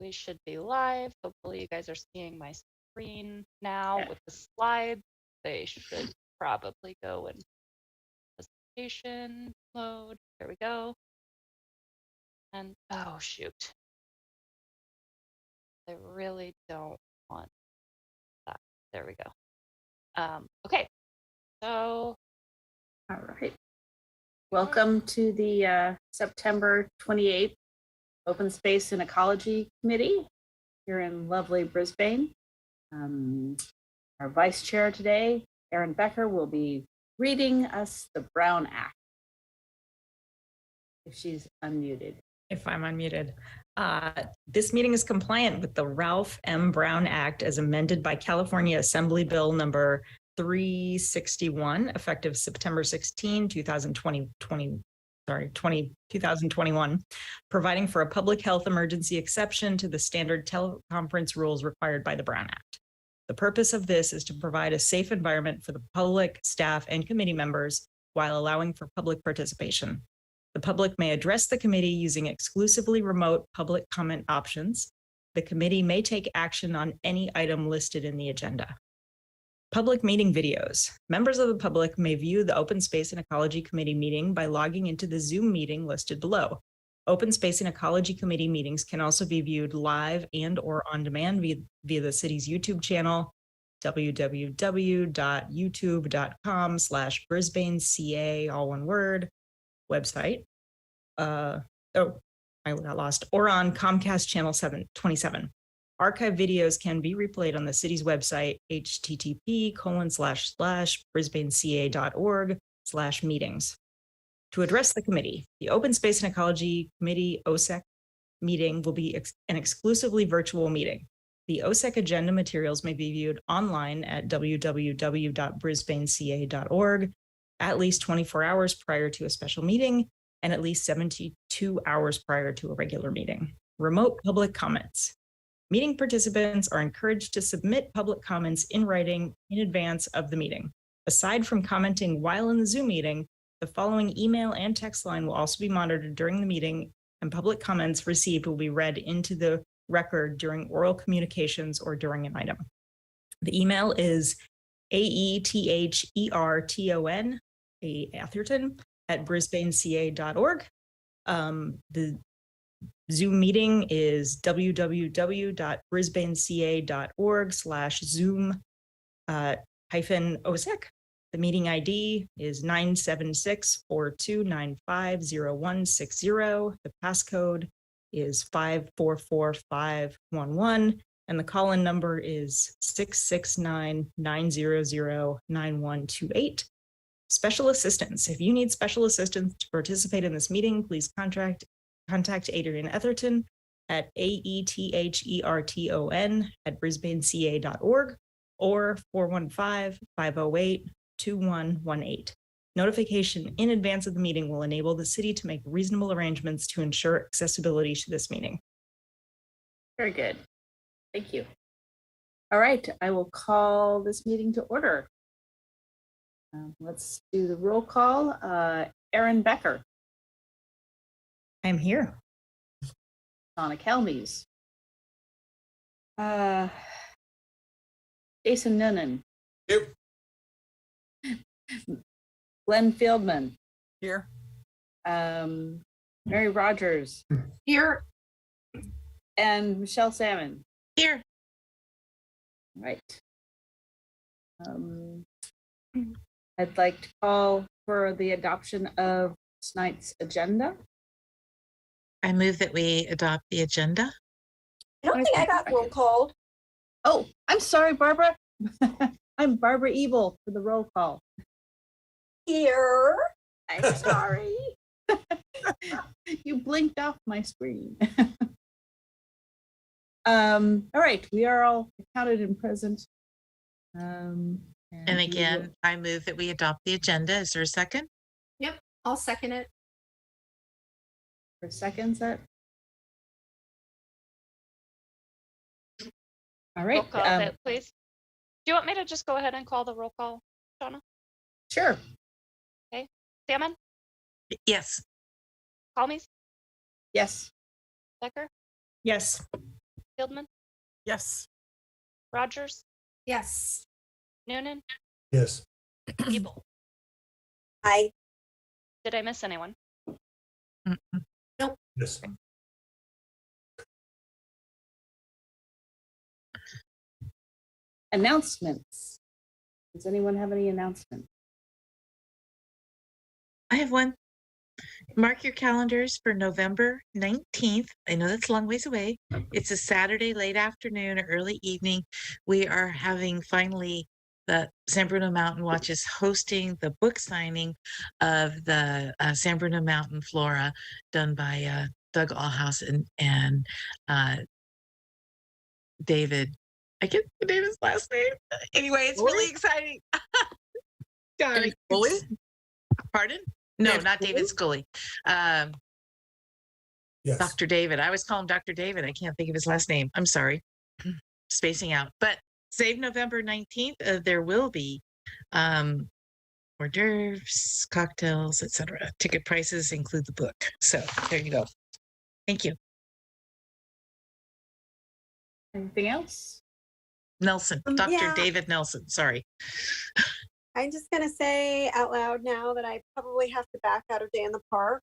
we should be live. Hopefully you guys are seeing my screen now with the slides. They should probably go in presentation mode. There we go. And oh shoot. I really don't want that. There we go. Okay. So all right. Welcome to the September 28th Open Space and Ecology Committee here in lovely Brisbane. Our vice chair today, Erin Becker, will be reading us the Brown Act. If she's unmuted. If I'm unmuted. This meeting is compliant with the Ralph M. Brown Act as amended by California Assembly Bill number 361, effective September 16, 2021, providing for a public health emergency exception to the standard teleconference rules required by the Brown Act. The purpose of this is to provide a safe environment for the public, staff, and committee members while allowing for public participation. The public may address the committee using exclusively remote public comment options. The committee may take action on any item listed in the agenda. Public meeting videos. Members of the public may view the Open Space and Ecology Committee meeting by logging into the Zoom meeting listed below. Open Space and Ecology Committee meetings can also be viewed live and or on demand via the city's YouTube channel, www.youtube.com/BrisbaneCA, all one word, website. I got lost. Or on Comcast channel 727. Archive videos can be replayed on the city's website, http://brisbaneca.org/meetings. To address the committee, the Open Space and Ecology Committee OSEC meeting will be an exclusively virtual meeting. The OSEC agenda materials may be viewed online at www.brisbaneca.org at least 24 hours prior to a special meeting and at least 72 hours prior to a regular meeting. Remote public comments. Meeting participants are encouraged to submit public comments in writing in advance of the meeting. Aside from commenting while in the Zoom meeting, the following email and text line will also be monitored during the meeting, and public comments received will be read into the record during oral communications or during an item. The email is aetherton, Atherton, at brisbaneca.org. The Zoom meeting is www.brisbaneca.org/Zoom-OSEC. The meeting ID is 976-4295-0160. The passcode is 544-511, and the call-in number is 669-900-9128. Special assistance. If you need special assistance to participate in this meeting, please contact Adrian Etherton at aetherton@brisbaneca.org or 415-508-2118. Notification in advance of the meeting will enable the city to make reasonable arrangements to ensure accessibility to this meeting. Very good. Thank you. All right, I will call this meeting to order. Let's do the roll call. Erin Becker. I'm here. Donna Kelmes. Jason Noonan. Here. Glenn Fieldman. Here. Mary Rogers. Here. And Michelle Salmon. Here. All right. I'd like to call for the adoption of tonight's agenda. I move that we adopt the agenda. I don't think I got roll called. Oh, I'm sorry, Barbara. I'm Barbara Ebel for the roll call. Here. I'm sorry. You blinked off my screen. All right, we are all accounted and present. And again, I move that we adopt the agenda. Is there a second? Yep, I'll second it. For seconds, that. All right. roll call that, please. Do you want me to just go ahead and call the roll call, Donna? Sure. Okay. Salmon? Yes. Calmes? Yes. Becker? Yes. Fieldman, Yes. Rogers, Yes. Noonan, Yes. Ebel. I. Did I miss anyone? Mm-mm. Yes. Announcements. Does anyone have any announcements? I have one. Mark your calendars for November 19th. I know that's a long ways away. It's a Saturday, late afternoon or early evening. We are having finally the San Bruno Mountain Watch is hosting the book signing of the San Bruno Mountain Flora done by Doug Allhouse and David. I can't think of David's last name. Anyway, it's really exciting. God, David Scully? Pardon? No, David not David Scully. Yes. Dr. David. I always call him Dr. David. I can't think of his last name. I'm sorry. Spacing out. But save November 19th. There will be hors d'oeuvres, cocktails, etc. Ticket prices include the book. So there you go. Thank you. Anything else? Nelson. Dr. Yeah. David Nelson. Sorry. I'm just gonna say out loud now that I probably have to back out of Day in the Park.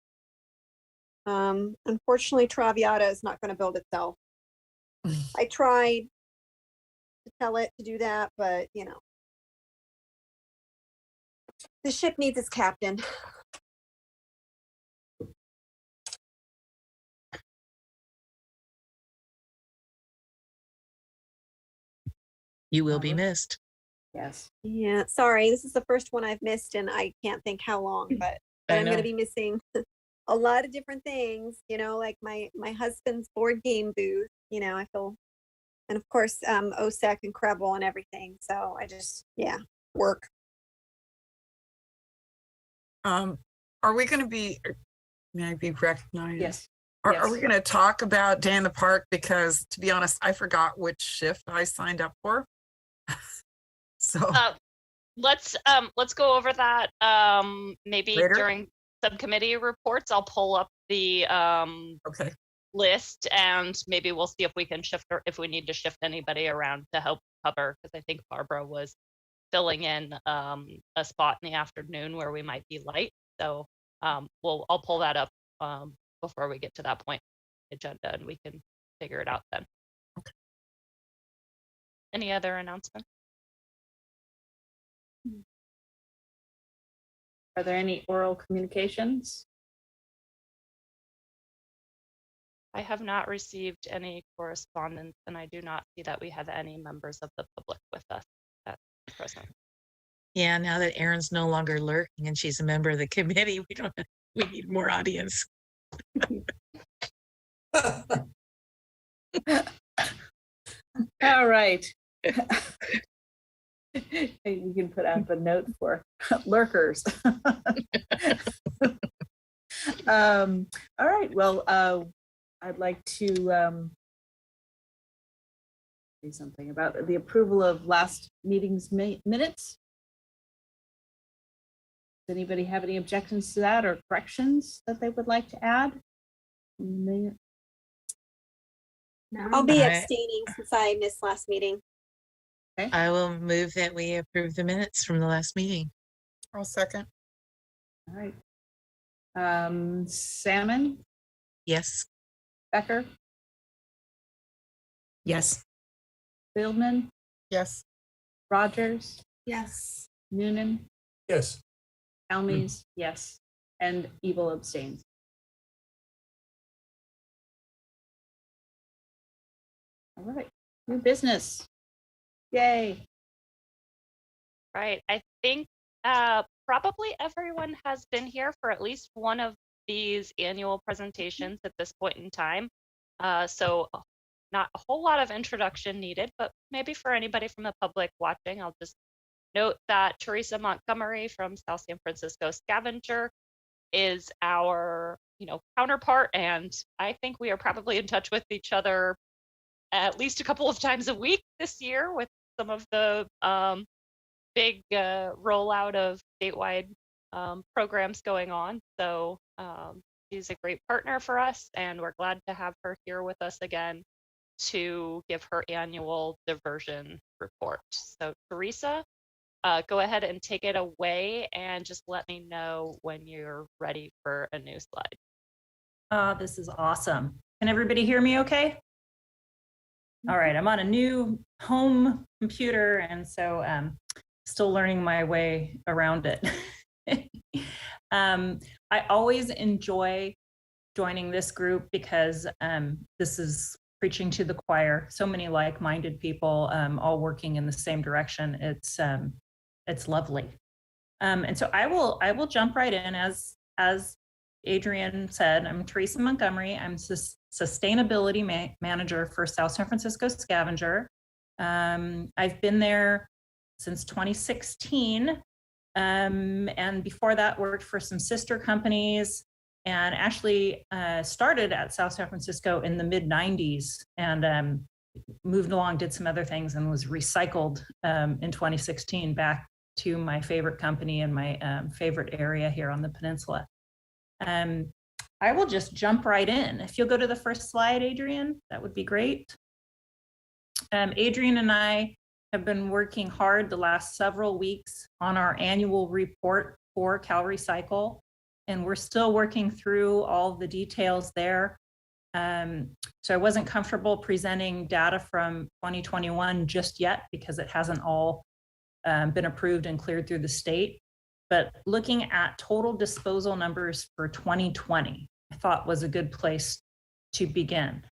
Unfortunately, Traviata is not going to build itself. I tried to tell it to do that, but you know, the ship needs its captain. You will be Robert? missed. Yes. Yeah, sorry, this is the first one I've missed, and I can't think how long, but I I'm going know. to be missing a lot of different things. You know, like my husband's board game booth. You know, I feel, and of course, OSEC and Krebel and everything. So I just, yeah, work. Are we going to be, may I be recognized? Yes. Are Yes. we going to talk about Day in the Park? Because to be honest, I forgot which shift I signed up for. So Let's go over that. Maybe Later? during subcommittee reports, I'll pull up the okay. list and maybe we'll see if we can shift or if we need to shift anybody around to help cover, because I think Barbara was filling in a spot in the afternoon where we might be light. So I'll pull that up before we get to that point in the agenda and we can figure it out then. Okay. Any other announcements? Are there any oral communications? I have not received any correspondence, and I do not see that we have any members of the public with us at present. Yeah, now that Erin's no longer lurking and she's a member of the committee, we need more audience. All right. You can put up a note for lurkers. All right. Well, I'd like to say something about the approval of last meeting's minutes. Does anybody have any objections to that or corrections that they would like to add? I'll be Alright. abstaining since I missed last meeting. I will move that we approve the minutes from the last meeting. I'll second. All right. Salmon, Yes. Becker, Yes. Fieldman, Yes. Rogers, Yes. Noonan, Yes. Almies, yes, and Evil abstains. All right, new business. Yay. Right. I think probably everyone has been here for at least one of these annual presentations at this point in time. So not a whole lot of introduction needed, but maybe for anybody from the public watching, I'll just note that Teresa Montgomery from South San Francisco Scavenger is our, counterpart, and I think we are probably in touch with each other at least a couple of times a week this year with some of the big rollout of statewide programs going on. So she's a great partner for us, and we're glad to have her here with us again to give her annual diversion report. So Teresa, go ahead and take it away and just let me know when you're ready for a new slide. This is awesome. Can everybody hear me okay? All right, I'm on a new home computer, and so still learning my way around it. I always enjoy joining this group because this is preaching to the choir. So many like-minded people all working in the same direction. It's lovely. And so I will jump right in. As Adrienne said, I'm Teresa Montgomery. I'm Sustainability Manager for South San Francisco Scavenger. I've been there since 2016. And before that worked for some sister companies, and actually started at South San Francisco in the mid-90s and moved along, did some other things, and was recycled in 2016 back to my favorite company and my favorite area here on the peninsula. I will just jump right in. If you'll go to the first slide, Adrienne, that would be great. Adrienne and I have been working hard the last several weeks on our annual report for CalRecycle, and we're still working through all the details there. So I wasn't comfortable presenting data from 2021 just yet because it hasn't all been approved and cleared through the state. But looking at total disposal numbers for 2020, I thought was a good place to begin.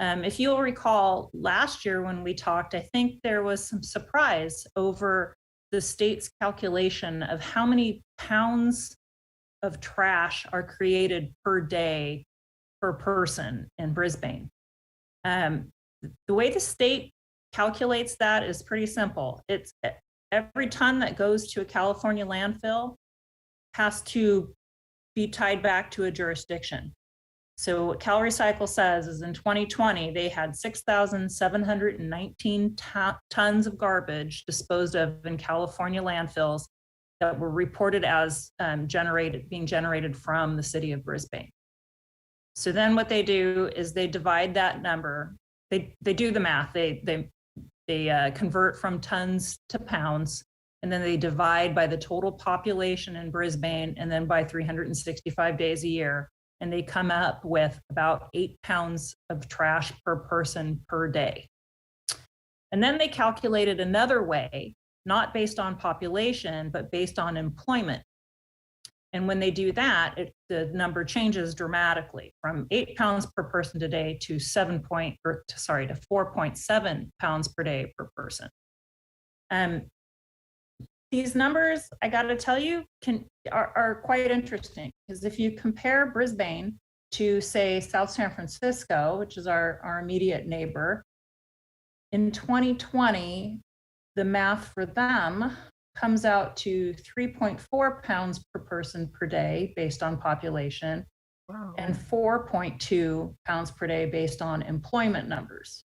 If you'll recall, last year when we talked, I think there was some surprise over the state's calculation of how many pounds of trash are created per day per person in Brisbane. The way the state calculates that is pretty simple. It's every ton that goes to a California landfill has to be tied back to a jurisdiction. So what CalRecycle says is in 2020, they had 6,719 tons of garbage disposed of in California landfills that were reported as being generated from the city of Brisbane. So then what they do is they divide that number. They do the math. They convert from tons to pounds, and then they divide by the total population in Brisbane, and then by 365 days a year. And they come up with about 8 pounds of trash per person per day. And then they calculate it another way, not based on population, but based on employment. And when they do that, the number changes dramatically from 8 pounds per person today to 4.7 pounds per day per person. These numbers, I got to tell you, are quite interesting, because if you compare Brisbane to, say, South San Francisco, which is our immediate neighbor, in 2020, the math for them comes out to 3.4 pounds per person per day based on population. Wow. And 4.2 pounds per day based on employment numbers.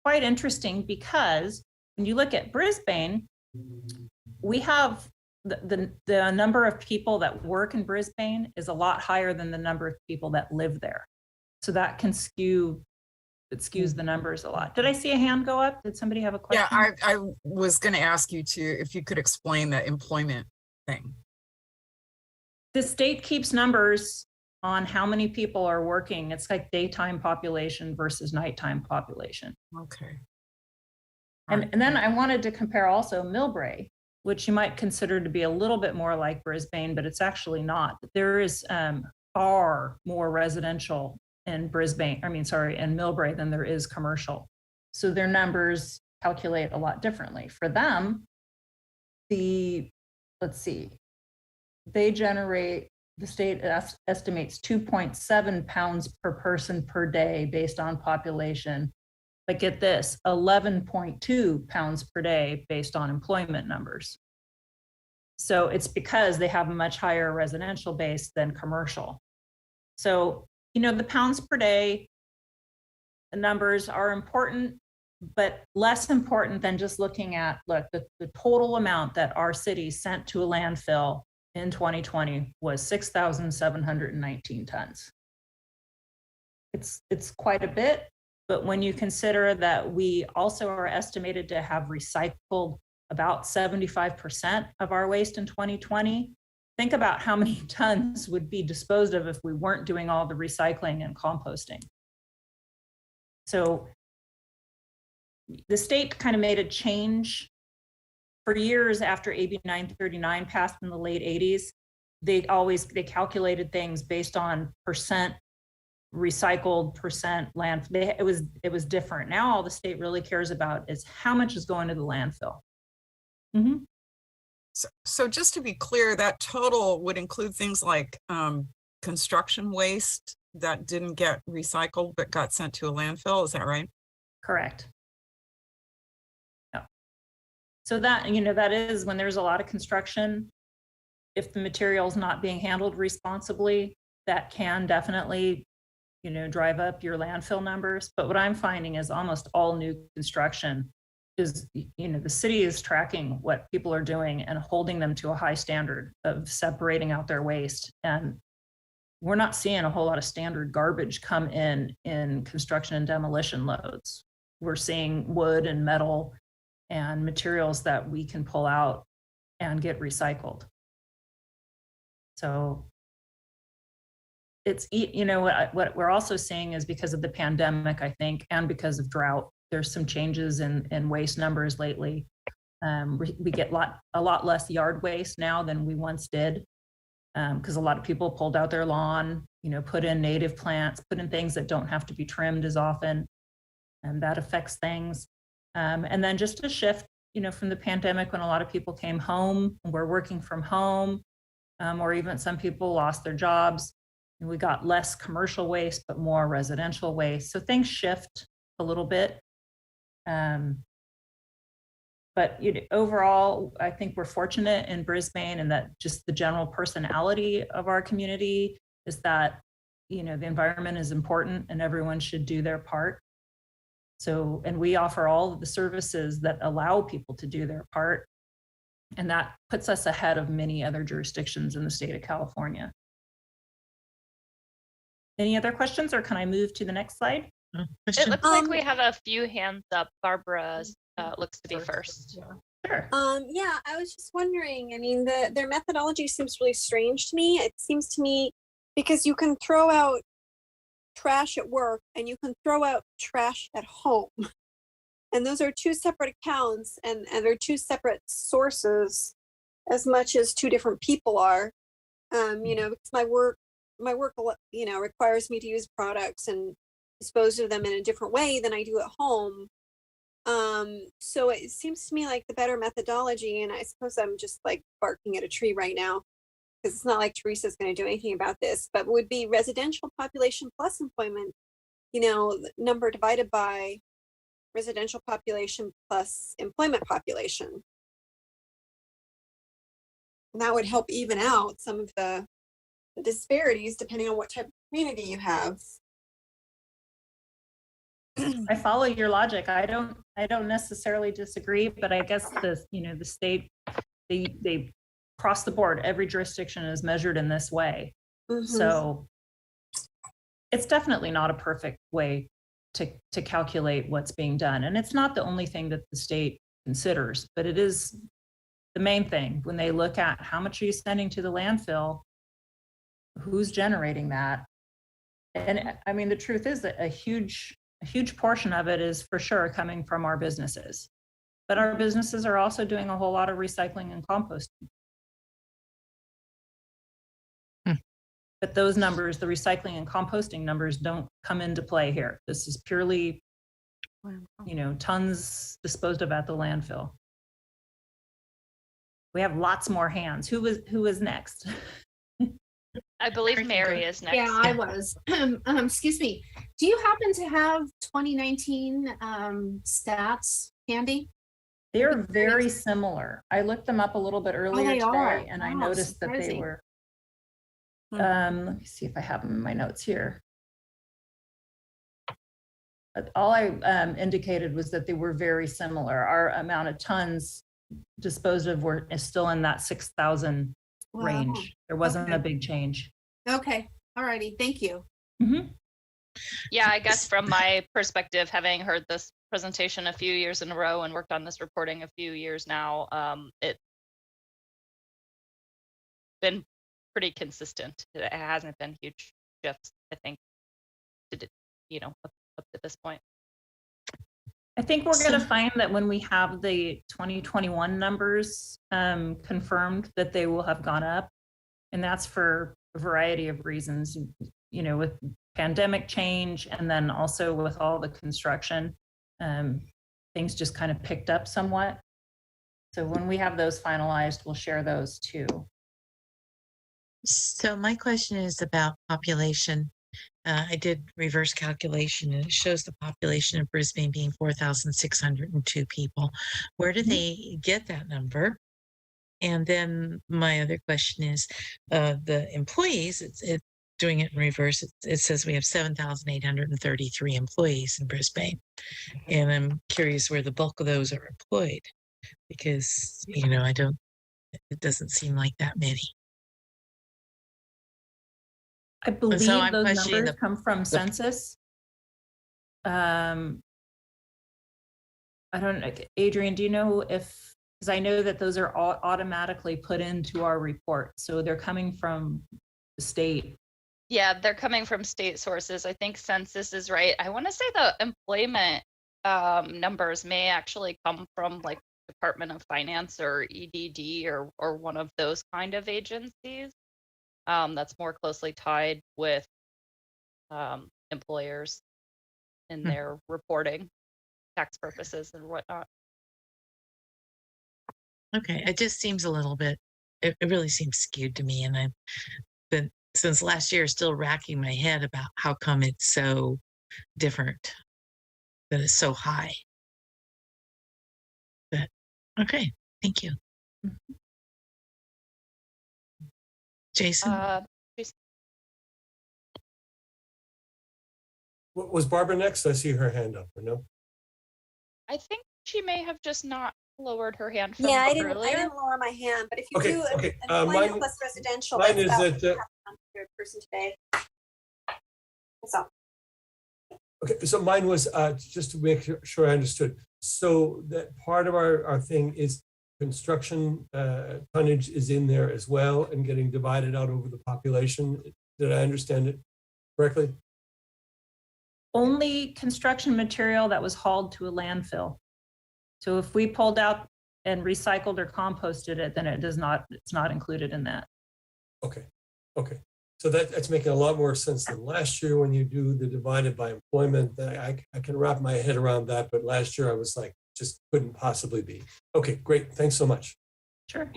Quite interesting, because when you look at Brisbane, we have the number of people that work in Brisbane is a lot higher than the number of people that live there. So that can skews the numbers a lot. Did I see a hand go up? Did somebody have a question? Yeah, I was going to ask you if you could explain the employment thing. The state keeps numbers on how many people are working. It's like daytime population versus nighttime population. Okay. And then I wanted to compare also Millbrae, which you might consider to be a little bit more like Brisbane, but it's actually not. There is far more residential in Millbrae than there is commercial. So their numbers calculate a lot differently. For them, the state estimates 2.7 pounds per person per day based on population. But get this, 11.2 pounds per day based on employment numbers. So it's because they have a much higher residential base than commercial. So, the pounds per day numbers are important, but less important than just looking at, the total amount that our city sent to a landfill in 2020 was 6,719 tons. It's quite a bit. But when you consider that we also are estimated to have recycled about 75% of our waste in 2020, think about how many tons would be disposed of if we weren't doing all the recycling and composting. So the state kind of made a change for years after AB 939 passed in the late 80s. They calculated things based on percent recycled, percent landfill. It was different. Now all the state really cares about is how much is going to the landfill. Mm-hmm. So just to be clear, that total would include things like construction waste that didn't get recycled but got sent to a landfill. Is that right? Correct. No. So that, that is when there's a lot of construction, if the material is not being handled responsibly, that can definitely, drive up your landfill numbers. But what I'm finding is almost all new construction is, the city is tracking what people are doing and holding them to a high standard of separating out their waste. And we're not seeing a whole lot of standard garbage come in construction and demolition loads. We're seeing wood and metal and materials that we can pull out and get recycled. So it's, what we're also seeing is because of the pandemic, I think, and because of drought, there's some changes in waste numbers lately. We get a lot less yard waste now than we once did, because a lot of people pulled out their lawn, put in native plants, put in things that don't have to be trimmed as often, and that affects things. And then just a shift, from the pandemic when a lot of people came home and were working from home, or even some people lost their jobs. And we got less commercial waste, but more residential waste. So things shift a little bit. But overall, I think we're fortunate in Brisbane, and that just the general personality of our community is that, the environment is important and everyone should do their part. So, and we offer all of the services that allow people to do their part. And that puts us ahead of many other jurisdictions in the state of California. Any other questions, or can I move to the next slide? It looks like we have a few hands up. Barbara looks to be first. Sure. Yeah, I was just wondering, I mean, their methodology seems really strange to me. It seems to me because you can throw out trash at work and you can throw out trash at home. And those are two separate accounts, and they're two separate sources as much as two different people are. Because my work, requires me to use products and dispose of them in a different way than I do at home. So it seems to me like the better methodology, and I suppose I'm just like barking at a tree right now, because it's not like Teresa's going to do anything about this, but would be residential population plus employment, number divided by residential population plus employment population. And that would help even out some of the disparities depending on what type of community you have. I follow your logic. I don't necessarily disagree, but I guess the state, they across the board, every jurisdiction is measured in this way. Mm-hmm. So it's definitely not a perfect way to calculate what's being done. And it's not the only thing that the state considers, but it is the main thing when they look at how much are you sending to the landfill, who's generating that. And I mean, the truth is that a huge portion of it is for sure coming from our businesses, but our businesses are also doing a whole lot of recycling and composting. But those numbers, the recycling and composting numbers, don't come into play here. This is purely, tons disposed of at the landfill. We have lots more hands. Who is next? I believe Mary is next. Yeah, I was. Excuse me. Do you happen to have 2019 stats handy? They're very similar. I looked them up a little bit earlier today, and I noticed that they were. Let me see if I have them in my notes here. But all I indicated was that they were very similar. Our amount of tons disposed of is still in that 6,000 range. There wasn't a big change. Okay. All righty. Thank you. Mm-hmm. Yeah, I guess from my perspective, having heard this presentation a few years in a row and worked on this reporting a few years now, it's been pretty consistent. It hasn't been huge shifts, I think, up to this point. I think we're going to find that when we have the 2021 numbers confirmed, that they will have gone up. And that's for a variety of reasons, with pandemic change, and then also with all the construction, things just kind of picked up somewhat. So when we have those finalized, we'll share those too. So my question is about population. I did reverse calculation, and it shows the population of Brisbane being 4,602 people. Where do they get that number? And then my other question is, the employees, it's doing it in reverse. It says we have 7,833 employees in Brisbane. And I'm curious where the bulk of those are employed, because, it doesn't seem like that many. I believe I'm those questioning numbers come from census. I don't know, Adrian, do you know if, because I know that those are all automatically put into our report. So they're coming from the state. Yeah, they're coming from state sources. I think census is right. I want to say the employment numbers may actually come from like Department of Finance or EDD or one of those kind of agencies. That's more closely tied with employers in their reporting, tax purposes and whatnot. Okay, it just seems a little bit, it really seems skewed to me. And I've been, since last year, still racking my head about how come it's so different, that it's so high. But, okay, thank you. Jason? Was Barbara next? I see her hand up, or no? I think she may have just not lowered her hand from Yeah, I earlier. didn't lower my hand, but if you Okay, do okay. employment Mine- plus residential, mine that's is about that, 100 person today. So Okay, so mine was just to make sure I understood. So that part of our thing is construction tonnage is in there as well and getting divided out over the population. Did I understand it correctly? Only construction material that was hauled to a landfill. So if we pulled out and recycled or composted it, then it's not included in that. Okay, okay. So that's making a lot more sense than last year when you do the divided by employment. I can wrap my head around that, but last year I was like, just couldn't possibly be. Okay, great. Thanks so much. Sure.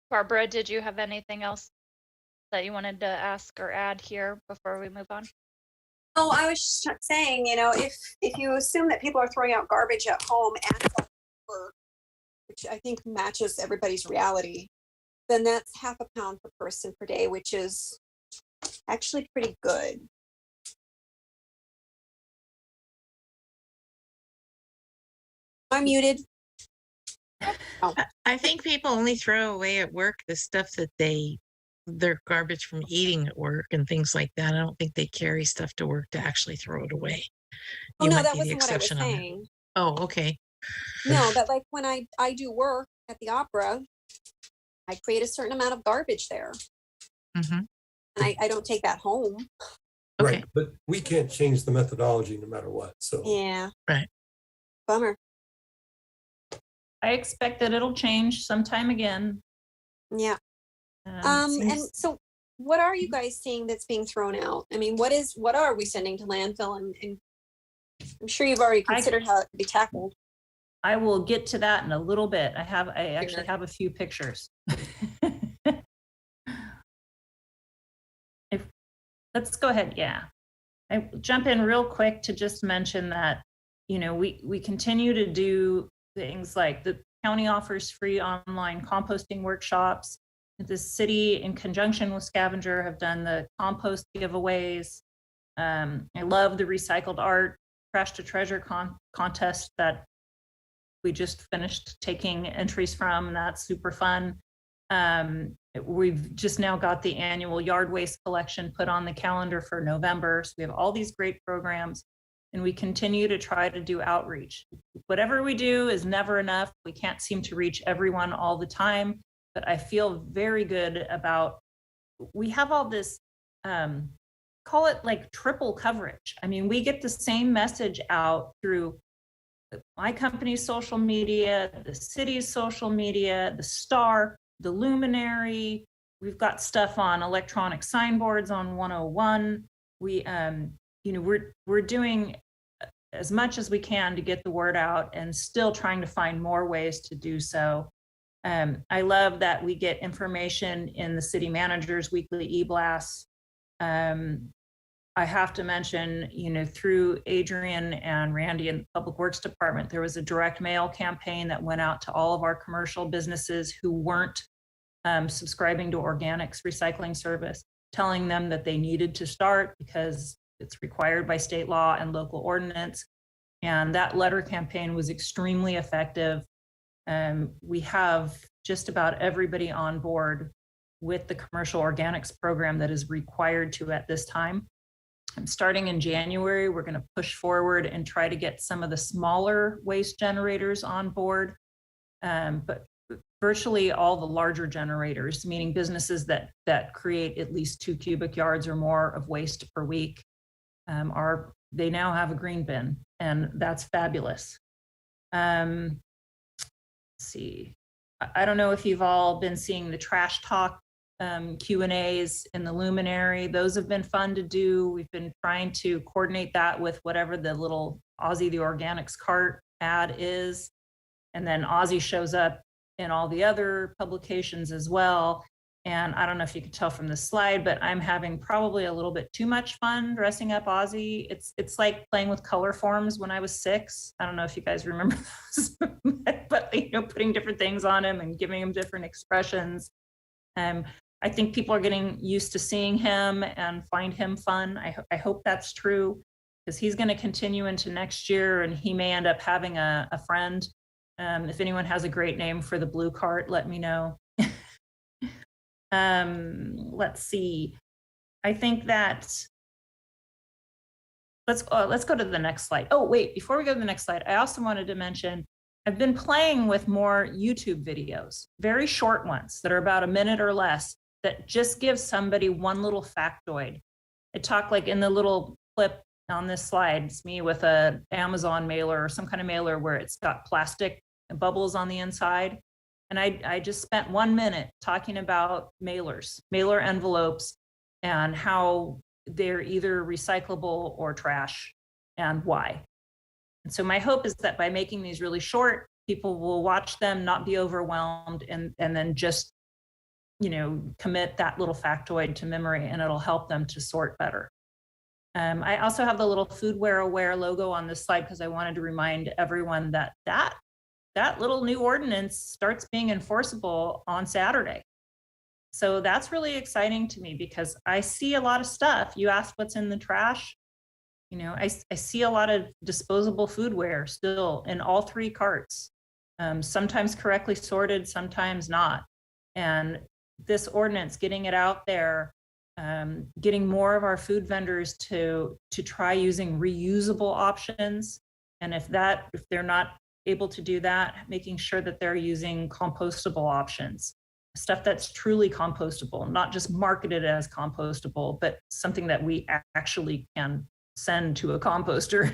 Barbara, did you have anything else that you wanted to ask or add here before we move on? Oh, I was just saying, if you assume that people are throwing out garbage at home and work, which I think matches everybody's reality, then that's half a pound per person per day, which is actually pretty good. I'm muted. Oh. I think people only throw away at work the stuff that their garbage from eating at work and things like that. I don't think they carry stuff to work to actually throw it away. Oh, You no, might that be the wasn't what I was exception on that. saying. Oh, okay. No, but like when I do work at the opera, I create a certain amount of garbage there. Mm-hmm. And I don't take that home. Okay. Right, but we can't change the methodology no matter what, so. Yeah. Right. Bummer. I expect that it'll change sometime again. Yeah. And Seems- so what are you guys seeing that's being thrown out? I mean, what are we sending to landfill? And I'm sure you've already considered how it could be tackled. I will get to that in a little bit. I actually have a few pictures. Let's go ahead. Yeah. I jump in real quick to just mention that, we continue to do things like the county offers free online composting workshops. The city, in conjunction with Scavenger, have done the compost giveaways. I love the recycled art Trash to Treasure contest that we just finished taking entries from. That's super fun. We've just now got the annual yard waste collection put on the calendar for November. So we have all these great programs, and we continue to try to do outreach. Whatever we do is never enough. We can't seem to reach everyone all the time, but I feel very good about, we have all this, call it like triple coverage. I mean, we get the same message out through my company's social media, the city's social media, the Star, the Luminary. We've got stuff on electronic signboards on 101. We, we're doing as much as we can to get the word out, and still trying to find more ways to do so. I love that we get information in the city manager's weekly e-blasts. I have to mention, through Adrian and Randy in the Public Works Department, there was a direct mail campaign that went out to all of our commercial businesses who weren't subscribing to organics recycling service, telling them that they needed to start because it's required by state law and local ordinance. And that letter campaign was extremely effective. We have just about everybody on board with the commercial organics program that is required to at this time. Starting in January, we're going to push forward and try to get some of the smaller waste generators on board, but virtually all the larger generators, meaning businesses that create at least 2 cubic yards or more of waste per week, they now have a green bin, and that's fabulous. Let's see, I don't know if you've all been seeing the trash talk Q&As in the Luminary. Those have been fun to do. We've been trying to coordinate that with whatever the little Aussie the Organics cart ad is. And then Aussie shows up in all the other publications as well. And I don't know if you could tell from this slide, but I'm having probably a little bit too much fun dressing up Aussie. It's like playing with color forms when I was 6. I don't know if you guys remember those, but putting different things on him and giving him different expressions. I think people are getting used to seeing him and find him fun. I hope that's true, because he's going to continue into next year, and he may end up having a friend. If anyone has a great name for the blue cart, let me know. Let's see. I think that let's go to the next slide. Oh, wait, before we go to the next slide, I also wanted to mention I've been playing with more YouTube videos, very short ones that are about a minute or less, that just give somebody one little factoid. I talk like in the little clip on this slide, it's me with a Amazon mailer or some kind of mailer where it's got plastic bubbles on the inside. And I just spent 1 minute talking about mailers, mailer envelopes, and how they're either recyclable or trash and why. And so my hope is that by making these really short, people will watch them, not be overwhelmed, and then just, commit that little factoid to memory, and it'll help them to sort better. I also have the little Foodware Aware logo on this slide because I wanted to remind everyone that little new ordinance starts being enforceable on Saturday. So that's really exciting to me, because I see a lot of stuff. You asked what's in the trash. I see a lot of disposable foodware still in all 3 carts, sometimes correctly sorted, sometimes not. And this ordinance, getting it out there, getting more of our food vendors to try using reusable options. And if they're not able to do that, making sure that they're using compostable options, stuff that's truly compostable, not just marketed as compostable, but something that we actually can send to a composter.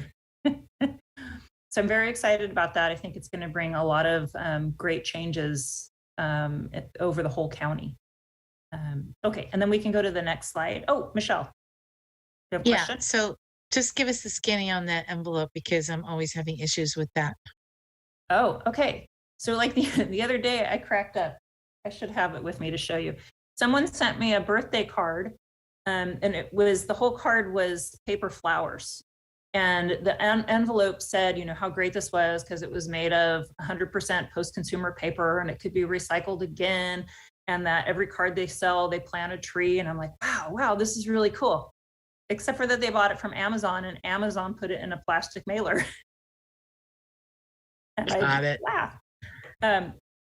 So I'm very excited about that. I think it's going to bring a lot of great changes over the whole county. Okay, and then we can go to the next slide. Oh, Michelle, you have a question? So just give us the scanning on that envelope, because I'm always having issues with that. Oh, okay. So like the other day I cracked up. I should have it with me to show you. Someone sent me a birthday card, and the whole card was paper flowers. And the envelope said, how great this was because it was made of 100% post-consumer paper and it could be recycled again. And that every card they sell, they plant a tree. And I'm like, wow, this is really cool. Except for that they bought it from Amazon, and Amazon put it in a plastic mailer. And Got it. Laugh.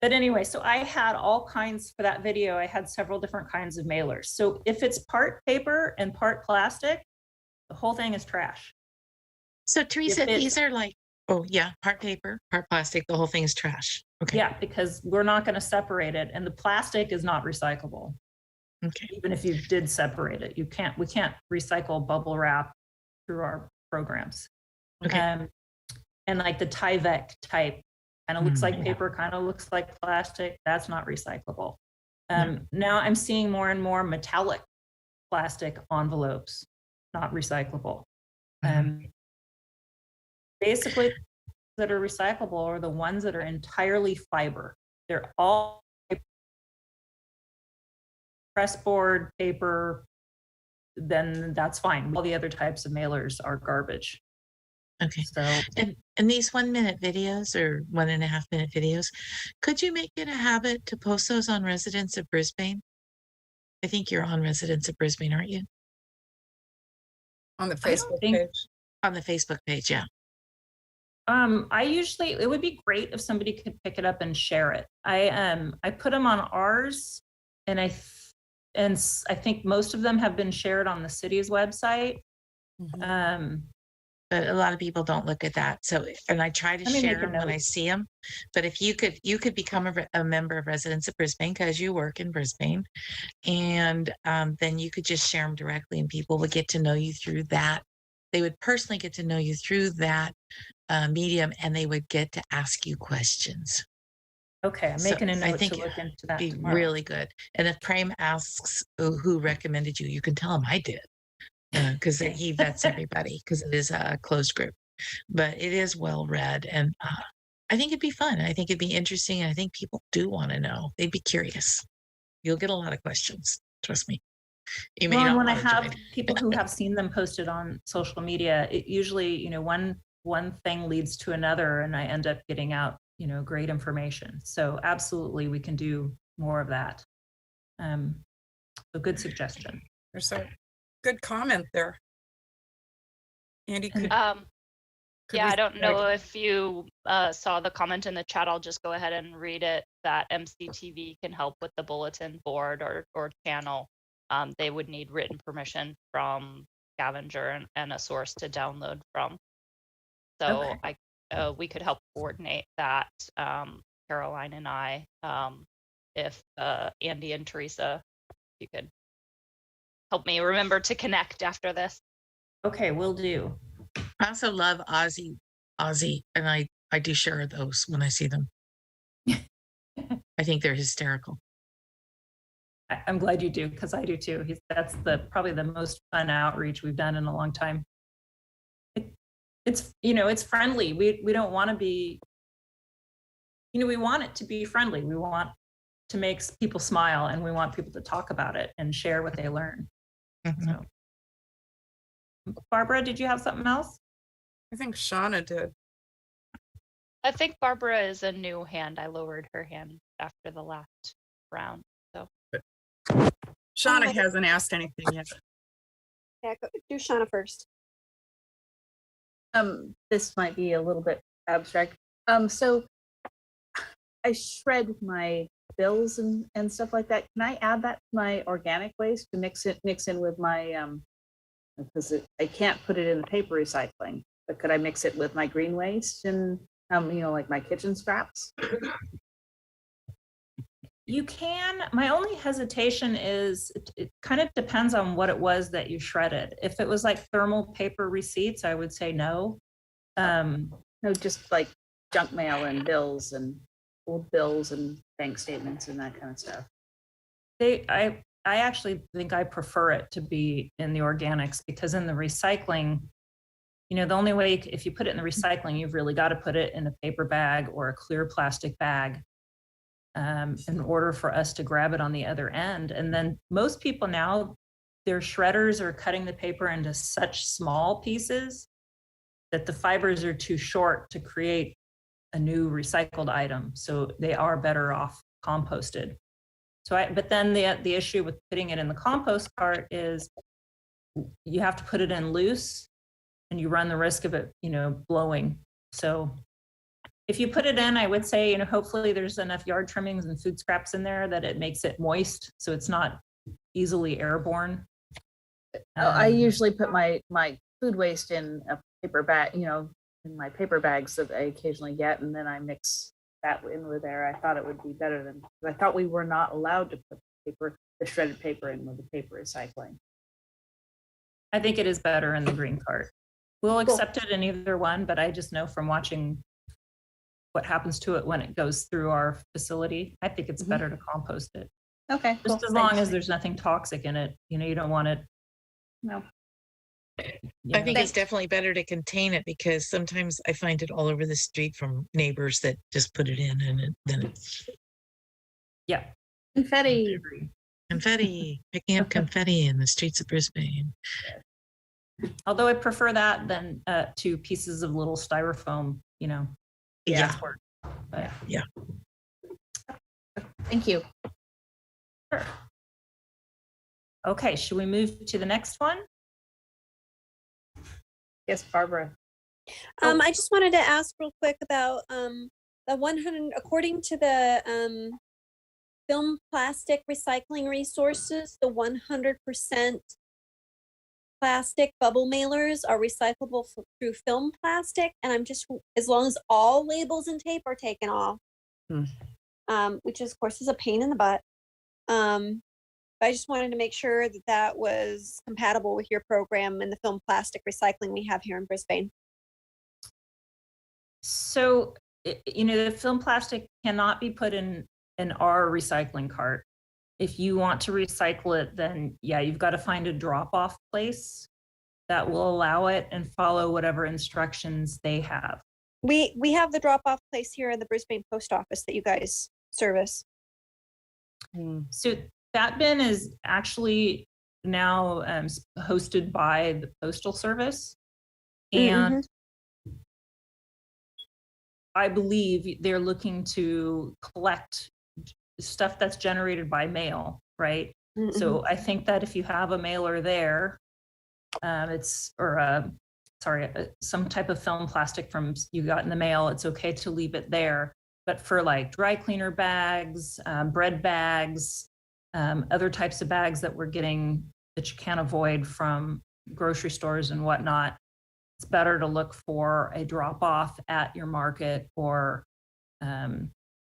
But anyway, so I had all kinds for that video. I had several different kinds of mailers. So if it's part paper and part plastic, the whole thing is trash. So Teresa, it's- these are like, oh yeah, part paper, part plastic, the whole thing is trash. Okay. Yeah, because we're not going to separate it, and the plastic is not recyclable. Okay. Even if you did separate it, we can't recycle bubble wrap through our programs. Okay. And like the Tyvek type, kind of looks like paper, kind of looks like plastic. That's not recyclable. Now I'm seeing more and more metallic plastic envelopes, not recyclable. Basically, that are recyclable are the ones that are entirely fiber. They're all pressboard, paper, then that's fine. All the other types of mailers are garbage. Okay. So, and these 1 minute videos or 1.5 minute videos, could you make it a habit to post those on Residents of Brisbane? I think you're on Residents of Brisbane, aren't you? On the Facebook think- page. On the Facebook page, yeah. I usually, it would be great if somebody could pick it up and share it. I put them on ours, and I think most of them have been shared on the city's website. But a lot of people don't look at that. So, and I try to Let me make share a them when I note. see them. But if you could become a member of Residents of Brisbane because you work in Brisbane, and then you could just share them directly, and people would get to know you through that. They would personally get to know you through that medium, and they would get to ask you questions. Okay, I'm So making a I note think to look into that Be tomorrow. really good. And if Prem asks who recommended you, you can tell him I did. Because he vets everybody because it is a closed group, but it is well read, and I think it'd be fun. I think it'd be interesting. And I think people do want to know. They'd be curious. You'll get a lot of questions. Trust me. You may Well, and not when I want to have join. people who have seen them posted on social media, it usually, one thing leads to another, and I end up getting out, great information. So absolutely, we can do more of that. A good suggestion. There's a good comment there. Andy, could Yeah, we I don't say that know again? if you saw the comment in the chat. I'll just go ahead and read it, that MCTV can help with the bulletin board or channel. They would need written permission from Scavenger and a source to download from. So Okay. we could help coordinate that, Caroline and I, if Andy and Teresa, you could help me remember to connect after this. Okay, will do. I also love Ozzy, and I do share those when I see them. I think they're hysterical. I'm glad you do, because I do too. That's probably the most fun outreach we've done in a long time. It's friendly. We don't want to be, we want it to be friendly. We want to make people smile, and we want people to talk about it and share what they learn. So, Barbara, did you have something else? I think Shauna did. I think Barbara is a new hand. I lowered her hand after the last round. So Shauna hasn't asked anything yet. Yeah, do Shauna first. This might be a little bit abstract. So I shred my bills and stuff like that. Can I add that to my organic waste to mix in with my because I can't put it in the paper recycling, but could I mix it with my green waste and like my kitchen scraps? You can. My only hesitation is it kind of depends on what it was that you shredded. If it was like thermal paper receipts, I would say no. No, just like junk mail and bills and old bills and bank statements and that kind of stuff. I actually think I prefer it to be in the organics, because in the recycling, the only way, if you put it in the recycling, you've really got to put it in a paper bag or a clear plastic bag in order for us to grab it on the other end. And then most people now, their shredders are cutting the paper into such small pieces that the fibers are too short to create a new recycled item. So they are better off composted. But then the issue with putting it in the compost cart is you have to put it in loose, and you run the risk of it, blowing. So If you put it in, I would say, hopefully there's enough yard trimmings and food scraps in there that it makes it moist, so it's not easily airborne. I usually put my food waste in a paper bag, in my paper bags that I occasionally get, and then I mix that in with there. I thought it would be better than, I thought we were not allowed to put the shredded paper in with the paper recycling. I think it is better in the green cart. We'll accept it in either one, but I just know from watching what happens to it when it goes through our facility, I think it's better to compost it. Okay. Just as long as there's nothing toxic in it, you don't want it. No. I think it's definitely better to contain it, because sometimes I find it all over the street from neighbors that just put it in and then it's. Yeah. Confetti. Confetti, picking up confetti in the streets of Brisbane. Although I prefer that than to pieces of little styrofoam, Yeah. But, yeah. Thank you. Sure. Okay, should we move to the next one? Yes, Barbara. I just wanted to ask real quick about the 100, according to the film plastic recycling resources, the 100% plastic bubble mailers are recyclable through film plastic, and I'm just, as long as all labels and tape are taken off, which of course is a pain in the butt. But I just wanted to make sure that that was compatible with your program and the film plastic recycling we have here in Brisbane. So, the film plastic cannot be put in our recycling cart. If you want to recycle it, then yeah, you've got to find a drop-off place that will allow it and follow whatever instructions they have. We have the drop-off place here in the Brisbane post office that you guys service. So that bin is actually now hosted by the Postal Service. And I believe they're looking to collect stuff that's generated by mail, right? So I think that if you have a mailer there, some type of film plastic from you got in the mail, it's okay to leave it there. But for like dry cleaner bags, bread bags, other types of bags that we're getting that you can't avoid from grocery stores and whatnot, it's better to look for a drop off at your market or,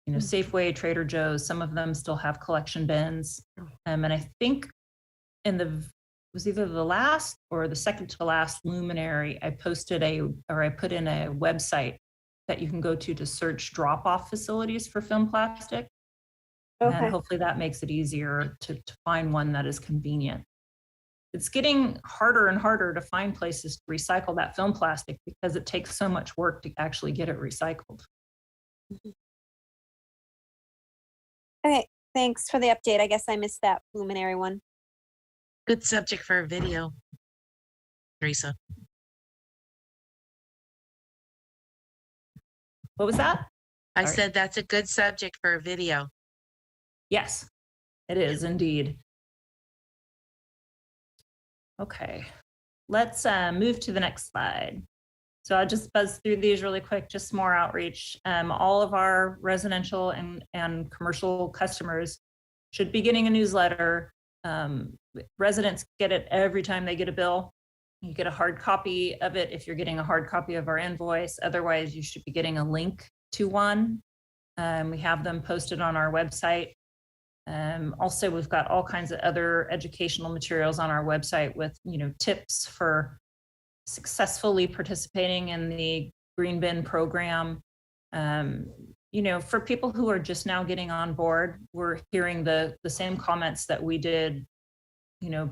Safeway, Trader Joe's. Some of them still have collection bins. And I think it was either the last or the second to last luminary, I put in a website that you can go to search drop-off facilities for film plastic. Okay. And hopefully that makes it easier to find one that is convenient. It's getting harder and harder to find places to recycle that film plastic because it takes so much work to actually get it recycled. Okay, thanks for the update. I guess I missed that preliminary one. Good subject for a video, Teresa. What was that? I Sorry. said that's a good subject for a video. Yes, it is indeed. Okay, let's move to the next slide. So I'll just buzz through these really quick, just more outreach. All of our residential and commercial customers should be getting a newsletter. Residents get it every time they get a bill. You get a hard copy of it if you're getting a hard copy of our invoice. Otherwise, you should be getting a link to one. We have them posted on our website. Also, we've got all kinds of other educational materials on our website with, tips for successfully participating in the green bin program. For people who are just now getting on board, we're hearing the same comments that we did,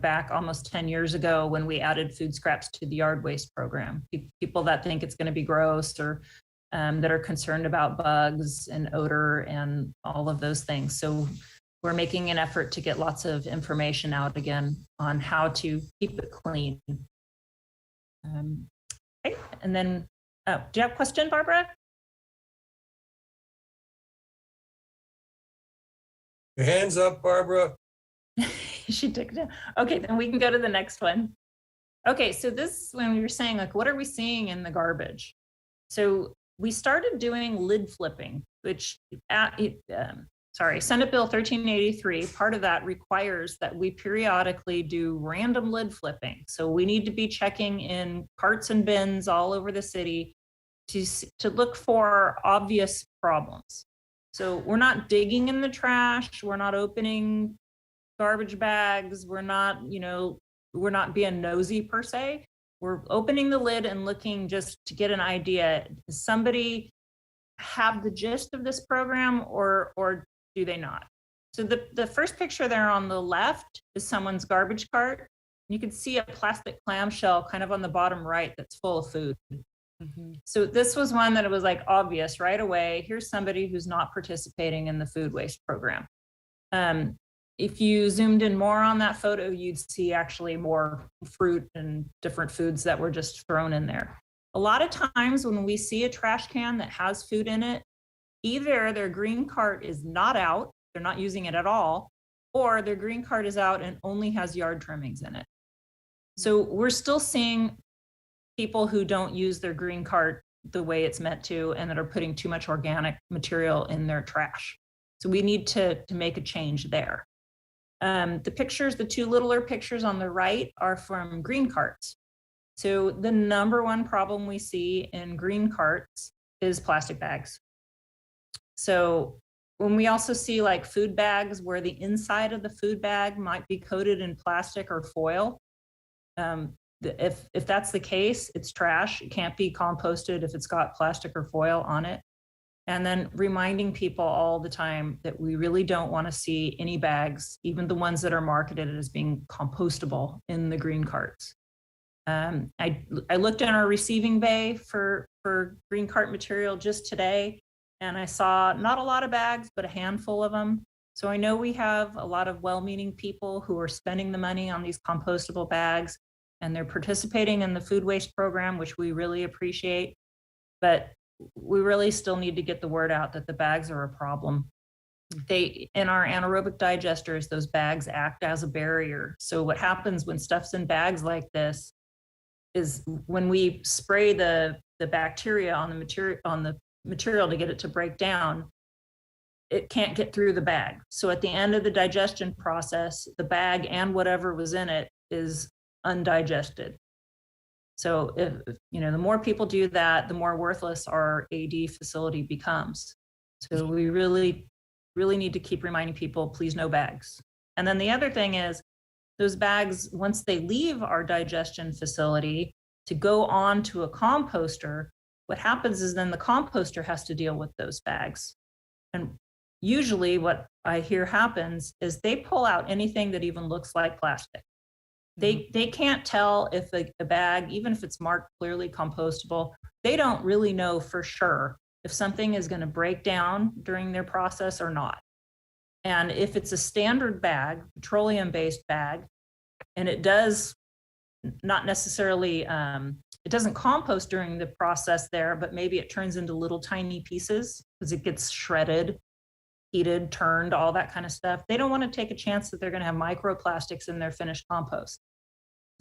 back almost 10 years ago when we added food scraps to the yard waste program. People that think it's going to be gross or that are concerned about bugs and odor and all of those things. So we're making an effort to get lots of information out again on how to keep it clean. Okay. And then, do you have a question, Barbara? Your hands up, Barbara. She took it down. Okay, then we can go to the next one. Okay, so this is when we were saying, like, what are we seeing in the garbage? So we started doing lid flipping, which Senate Bill 1383, part of that requires that we periodically do random lid flipping. So we need to be checking in carts and bins all over the city to look for obvious problems. So we're not digging in the trash, we're not opening garbage bags, we're not being nosy per se. We're opening the lid and looking just to get an idea. Does somebody have the gist of this program or do they not? So the first picture there on the left is someone's garbage cart. You can see a plastic clamshell kind of on the bottom right that's full of food. Mm-hmm. So this was one that it was like obvious right away. Here's somebody who's not participating in the food waste program. If you zoomed in more on that photo, you'd see actually more fruit and different foods that were just thrown in there. A lot of times when we see a trash can that has food in it, either their green cart is not out, they're not using it at all, or their green cart is out and only has yard trimmings in it. So we're still seeing people who don't use their green cart the way it's meant to and that are putting too much organic material in their trash. So we need to make a change there. The pictures, the two littler pictures on the right are from green carts. So the number one problem we see in green carts is plastic bags. So when we also see like food bags where the inside of the food bag might be coated in plastic or foil, if that's the case, it's trash. It can't be composted if it's got plastic or foil on it. And then reminding people all the time that we really don't want to see any bags, even the ones that are marketed as being compostable, in the green carts. I looked in our receiving bay for green cart material just today, and I saw not a lot of bags, but a handful of them. So I know we have a lot of well-meaning people who are spending the money on these compostable bags, and they're participating in the food waste program, which we really appreciate. But we really still need to get the word out that the bags are a problem. In our anaerobic digesters, those bags act as a barrier. So what happens when stuff's in bags like this is when we spray the bacteria on the material to get it to break down, it can't get through the bag. So at the end of the digestion process, the bag and whatever was in it is undigested. So if the more people do that, the more worthless our AD facility becomes. So we really, really need to keep reminding people, please no bags. And then the other thing is those bags, once they leave our digestion facility to go on to a composter, what happens is then the composter has to deal with those bags. And usually what I hear happens is they pull out anything that even looks like plastic. They can't tell if a bag, even if it's marked clearly compostable, they don't really know for sure if something is going to break down during their process or not. And if it's a standard bag, petroleum-based bag, and it does not necessarily, it doesn't compost during the process there, but maybe it turns into little tiny pieces because it gets shredded, heated, turned, all that kind of stuff. They don't want to take a chance that they're going to have microplastics in their finished compost.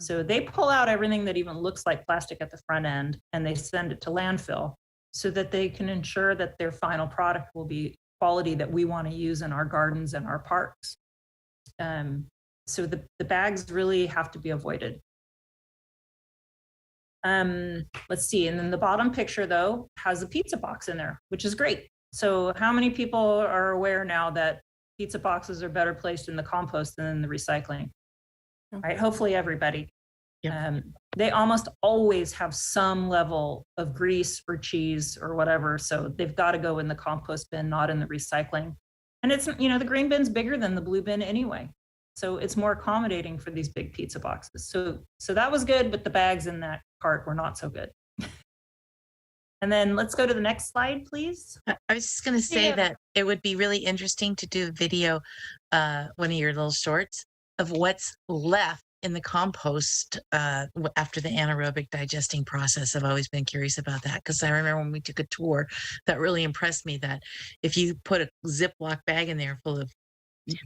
So they pull out everything that even looks like plastic at the front end and they send it to landfill so that they can ensure that their final product will be quality that we want to use in our gardens and our parks. So the bags really have to be avoided. Let's see, and then the bottom picture though has a pizza box in there, which is great. So how many people are aware now that pizza boxes are better placed in the compost than in the recycling? Right, hopefully everybody. Yep. They almost always have some level of grease or cheese or whatever, so they've got to go in the compost bin, not in the recycling. And it's, the green bin's bigger than the blue bin anyway, so it's more accommodating for these big pizza boxes. So that was good, but the bags in that cart were not so good. And then let's go to the next slide, please. I was just going to say that it would be really interesting to do a video, one of your little shorts, of what's left in the compost after the anaerobic digesting process. I've always been curious about that because I remember when we took a tour, that really impressed me, that if you put a Ziploc bag in there full of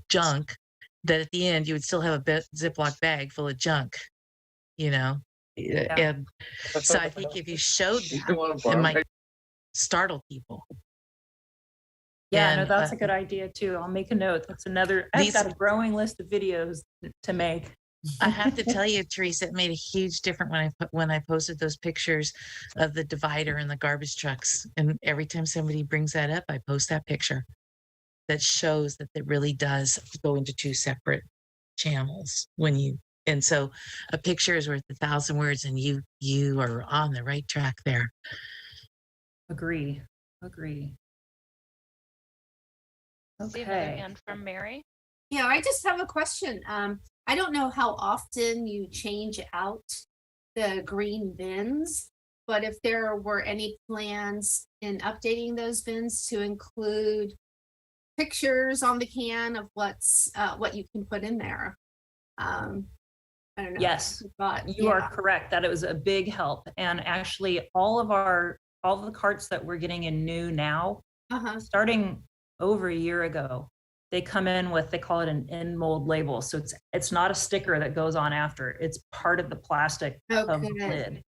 junk, that at the end you would still have a Ziploc bag full of junk, Yeah. And so I think if you showed that, it might startle people. Yeah, no, And, that's a good idea too. I'll make a note. That's another, I've These- got a growing list of videos to make. I have to tell you, Teresa, it made a huge difference when I posted those pictures of the divider and the garbage trucks. And every time somebody brings that up, I post that picture that shows that it really does go into two separate channels and so a picture is worth 1,000 words, and you are on the right track there. Agree. See another Okay. hand from Mary. Yeah, I just have a question. I don't know how often you change out the green bins, but if there were any plans in updating those bins to include pictures on the can of what you can put in there. I don't know. Yes, But you are correct that it was a big help. And actually all the carts that we're getting in new now, starting over a year ago, they come in with, they call it an end mold label. So it's not a sticker that goes on after, it's part of the plastic of the lid.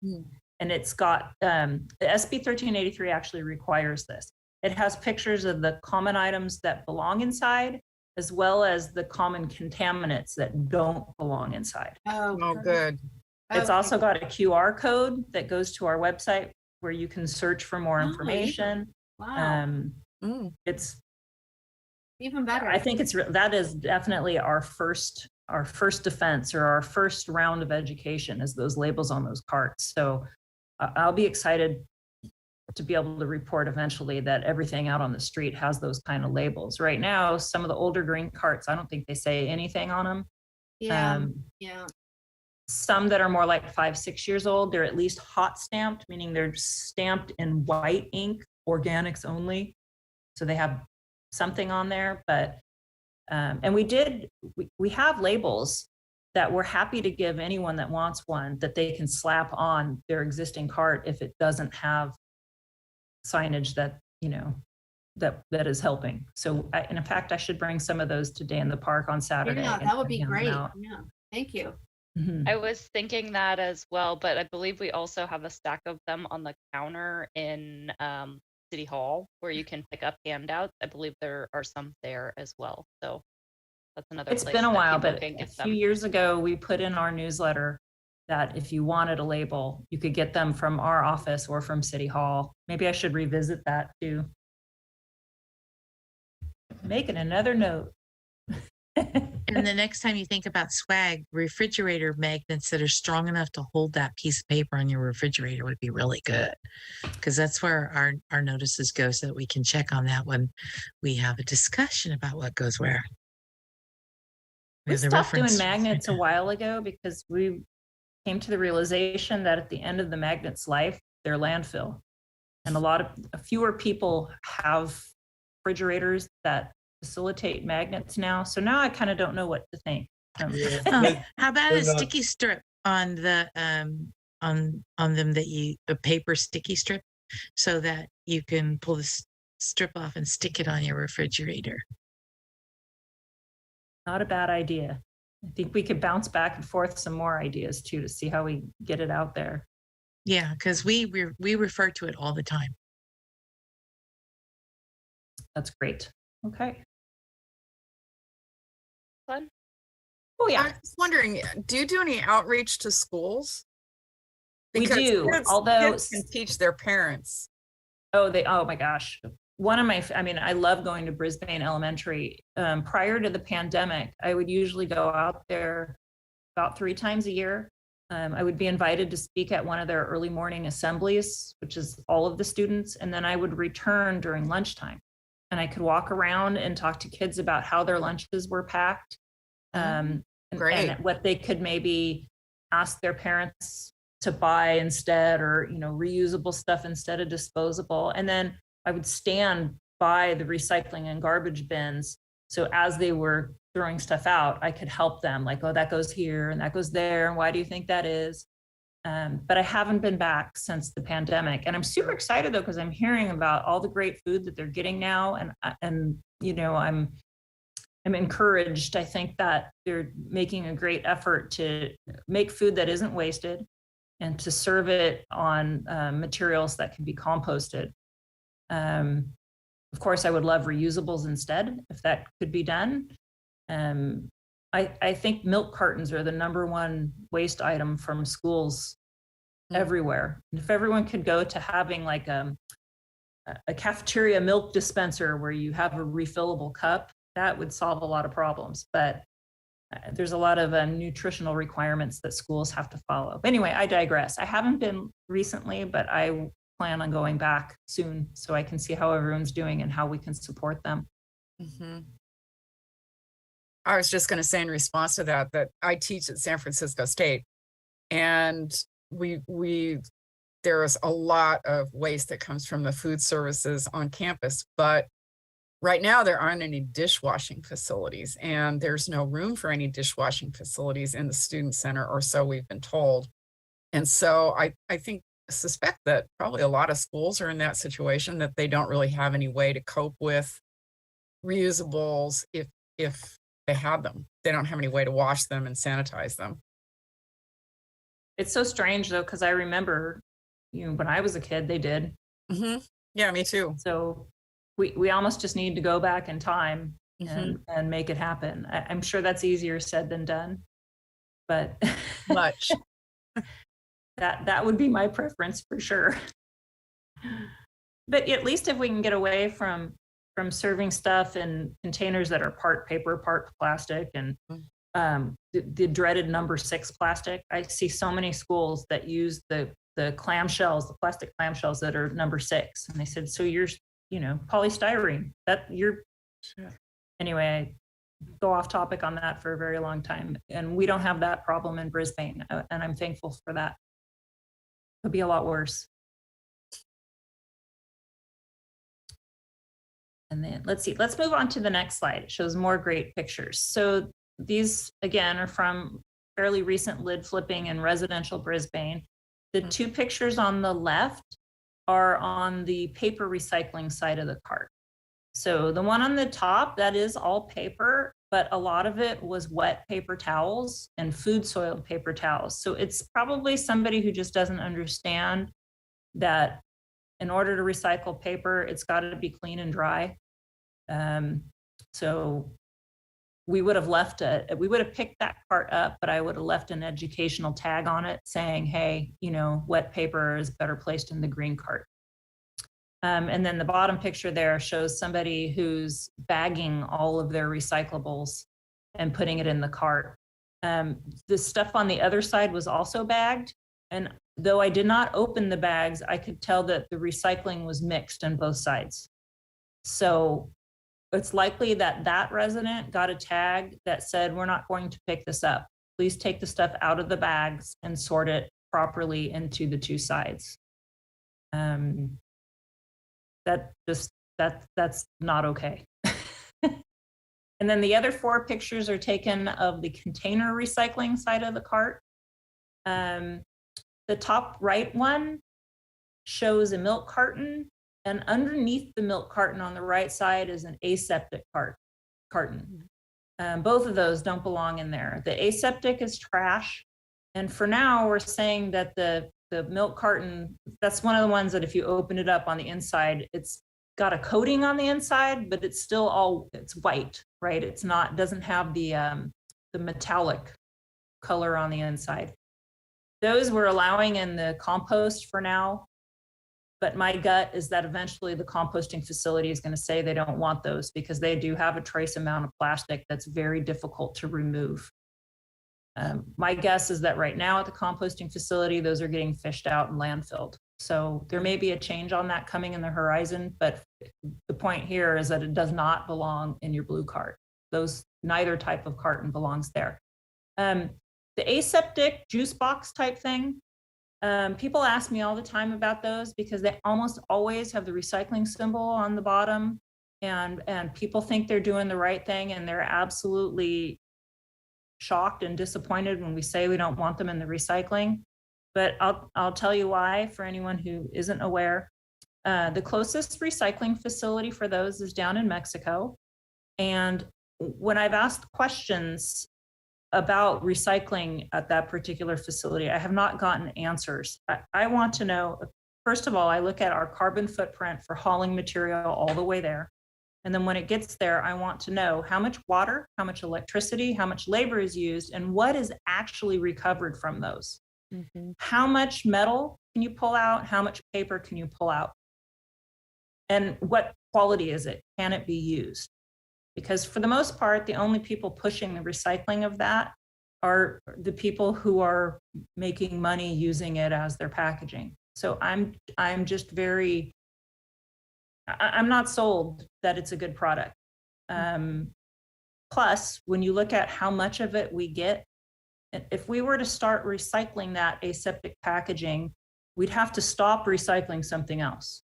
And it's got, the SB 1383 actually requires this. It has pictures of the common items that belong inside, as well as the common contaminants that don't belong inside. Oh, good. It's also got a QR code that goes to our website where you can search for more information. Wow. It's Even better. I think that is definitely our first defense, or our first round of education, is those labels on those carts. So I'll be excited to be able to report eventually that everything out on the street has those kind of labels. Right now, some of the older green carts, I don't think they say anything on them. Yeah. Some that are more like 5-6 years old, they're at least hot stamped, meaning they're stamped in white ink, organics only. So they have something on there, but and we have labels that we're happy to give anyone that wants one, that they can slap on their existing cart if it doesn't have signage that, that is helping. So and in fact, I should bring some of those today in the park on Saturday. Yeah, that would be and hand great. them out. Yeah. Thank you. I was thinking that as well, but I believe we also have a stack of them on the counter in City Hall where you can pick up handouts. I believe there are some there as well. So that's another It's place been a that while, people but can a get few them. years ago, we put in our newsletter that if you wanted a label, you could get them from our office or from City Hall. Maybe I should revisit that too. Making another note. And the next time you think about swag, refrigerator magnets that are strong enough to hold that piece of paper on your refrigerator would be really good, because that's where our notices go, so that we can check on that when we have a discussion about what goes where. We stopped doing magnets a while ago because we came to the realization that at the end of the magnet's life, they're landfill. And fewer people have refrigerators that facilitate magnets now. So now I kind of don't know what to think. How about a sticky strip on the on them, a paper sticky strip, so that you can pull the strip off and stick it on your refrigerator? Not a bad idea. I think we could bounce back and forth some more ideas too, to see how we get it out there. Yeah, because we refer to it all the time. That's great. Okay. Fun. Oh yeah. I was wondering, do you do any outreach to schools? We do, although kids can teach their parents. Oh my gosh. I love going to Brisbane Elementary. Prior to the pandemic, I would usually go out there about 3 times a year. I would be invited to speak at one of their early morning assemblies, which is all of the students. And then I would return during lunchtime, and I could walk around and talk to kids about how their lunches were packed. And what they could maybe ask their parents to buy instead, or, reusable stuff instead of disposable. And then I would stand by the recycling and garbage bins. So as they were throwing stuff out, I could help them, like, oh, that goes here and that goes there. And why do you think that is? But I haven't been back since the pandemic. And I'm super excited though, because I'm hearing about all the great food that they're getting now. And I'm encouraged. I think that they're making a great effort to make food that isn't wasted and to serve it on materials that can be composted. Of course, I would love reusables instead, if that could be done. I think milk cartons are the #1 waste item from schools everywhere. And if everyone could go to having like a cafeteria milk dispenser where you have a refillable cup, that would solve a lot of problems. But there's a lot of nutritional requirements that schools have to follow. But anyway, I digress. I haven't been recently, but I plan on going back soon so I can see how everyone's doing and how we can support them. I was just going to say in response to that I teach at San Francisco State, and there is a lot of waste that comes from the food services on campus, but right now there aren't any dishwashing facilities, and there's no room for any dishwashing facilities in the student center, or so we've been told. And so I suspect that probably a lot of schools are in that situation, that they don't really have any way to cope with reusables if they have them. They don't have any way to wash them and sanitize them. It's so strange though, because I remember, when I was a kid, they did. Yeah, me too. So we almost just need to go back in time and make it happen. I'm sure that's easier said than done, but much. that would be my preference for sure. But at least if we can get away from serving stuff in containers that are part paper, part plastic, and the dreaded #6 plastic. I see so many schools that use the clamshells, the plastic clamshells that are #6. And they said, so you're, polystyrene, anyway, I go off topic on that for a very long time. And we don't have that problem in Brisbane. And I'm thankful for that. It would be a lot worse. And then let's move on to the next slide. It shows more great pictures. So these, again, are from fairly recent lid flipping in residential Brisbane. The 2 pictures on the left are on the paper recycling side of the cart. So the one on the top, that is all paper, but a lot of it was wet paper towels and food soiled paper towels. So it's probably somebody who just doesn't understand that in order to recycle paper, it's got to be clean and dry. So we would have picked that cart up, but I would have left an educational tag on it saying, hey, wet paper is better placed in the green cart. And then the bottom picture there shows somebody who's bagging all of their recyclables and putting it in the cart. The stuff on the other side was also bagged. And though I did not open the bags, I could tell that the recycling was mixed on both sides. So it's likely that resident got a tag that said, we're not going to pick this up. Please take the stuff out of the bags and sort it properly into the 2 sides. That's not okay. And then the other 4 pictures are taken of the container recycling side of the cart. The top right one shows a milk carton, and underneath the milk carton on the right side is an aseptic carton. Both of those don't belong in there. The aseptic is trash. And for now, we're saying that the milk carton, that's one of the ones that if you open it up on the inside, it's got a coating on the inside, but it's still it's white, right? Doesn't have the metallic color on the inside. Those we're allowing in the compost for now. But my gut is that eventually the composting facility is going to say they don't want those because they do have a trace amount of plastic that's very difficult to remove. My guess is that right now at the composting facility, those are getting fished out and landfilled. So there may be a change on that coming in the horizon, but the point here is that it does not belong in your blue cart. Neither type of carton belongs there. The aseptic juice box type thing, people ask me all the time about those because they almost always have the recycling symbol on the bottom, and people think they're doing the right thing, and they're absolutely shocked and disappointed when we say we don't want them in the recycling. But I'll tell you why for anyone who isn't aware. The closest recycling facility for those is down in Mexico. And when I've asked questions about recycling at that particular facility, I have not gotten answers. I want to know, first of all, I look at our carbon footprint for hauling material all the way there. And then when it gets there, I want to know how much water, how much electricity, how much labor is used, and what is actually recovered from those. How much metal can you pull out? How much paper can you pull out? And what quality is it? Can it be used? Because for the most part, the only people pushing the recycling of that are the people who are making money using it as their packaging. So I'm just very, I'm not sold that it's a good product. Plus, when you look at how much of it we get, if we were to start recycling that aseptic packaging, we'd have to stop recycling something else.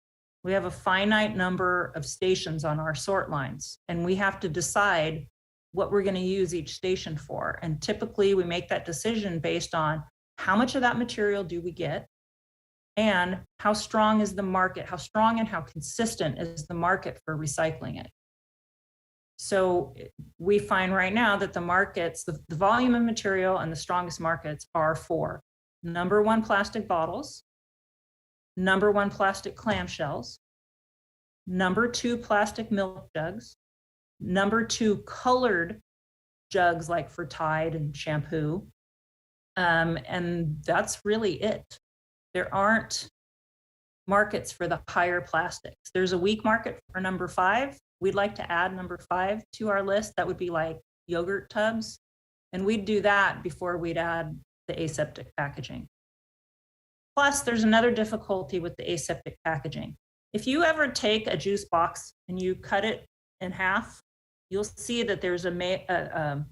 We have a finite number of stations on our sort lines, and we have to decide what we're going to use each station for. And typically we make that decision based on how much of that material do we get, and how strong is the market, how strong and how consistent is the market for recycling it. So we find right now that the markets, the volume of material and the strongest markets are for number one, plastic bottles, number one, plastic clamshells, number two, plastic milk jugs, number two, colored jugs like for Tide and shampoo. And that's really it. There aren't markets for the higher plastics. There's a weak market for number 5. We'd like to add number 5 to our list. That would be like yogurt tubs. And we'd do that before we'd add the aseptic packaging. Plus, there's another difficulty with the aseptic packaging. If you ever take a juice box and you cut it in half, you'll see that there's a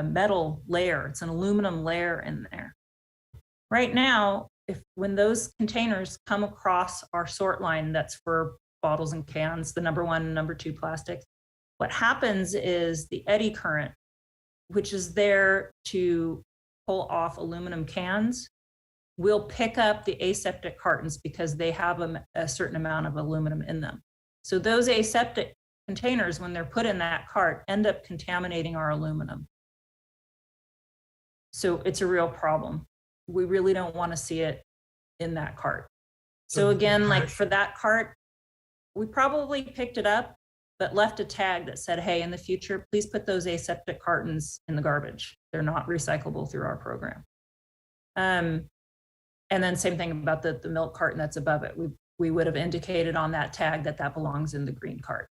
metal layer. It's an aluminum layer in there. Right now, when those containers come across our sort line that's for bottles and cans, the number 1 and number 2 plastics, what happens is the eddy current, which is there to pull off aluminum cans, will pick up the aseptic cartons because they have a certain amount of aluminum in them. So those aseptic containers, when they're put in that cart, end up contaminating our aluminum. So it's a real problem. We really don't want to see it in that cart. So again, like for that cart, we probably picked it up, but left a tag that said, hey, in the future, please put those aseptic cartons in the garbage. They're not recyclable through our program. And then same thing about the milk carton that's above it. We would have indicated on that tag that that belongs in the green cart.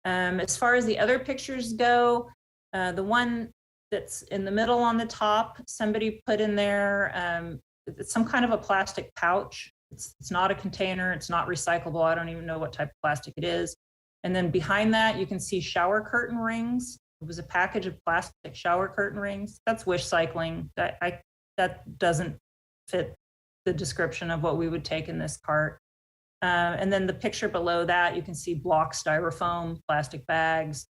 As far as the other pictures go, the one that's in the middle on the top, somebody put in there, it's some kind of a plastic pouch. It's not a container. It's not recyclable. I don't even know what type of plastic it is. And then behind that, you can see shower curtain rings. It was a package of plastic shower curtain rings. That's wish cycling. That doesn't fit the description of what we would take in this cart. And then the picture below that, you can see block styrofoam, plastic bags.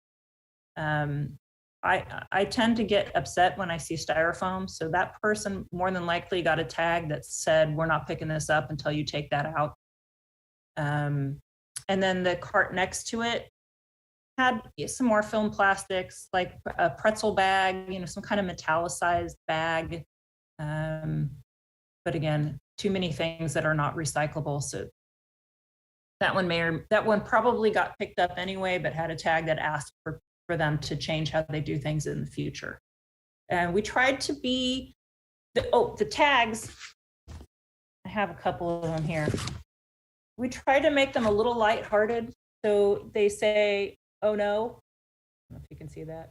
I tend to get upset when I see styrofoam. So that person more than likely got a tag that said, we're not picking this up until you take that out. And then the cart next to it had some more film plastics, like a pretzel bag, some kind of metallicized bag. But again, too many things that are not recyclable. So that one probably got picked up anyway, but had a tag that asked for them to change how they do things in the future. And we tried to be, the tags, I have a couple of them here. We tried to make them a little lighthearted. So they say, oh no, I don't know if you can see that,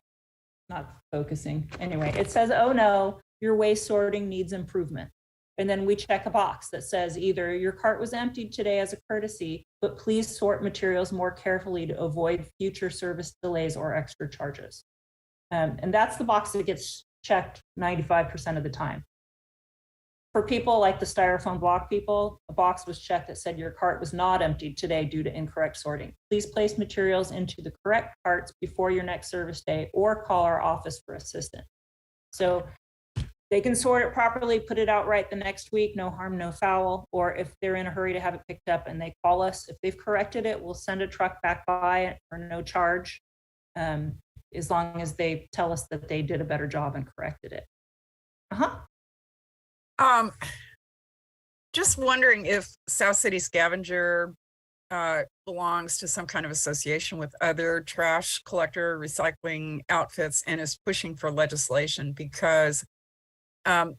not focusing. Anyway, it says, oh no, your waste sorting needs improvement. And then we check a box that says either your cart was emptied today as a courtesy, but please sort materials more carefully to avoid future service delays or extra charges. And that's the box that gets checked 95% of the time. For people like the styrofoam block people, a box was checked that said your cart was not emptied today due to incorrect sorting. Please place materials into the correct carts before your next service day or call our office for assistance. So they can sort it properly, put it out right the next week, no harm, no foul. Or if they're in a hurry to have it picked up and they call us, if they've corrected it, we'll send a truck back by it for no charge, as long as they tell us that they did a better job and corrected it. Just wondering if South City Scavenger belongs to some kind of association with other trash collector recycling outfits and is pushing for legislation, because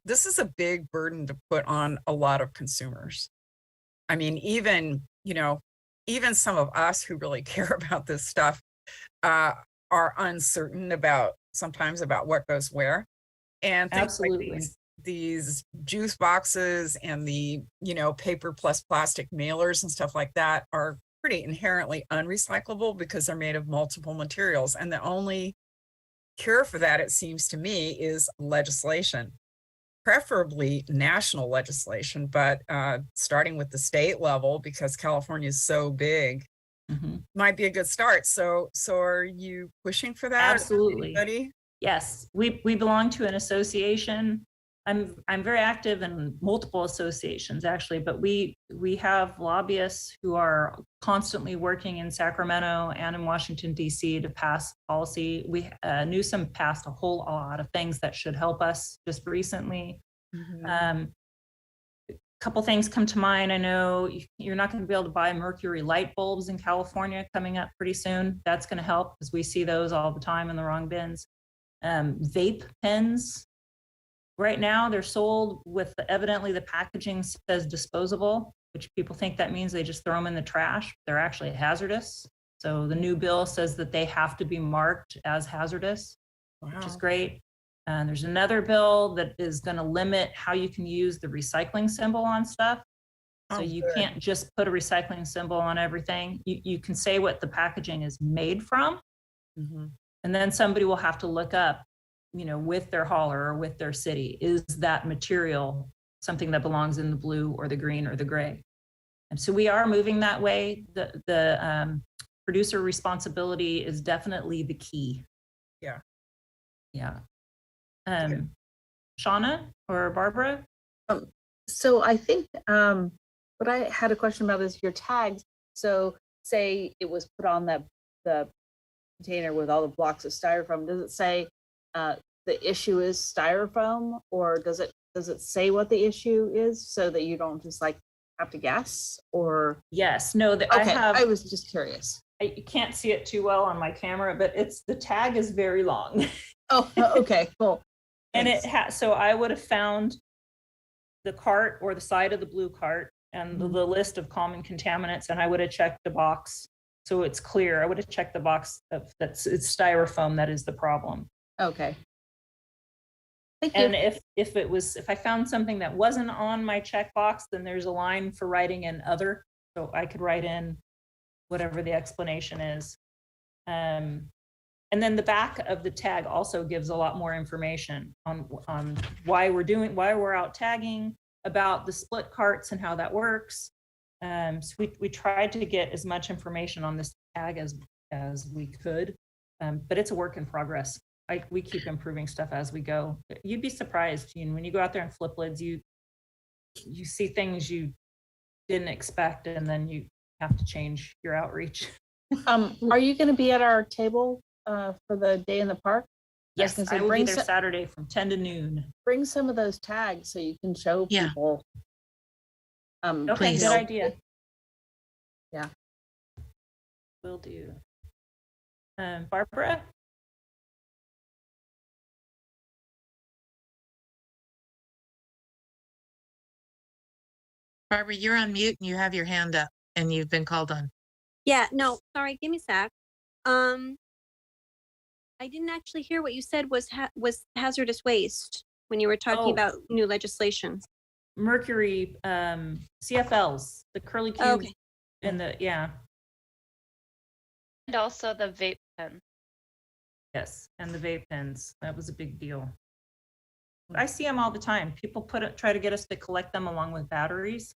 this is a big burden to put on a lot of consumers. I mean, even, you know, even some of us who really care about this stuff are uncertain sometimes about what goes where. And things Absolutely. like these juice boxes and the, you know, paper plus plastic mailers and stuff like that are pretty inherently unrecyclable because they're made of multiple materials. And the only cure for that, it seems to me, is legislation, preferably national legislation, but starting with the state level, because California is so big, might be a good start. So are you pushing for that? Absolutely. Anybody? Yes, we belong to an association. I'm very active in multiple associations actually, but we have lobbyists who are constantly working in Sacramento and in Washington, D.C. to pass policy. Newsom passed a whole lot of things that should help us just recently. A couple things come to mind. I know you're not going to be able to buy mercury light bulbs in California coming up pretty soon. That's going to help because we see those all the time in the wrong bins. Vape pens. Right now, they're sold with evidently the packaging says disposable, which people think that means they just throw them in the trash. They're actually hazardous. So the new bill says that they have to be marked as hazardous, which is great. And there's another bill that is going to limit how you can use the recycling symbol on stuff. So you can't just put a recycling symbol on everything. You can say what the packaging is made from. And then somebody will have to look up, you know, with their hauler or with their city, is that material something that belongs in the blue or the green or the gray? And so we are moving that way. The producer responsibility is definitely the key. Yeah. Shauna or Barbara? So I think what I had a question about is your tags. So say it was put on the container with all the blocks of styrofoam. Does it say the issue is styrofoam, or does it say what the issue is so that you don't just like have to guess? Or yes, no, okay, I was just curious. You can't see it too well on my camera, but the tag is very long. Oh, okay, cool. And it has, so I would have found the cart or the side of the blue cart and the list of common contaminants, and I would have checked the box so it's clear. I would have checked the box it's styrofoam that is the problem. Okay. Thank you. And if I found something that wasn't on my checkbox, then there's a line for writing in other, so I could write in whatever the explanation is. And then the back of the tag also gives a lot more information on why we're out tagging, about the split carts and how that works. So we tried to get as much information on this tag as we could, but it's a work in progress. We keep improving stuff as we go. You'd be surprised, when you go out there and flip lids, you see things you didn't expect, and then you have to change your outreach. Are you going to be at our table for the day in the park? Yes, I will be there Saturday from 10 to noon. Bring some of those tags so you can show people. Okay, Please. good idea. Yeah. Will do. Barbara? Barbara, you're on mute and you have your hand up and you've been called on. Yeah, no, sorry, give me a sec. I didn't actually hear what you said was hazardous waste when you were talking about new legislation. Mercury, CFLs, the curly cube and And also the vape pen. Yes, and the vape pens. That was a big deal. I see them all the time. People try to get us to collect them along with batteries.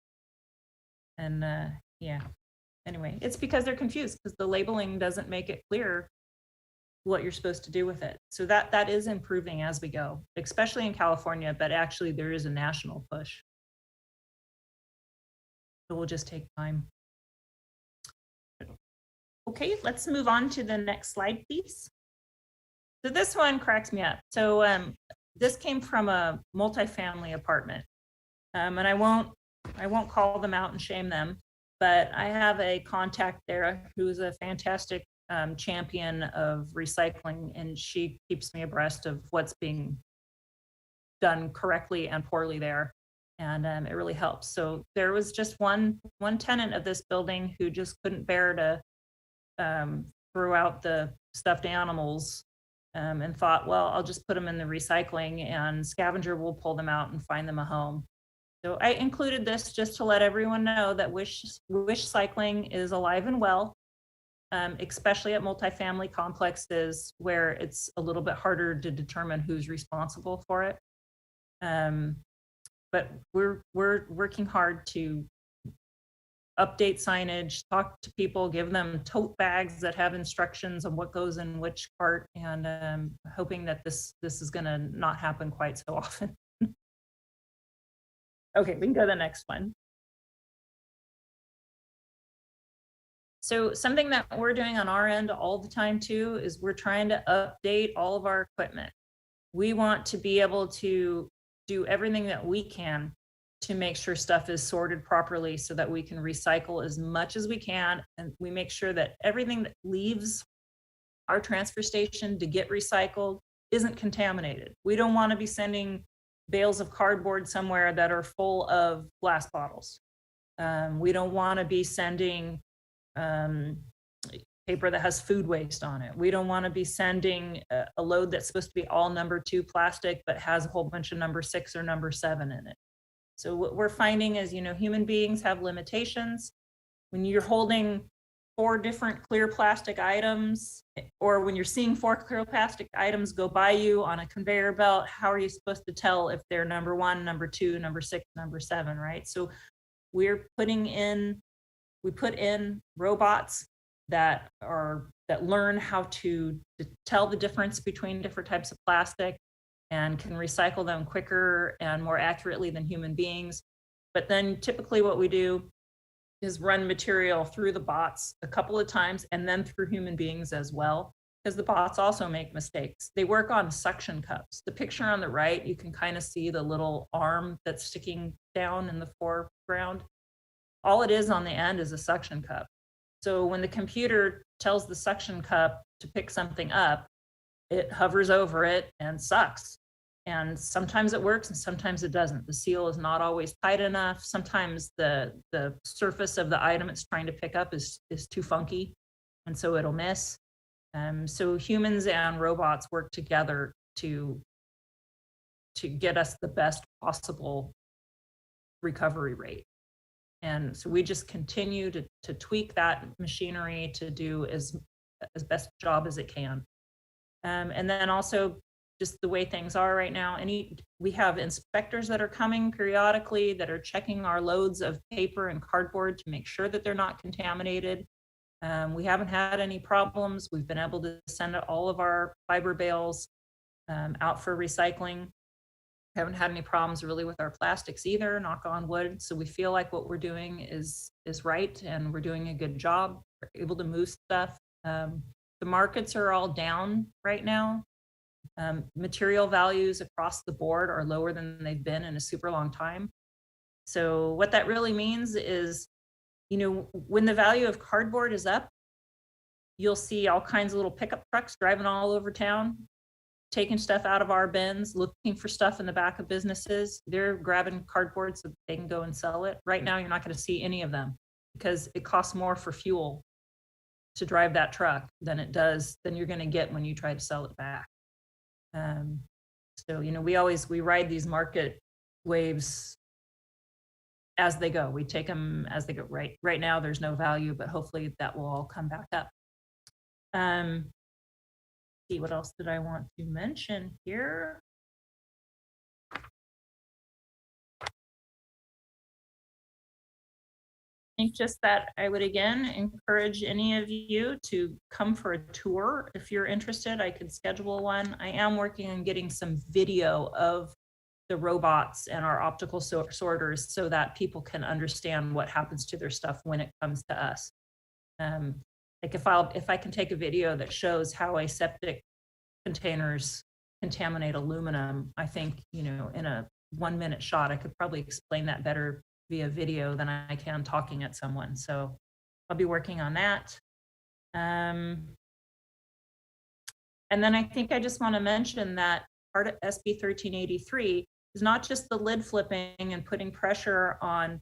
And anyway, it's because they're confused because the labeling doesn't make it clear what you're supposed to do with it. So that is improving as we go, especially in California, but actually there is a national push. It will just take time. Okay, let's move on to the next slide, please. So this one cracks me up. So this came from a multifamily apartment. And I won't I won't call them out and shame them, but I have a contact there who's a fantastic champion of recycling, and she keeps me abreast of what's being done correctly and poorly there. And it really helps. So there was just one tenant of this building who just couldn't bear to throw out the stuffed animals and thought, well, I'll just put them in the recycling and Scavenger will pull them out and find them a home. So I included this just to let everyone know that wish cycling is alive and well, especially at multifamily complexes where it's a little bit harder to determine who's responsible for it. But we're working hard to update signage, talk to people, give them tote bags that have instructions on what goes in which cart, and hoping that this is going to not happen quite so often. Okay, we can go to the next one. So something that we're doing on our end all the time too is we're trying to update all of our equipment. We want to be able to do everything that we can to make sure stuff is sorted properly so that we can recycle as much as we can. And we make sure that everything that leaves our transfer station to get recycled isn't contaminated. We don't want to be sending bales of cardboard somewhere that are full of glass bottles. We don't want to be sending paper that has food waste on it. We don't want to be sending a load that's supposed to be all number 2 plastic, but has a whole bunch of number 6 or number 7 in it. So what we're finding is, human beings have limitations. When you're holding 4 different clear plastic items, or when you're seeing 4 clear plastic items go by you on a conveyor belt, how are you supposed to tell if they're number 1, number 2, number 6, number 7, right? So we put in robots that learn how to tell the difference between different types of plastic and can recycle them quicker and more accurately than human beings. But then typically what we do is run material through the bots a couple of times and then through human beings as well, because the bots also make mistakes. They work on suction cups. The picture on the right, you can kind of see the little arm that's sticking down in the foreground. All it is on the end is a suction cup. So when the computer tells the suction cup to pick something up, it hovers over it and sucks. And sometimes it works and sometimes it doesn't. The seal is not always tight enough. Sometimes the surface of the item it's trying to pick up is too funky, and so it'll miss. So humans and robots work together to get us the best possible recovery rate. And so we just continue to tweak that machinery to do as best job as it can. And then also just the way things are right now, we have inspectors that are coming periodically that are checking our loads of paper and cardboard to make sure that they're not contaminated. We haven't had any problems. We've been able to send all of our fiber bales out for recycling. Haven't had any problems really with our plastics either, knock on wood. So we feel like what we're doing is right and we're doing a good job. We're able to move stuff. The markets are all down right now. Material values across the board are lower than they've been in a super long time. So what that really means is, when the value of cardboard is up, you'll see all kinds of little pickup trucks driving all over town, taking stuff out of our bins, looking for stuff in the back of businesses. They're grabbing cardboard so they can go and sell it. Right now, you're not going to see any of them because it costs more for fuel to drive that truck than you're going to get when you try to sell it back. So, we ride these market waves as they go. We take them as they go. Right now, there's no value, but hopefully that will all come back up. See, what else did I want to mention here? I think just that I would again encourage any of you to come for a tour. If you're interested, I could schedule one. I am working on getting some video of the robots and our optical sorters so that people can understand what happens to their stuff when it comes to us. Like if I can take a video that shows how aseptic containers contaminate aluminum, I think, in a 1-minute shot, I could probably explain that better via video than I can talking at someone. So I'll be working on that. And then I think I just want to mention that part of SB 1383 is not just the lid flipping and putting pressure on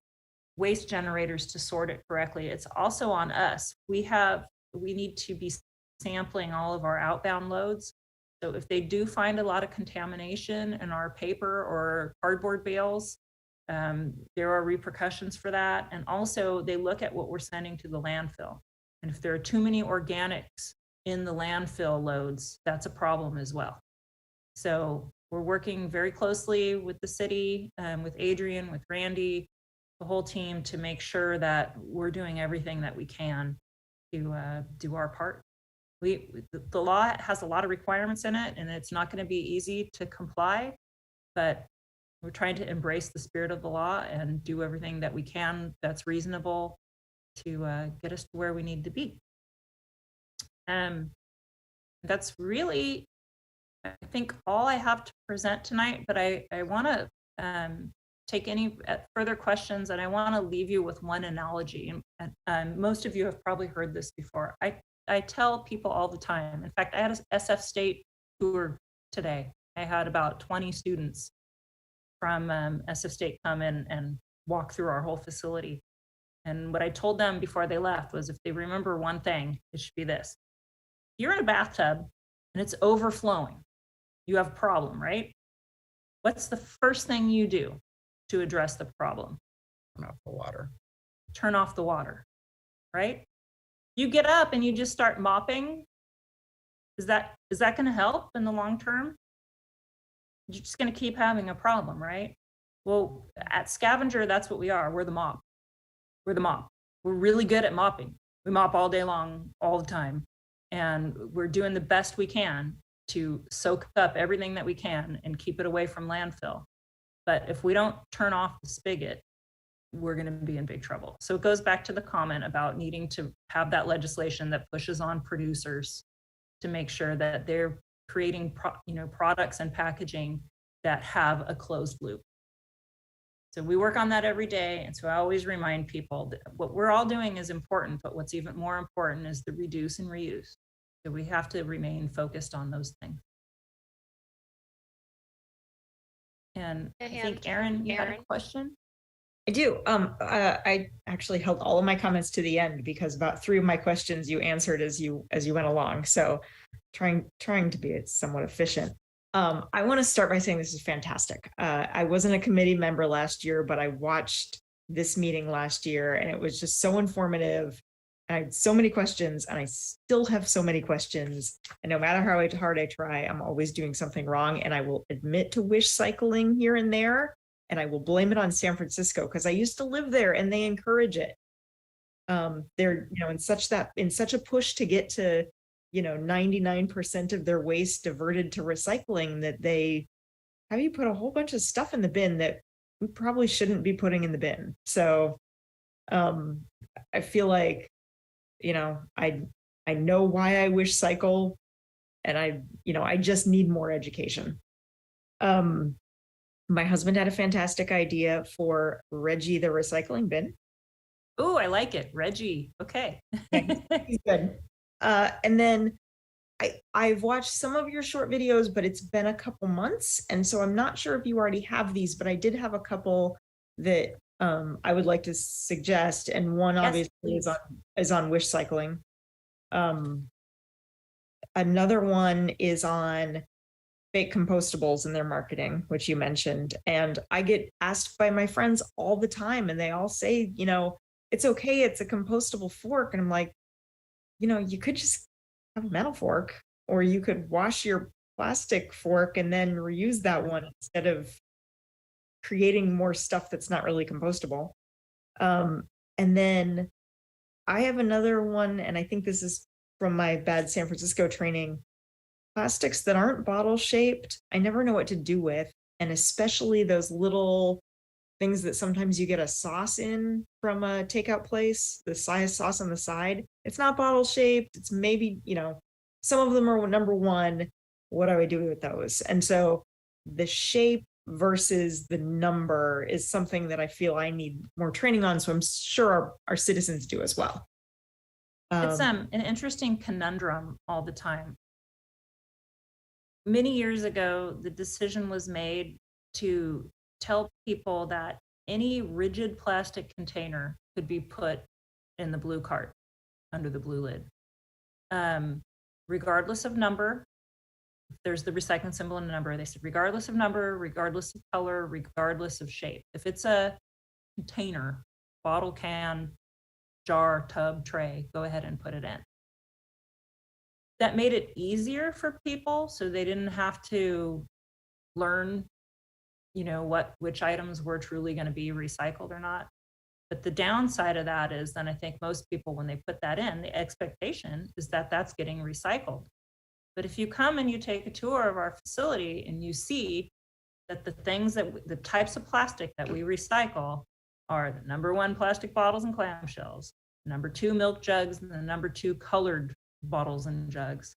waste generators to sort it correctly. It's also on us. We need to be sampling all of our outbound loads. So if they do find a lot of contamination in our paper or cardboard bales, there are repercussions for that. And also they look at what we're sending to the landfill. And if there are too many organics in the landfill loads, that's a problem as well. So we're working very closely with the city, with Adrian, with Randy, the whole team, to make sure that we're doing everything that we can to do our part. The law has a lot of requirements in it, and it's not going to be easy to comply, but we're trying to embrace the spirit of the law and do everything that we can that's reasonable to get us to where we need to be. That's really, I think, all I have to present tonight, but I want to take any further questions, and I want to leave you with one analogy. And most of you have probably heard this before. I tell people all the time. In fact, I had a SF State tour today. I had about 20 students from SF State come in and walk through our whole facility. And what I told them before they left was, if they remember one thing, it should be this. You're in a bathtub and it's overflowing. You have a problem, right? What's the first thing you do to address the problem? Turn off the water. Turn off the water, right? You get up and you just start mopping. Is that going to help in the long term? You're just going to keep having a problem, right? Well, at Scavenger, that's what we are. We're the mop. We're the mop. We're really good at mopping. We mop all day long, all the time. And we're doing the best we can to soak up everything that we can and keep it away from landfill. But if we don't turn off the spigot, we're going to be in big trouble. So it goes back to the comment about needing to have that legislation that pushes on producers to make sure that they're creating products and packaging that have a closed loop. So we work on that every day. And so I always remind people that what we're all doing is important, but what's even more important is the reduce and reuse. So we have to remain focused on those things. And I think Erin, you had a question? I do. I actually held all of my comments to the end because about 3 of my questions you answered as you went along. So trying to be somewhat efficient. I want to start by saying this is fantastic. I wasn't a committee member last year, but I watched this meeting last year and it was just so informative. I had so many questions and I still have so many questions. And no matter how hard I try, I'm always doing something wrong. And I will admit to wish cycling here and there. And I will blame it on San Francisco because I used to live there and they encourage it. They're, in such a push to get to, 99% of their waste diverted to recycling that they have you put a whole bunch of stuff in the bin that we probably shouldn't be putting in the bin. So I feel like, I know why I wish cycle and I just need more education. My husband had a fantastic idea for Reggie the recycling bin. Oh, I like it. Reggie. Okay. He's good. And then I've watched some of your short videos, but it's been a couple months. And so I'm not sure if you already have these, but I did have a couple that I would like to suggest. And one obviously is on wish cycling. Another one is on fake compostables in their marketing, which you mentioned. And I get asked by my friends all the time and they all say, it's okay, it's a compostable fork. And I'm like, you could just have a metal fork, or you could wash your plastic fork and then reuse that one instead of creating more stuff that's not really compostable. And then I have another one, and I think this is from my bad San Francisco training. Plastics that aren't bottle shaped, I never know what to do with. And especially those little things that sometimes you get a sauce in from a takeout place, the sauce on the side. It's not bottle shaped. It's maybe, some of them are number one. What do I do with those? And so the shape versus the number is something that I feel I need more training on. So I'm sure our citizens do as well. It's an interesting conundrum all the time. Many years ago, the decision was made to tell people that any rigid plastic container could be put in the blue cart under the blue lid. Regardless of number, there's the recycling symbol and number. They said regardless of number, regardless of color, regardless of shape. If it's a container, bottle, can, jar, tub, tray, go ahead and put it in. That made it easier for people, so they didn't have to learn, which items were truly going to be recycled or not. But the downside of that is then I think most people, when they put that in, the expectation is that that's getting recycled. But if you come and you take a tour of our facility and you see that the types of plastic that we recycle are the number 1 plastic bottles and clamshells, number 2 milk jugs, and the number 2 colored bottles and jugs,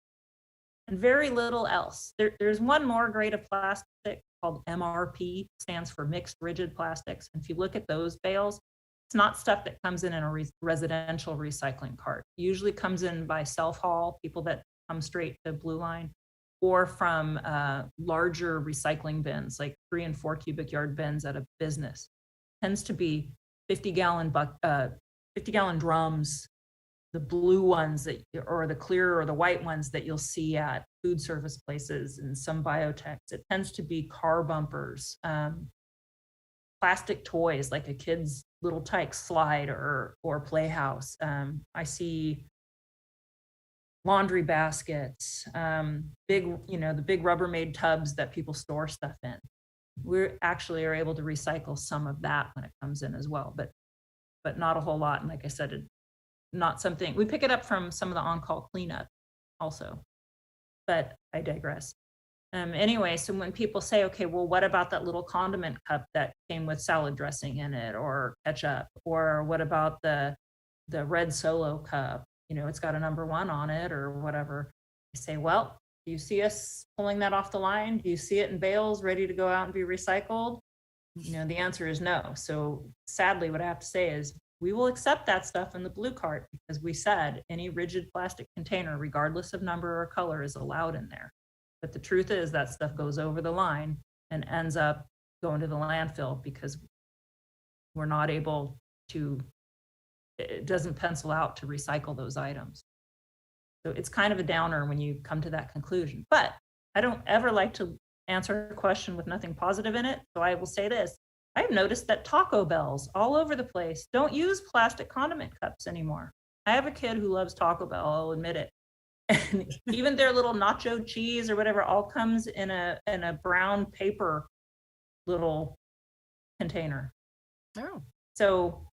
and very little else. There's one more grade of plastic called MRP, stands for mixed rigid plastics. And if you look at those bales, it's not stuff that comes in a residential recycling cart. It usually comes in by self-haul, people that come straight to Blue Line, or from larger recycling bins, like 3 and 4 cubic yard bins at a business. It tends to be 50-gallon drums, the blue ones or the clear or the white ones that you'll see at food service places and some biotechs. It tends to be car bumpers, plastic toys like a kid's little tyke slide or playhouse. I see laundry baskets, the big Rubbermaid tubs that people store stuff in. We actually are able to recycle some of that when it comes in as well, but not a whole lot. And like I said, not something, we pick it up from some of the on-call cleanup also, but I digress. Anyway, so when people say, okay, well, what about that little condiment cup that came with salad dressing in it or ketchup, or what about the red Solo cup? It's got a number 1 on it or whatever. I say, well, do you see us pulling that off the line? Do you see it in bales ready to go out and be recycled? The answer is no. So sadly, what I have to say is we will accept that stuff in the blue cart because we said any rigid plastic container, regardless of number or color, is allowed in there. But the truth is that stuff goes over the line and ends up going to the landfill because we're not able to, it doesn't pencil out to recycle those items. So it's kind of a downer when you come to that conclusion. But I don't ever like to answer a question with nothing positive in it. So I will say this. I've noticed that Taco Bells all over the place don't use plastic condiment cups anymore. I have a kid who loves Taco Bell, I'll admit it. And even their little nacho cheese or whatever all comes in a brown paper little container. Oh. So,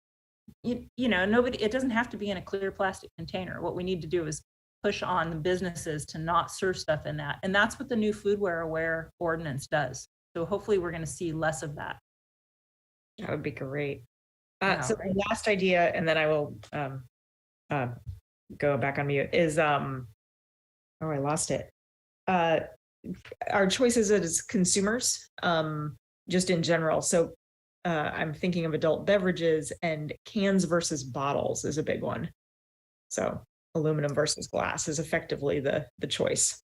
it doesn't have to be in a clear plastic container. What we need to do is push on the businesses to not serve stuff in that. And that's what the new foodware aware ordinance does. So hopefully we're going to see less of that. That would be great. So the last idea, and then I will go back on mute, is, I lost it. Our choices as consumers, just in general. So I'm thinking of adult beverages, and cans versus bottles is a big one. So aluminum versus glass is effectively the choice.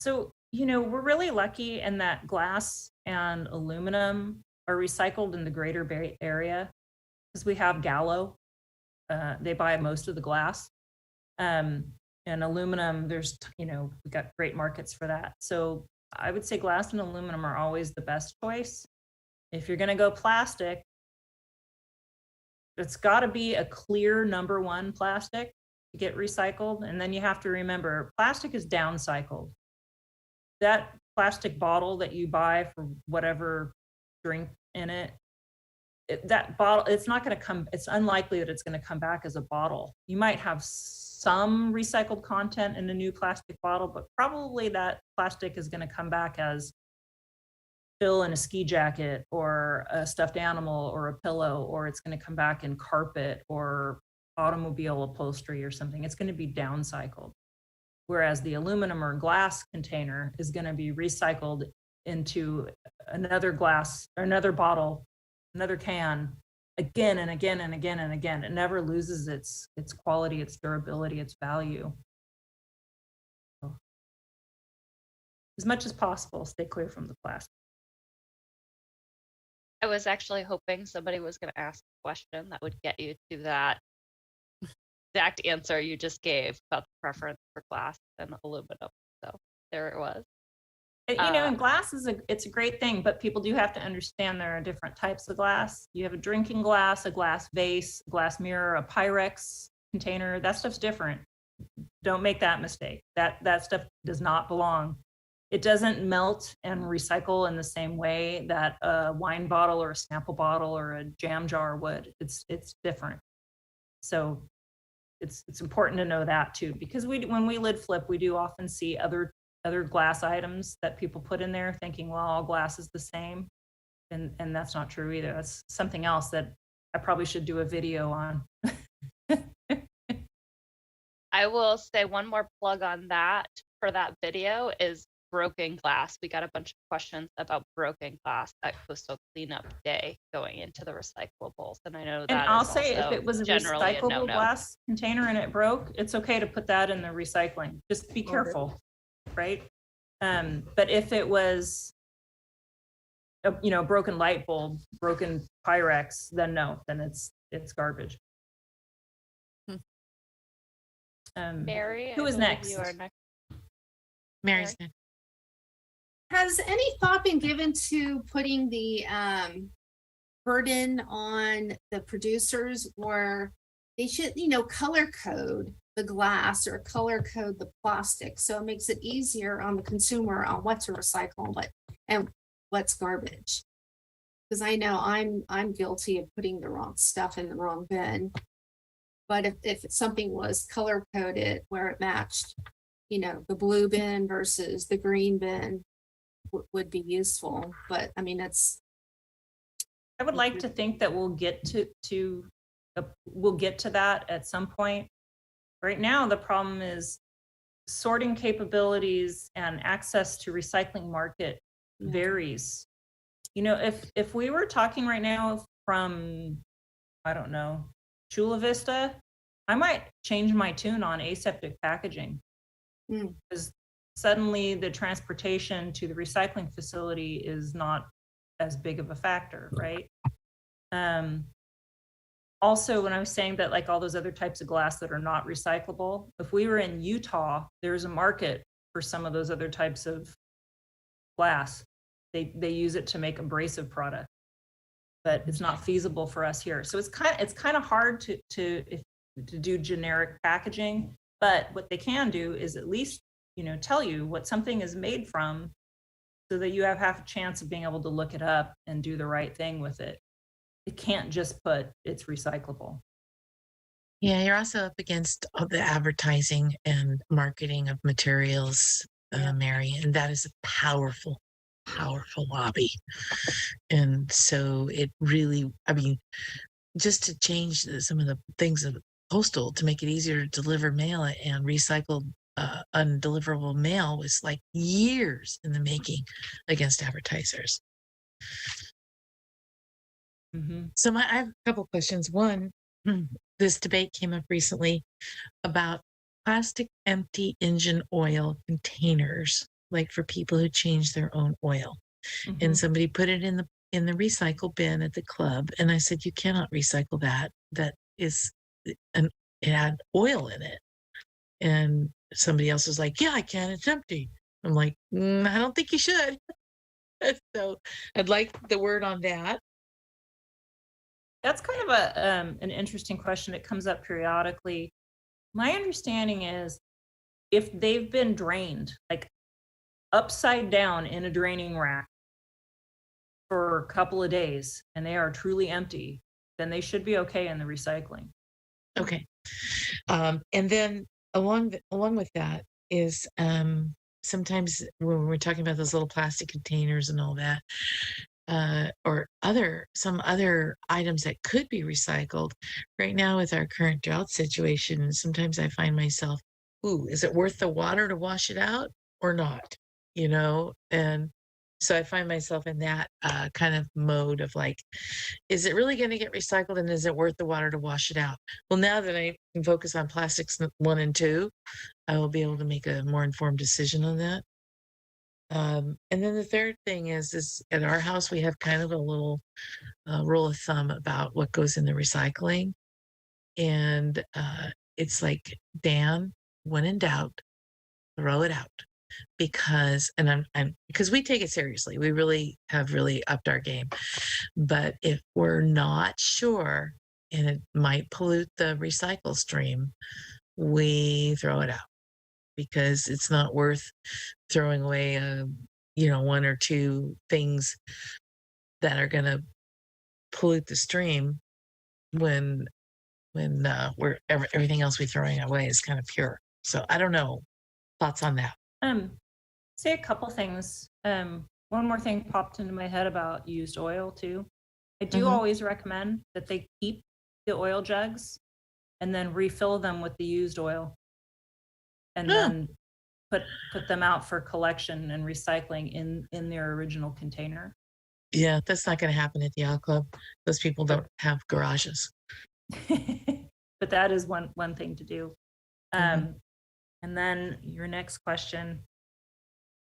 So, we're really lucky in that glass and aluminum are recycled in the greater Bay Area because we have Gallo. They buy most of the glass. And aluminum, we got great markets for that. So I would say glass and aluminum are always the best choice. If you're going to go plastic, it's got to be a clear number 1 plastic to get recycled. And then you have to remember, plastic is downcycled. That plastic bottle that you buy for whatever drink in it, that bottle, it's unlikely that it's going to come back as a bottle. You might have some recycled content in a new plastic bottle, but probably that plastic is going to come back as fill in a ski jacket or a stuffed animal or a pillow, or it's going to come back in carpet or automobile upholstery or something. It's going to be downcycled. Whereas the aluminum or glass container is going to be recycled into another glass or another bottle, another can, again and again and again and again. It never loses its quality, its durability, its value. So, as much as possible, stay clear from the plastic. I was actually hoping somebody was going to ask a question that would get you to that exact answer you just gave about the preference for glass and aluminum. So there it was. You know, and glass it's a great thing, but people do have to understand there are different types of glass. You have a drinking glass, a glass vase, a glass mirror, a Pyrex container. That stuff's different. Don't make that mistake. That stuff does not belong. It doesn't melt and recycle in the same way that a wine bottle or a Snapple bottle or a jam jar would. It's different. So it's important to know that too, because when we lid flip, we do often see other glass items that people put in there thinking, well, all glass is the same. And that's not true either. That's something else that I probably should do a video on. I will say one more plug on that for that video is broken glass. We got a bunch of questions about broken glass at Coastal Cleanup Day going into the recyclables. And I know that and I'll say if it was a generally recyclable glass container and it broke, it's okay to put that in the recycling. Just be careful, right? But if it was a, you know, broken light bulb, broken Pyrex, then no, then it's garbage. Mary, who is next? You are next. Mary's next. Has any thought been given to putting the burden on the producers, or they should, you know, color code the glass or color code the plastic, so it makes it easier on the consumer on what to recycle and what's garbage? Because I know I'm guilty of putting the wrong stuff in the wrong bin. But if something was color coded where it matched, you know, the blue bin versus the green bin would be useful. But I mean, I would like to think that we'll get to that at some point. Right now, the problem is sorting capabilities and access to recycling market varies. You know, if we were talking right now from, I don't know, Chula Vista, I might change my tune on aseptic packaging because suddenly the transportation to the recycling facility is not as big of a factor, right? Also, when I was saying that, like all those other types of glass that are not recyclable, if we were in Utah, there's a market for some of those other types of glass. They use it to make abrasive product, but it's not feasible for us here. So it's kind of hard to do generic packaging. But what they can do is at least, you know, tell you what something is made from, so that you have half a chance of being able to look it up and do the right thing with it. It can't just put it's recyclable. Yeah, you're also up against all the advertising and marketing of materials, Mary, and that is a powerful lobby. And so it really, I mean, just to change some of the things of postal to make it easier to deliver mail and recycled undeliverable mail was like years in the making against advertisers. So I have a couple questions. One, this debate came up recently about plastic empty engine oil containers, like for people who change their own oil. And somebody put it in the recycle bin at the club, and I said, you cannot recycle that. That is it had oil in it. And somebody else was like, yeah, I can, it's empty. I'm like, I don't think you should. So I'd like the word on that. That's kind of an interesting question. It comes up periodically. My understanding is if they've been drained, like upside down in a draining rack for a couple of days, and they are truly empty, then they should be okay in the recycling. Okay. And then along with that is sometimes when we're talking about those little plastic containers and all that, or some other items that could be recycled. Right now with our current drought situation, sometimes I find myself, is it worth the water to wash it out or not? You know, and So I find myself in that kind of mode of like, is it really going to get recycled and is it worth the water to wash it out? Well, now that I can focus on plastics 1 and 2, I will be able to make a more informed decision on that. And then the third thing is at our house, we have kind of a little rule of thumb about what goes in the recycling. And it's like, Dan, when in doubt, throw it out. Because, and I'm because we take it seriously. We really have really upped our game. But if we're not sure and it might pollute the recycle stream, we throw it out because it's not worth throwing away, 1 or 2 things that are going to pollute the stream when everything else we're throwing away is kind of pure. So I don't know. Thoughts on that? Say a couple things. One more thing popped into my head about used oil too. I do always recommend that they keep the oil jugs and then refill them with the used oil, and then put them out for collection and recycling in their original container. Yeah, that's not going to happen at the yacht club. Those people don't have garages. But that is one thing to do. And then your next question.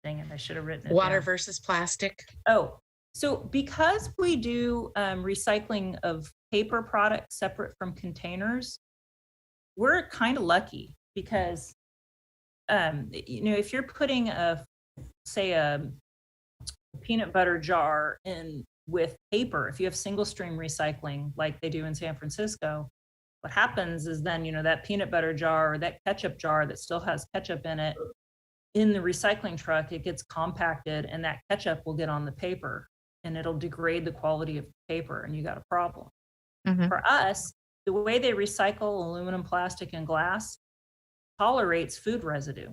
Dang it, I should have written it Water down. versus plastic. Oh, so because we do recycling of paper products separate from containers, we're kind of lucky because, if you're putting say a peanut butter jar in with paper, if you have single stream recycling like they do in San Francisco, what happens is then, that peanut butter jar or that ketchup jar that still has ketchup in it, in the recycling truck, it gets compacted and that ketchup will get on the paper and it'll degrade the quality of the paper and you got a problem. For us, the way they recycle aluminum, plastic, and glass tolerates food residue.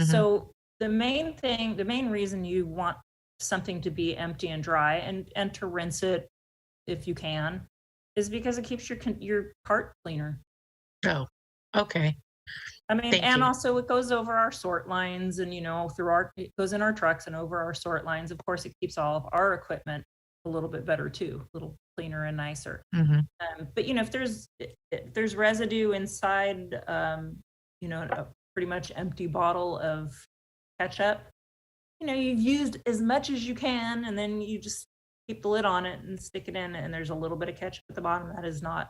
So the main reason you want something to be empty and dry and to rinse it if you can is because it keeps your cart cleaner. Oh, okay. I mean, Thank and you. also it goes over our sort lines and, it goes in our trucks and over our sort lines. Of course, it keeps all of our equipment a little bit better too, a little cleaner and nicer. But, if there's residue inside, a pretty much empty bottle of ketchup, you've used as much as you can and then you just keep the lid on it and stick it in and there's a little bit of ketchup at the bottom. That is not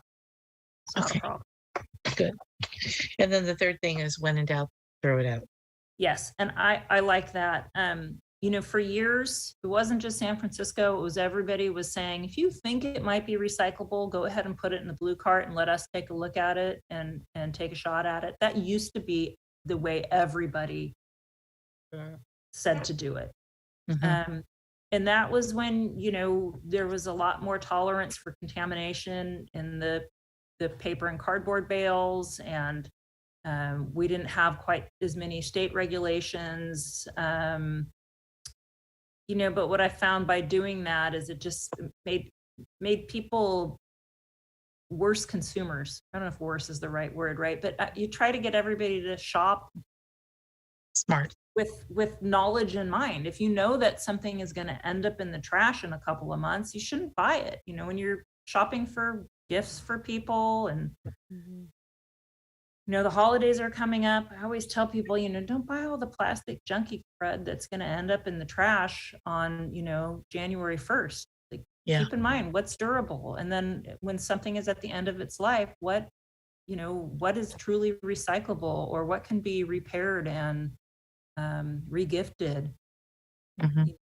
a problem. Good. And then the third thing is when in doubt, throw it out. Yes. And I like that. For years, it wasn't just San Francisco. It was everybody was saying, if you think it might be recyclable, go ahead and put it in the blue cart and let us take a look at it and take a shot at it. That used to be the way everybody said to do it. And that was when, there was a lot more tolerance for contamination in the paper and cardboard bales, and we didn't have quite as many state regulations. But what I found by doing that is it just made people worse consumers. I don't know if worse is the right word, right? But you try to get everybody to shop Smart. with knowledge in mind. If you know that something is going to end up in the trash in a couple of months, you shouldn't buy it. When you're shopping for gifts for people and the holidays are coming up, I always tell people, don't buy all the plastic junky crud that's going to end up in the trash on January 1st. Keep in mind what's durable, and then when something is at the end of its life, what is truly recyclable or what can be repaired and regifted.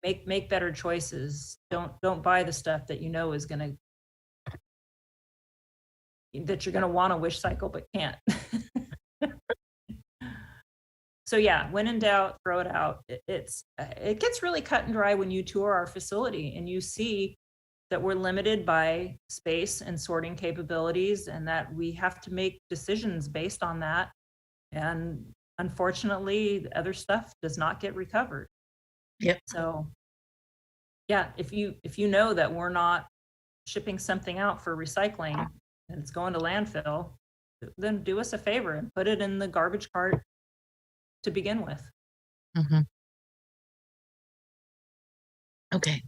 Make better choices. Don't buy the stuff that is going to that you're going to want to wish cycle but can't. So yeah, when in doubt, throw it out. It gets really cut and dry when you tour our facility and you see that we're limited by space and sorting capabilities and that we have to make decisions based on that. And unfortunately, the other stuff does not get recovered. Yep. So yeah, if you know that we're not shipping something out for recycling and it's going to landfill, then do us a favor and put it in the garbage cart to begin with. Okay.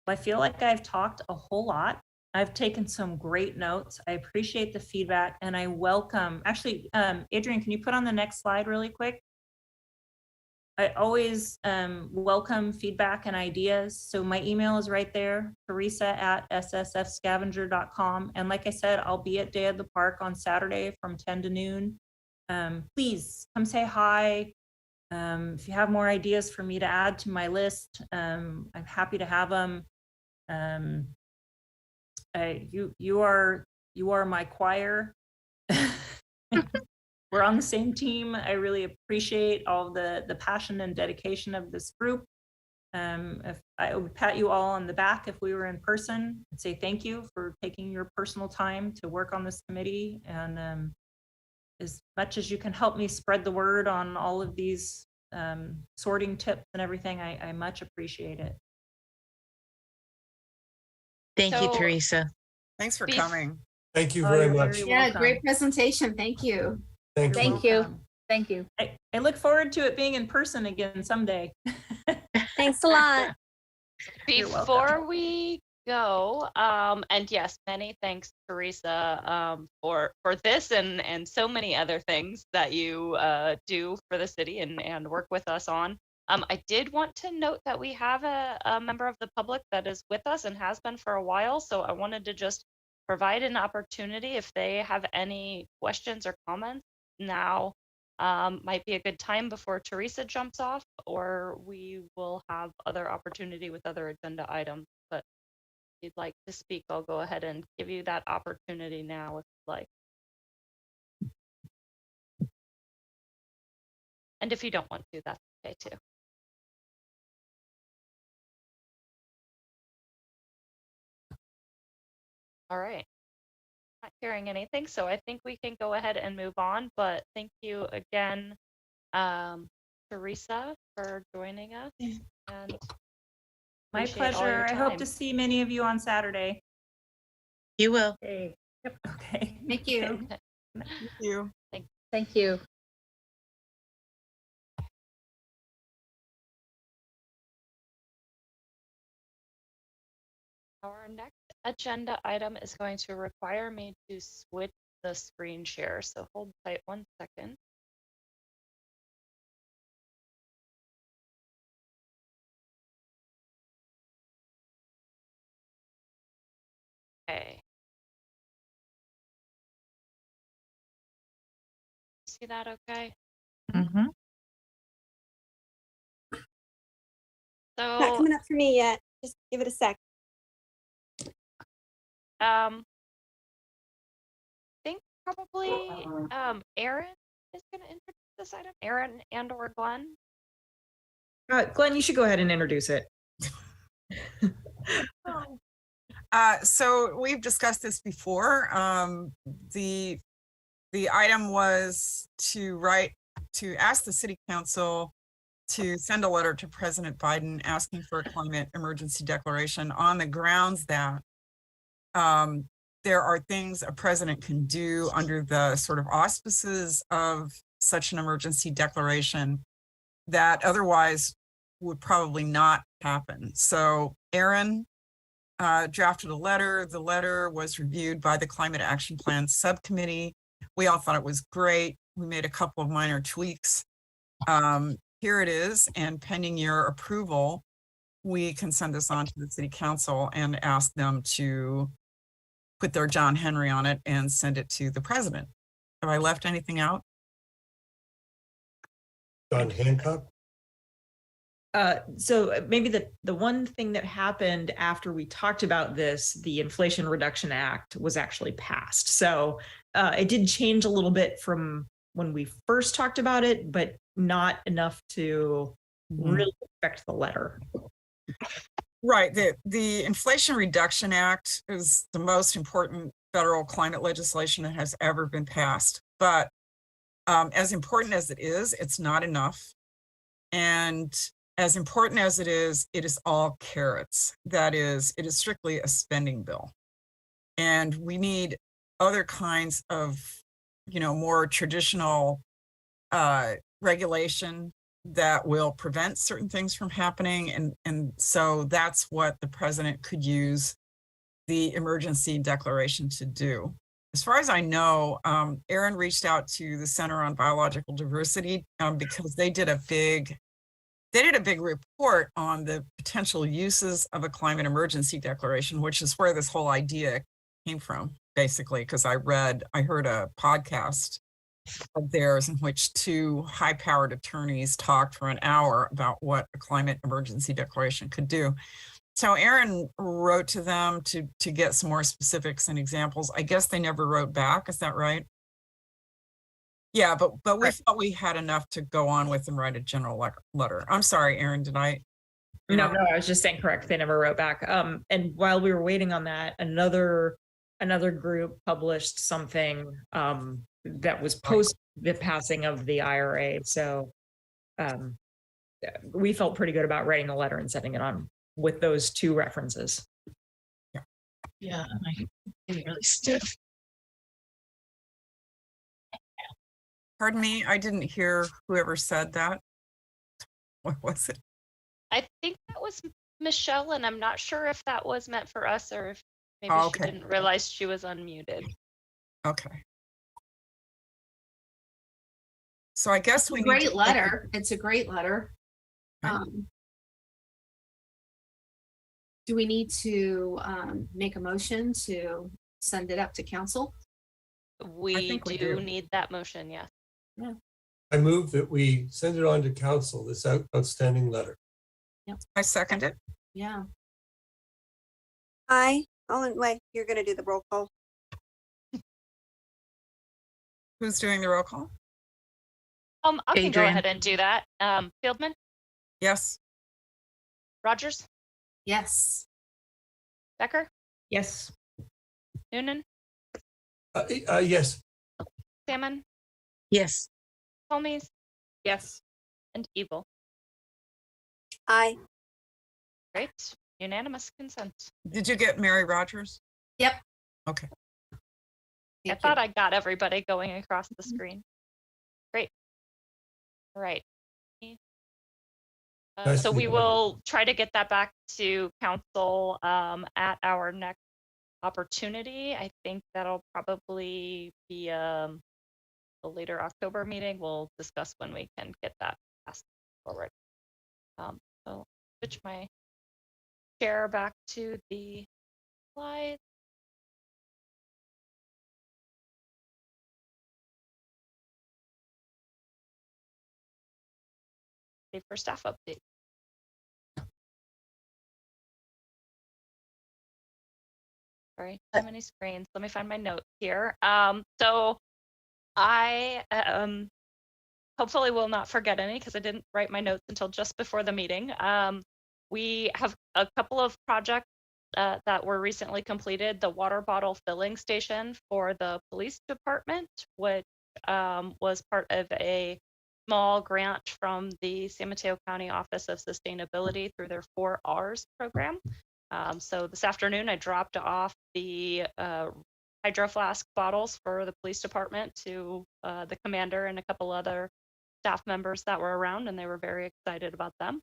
I feel like I've talked a whole lot. I've taken some great notes. I appreciate the feedback, and I welcome, actually, Adrian, can you put on the next slide really quick? I always welcome feedback and ideas. So my email is right there, Teresa@ssfscavenger.com. And like I said, I'll be at Day of the Park on Saturday from 10 to noon. Please come say hi. If you have more ideas for me to add to my list, I'm happy to have them. You are my choir. We're on the same team. I really appreciate all the passion and dedication of this group. If I would pat you all on the back if we were in person and say thank you for taking your personal time to work on this committee. And as much as you can help me spread the word on all of these sorting tips and everything, I much appreciate it. Thank you, So- Teresa. Thanks for Beef- coming. Thank you Oh, very you're much. very Yeah, welcome. great presentation. Thank you. Thank You're you. Thank you. welcome. Thank you. I look forward to it being in person again someday. Thanks a lot. You're welcome. Before we go, and yes, many thanks, Teresa, for this and so many other things that you do for the city and work with us on. I did want to note that we have a member of the public that is with us and has been for a while, so I wanted to just provide an opportunity if they have any questions or comments now. Might be a good time before Teresa jumps off, or we will have other opportunity with other agenda items. But if you'd like to speak, I'll go ahead and give you that opportunity now if you'd like. And if you don't want to, that's okay too. All right. Not hearing anything, so I think we can go ahead and move on. But thank you again, Teresa, for joining us. And My appreciate all your pleasure. I hope time. to see many of you on Saturday. You will. Hey, Okay. Thank you. Thank you. thank you. Our next agenda item is going to require me to switch the screen share, so hold tight 1 second. Okay. See that okay? Mm-hmm. Not So, coming up for me yet. Just give it a sec. I think probably Aaron is going to introduce this item. Aaron and or Glenn. Glenn, you should go ahead and introduce it. So we've discussed this before. The item was to ask the city council to send a letter to President Biden asking for a climate emergency declaration on the grounds that there are things a president can do under the sort of auspices of such an emergency declaration that otherwise would probably not happen. So Aaron drafted a letter. The letter was reviewed by the Climate Action Plan subcommittee. We all thought it was great. We made a couple of minor tweaks. Here it is, and pending your approval, we can send this on to the city council and ask them to put their John Henry on it and send it to the president. Have I left anything out? John Hancock. So maybe the one thing that happened after we talked about this, the Inflation Reduction Act was actually passed. So it did change a little bit from when we first talked about it, but not enough to really affect the letter. Right. The Inflation Reduction Act is the most important federal climate legislation that has ever been passed. But as important as it is, it's not enough. And as important as it is all carrots. That is, it is strictly a spending bill. And we need other kinds of, more traditional regulation that will prevent certain things from happening. And so that's what the president could use the emergency declaration to do. As far as I know, Aaron reached out to the Center on Biological Diversity because they did a big report on the potential uses of a climate emergency declaration, which is where this whole idea came from, basically, because I heard a podcast of theirs in which two high-powered attorneys talked for an hour about what a climate emergency declaration could do. So Aaron wrote to them to get some more specifics and examples. I guess they never wrote back. Is that right? Yeah, but we thought we had enough to go on with and write a general letter. I'm sorry, Aaron, did I? No, I was just saying correct. They never wrote back. And while we were waiting on that, another group published something that was post the passing of the IRA. So we felt pretty good about writing a letter and sending it on with those two references. Yeah, I get really stiff. Pardon me, I didn't hear whoever said that. What was it? I think that was Michelle, and I'm not sure if that was meant for us or if maybe she didn't realize she was unmuted. Okay. So I guess we Great letter. It's a great letter. Okay. Do we need to make a motion to send it up to council? We do need that motion, yes. Yeah. I move that we send it on to council, this outstanding letter. Yep. I second it. Yeah. Wait, you're going to do the roll call. Who's doing the roll call? I can go Adrian. ahead and do that. Fieldman, Yes. Rogers, Yes. Becker, Yes. Noonan, Yes. Salmon, Yes. Holmes, Yes. and Evil. Aye. Great. Unanimous consent. Did you get Mary Rogers? Yep. Okay. I thought I got everybody going across the screen. Great. All right. Nice So to we meet you. will try to get that back to council at our next opportunity. I think that'll probably be a later October meeting. We'll discuss when we can get that passed forward. So switch my share back to the slide. For staff update. Sorry, too many screens. Let me find my notes here. So I hopefully will not forget any because I didn't write my notes until just before the meeting. We have a couple of projects that were recently completed. The water bottle filling station for the police department, which was part of a small grant from the San Mateo County Office of Sustainability through their 4 R's program. So this afternoon, I dropped off the hydro flask bottles for the police department to the commander and a couple other staff members that were around, and they were very excited about them.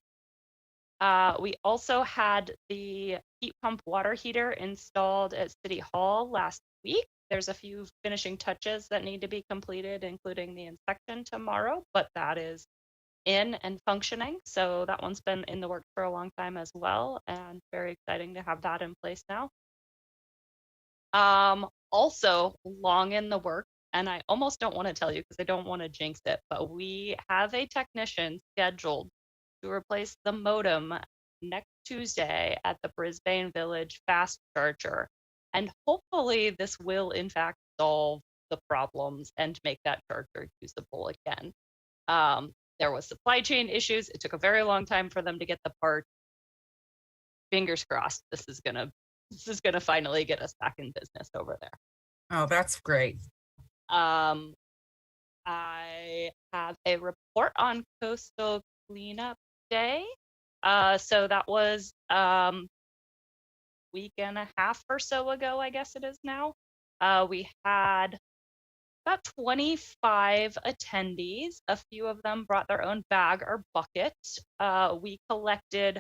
We also had the heat pump water heater installed at City Hall last week. There's a few finishing touches that need to be completed, including the inspection tomorrow, but that is in and functioning. So that one's been in the works for a long time as well, and very exciting to have that in place now. Also long in the work, and I almost don't want to tell you because I don't want to jinx it, but we have a technician scheduled to replace the modem next Tuesday at the Brisbane Village fast charger. And hopefully this will in fact solve the problems and make that charger usable again. There was supply chain issues. It took a very long time for them to get the part. Fingers crossed, this is gonna finally get us back in business over there. Oh, that's great. I have a report on Coastal Cleanup Day. So that was week and a half or so ago, I guess it is now. We had about 25 attendees. A few of them brought their own bag or bucket. We collected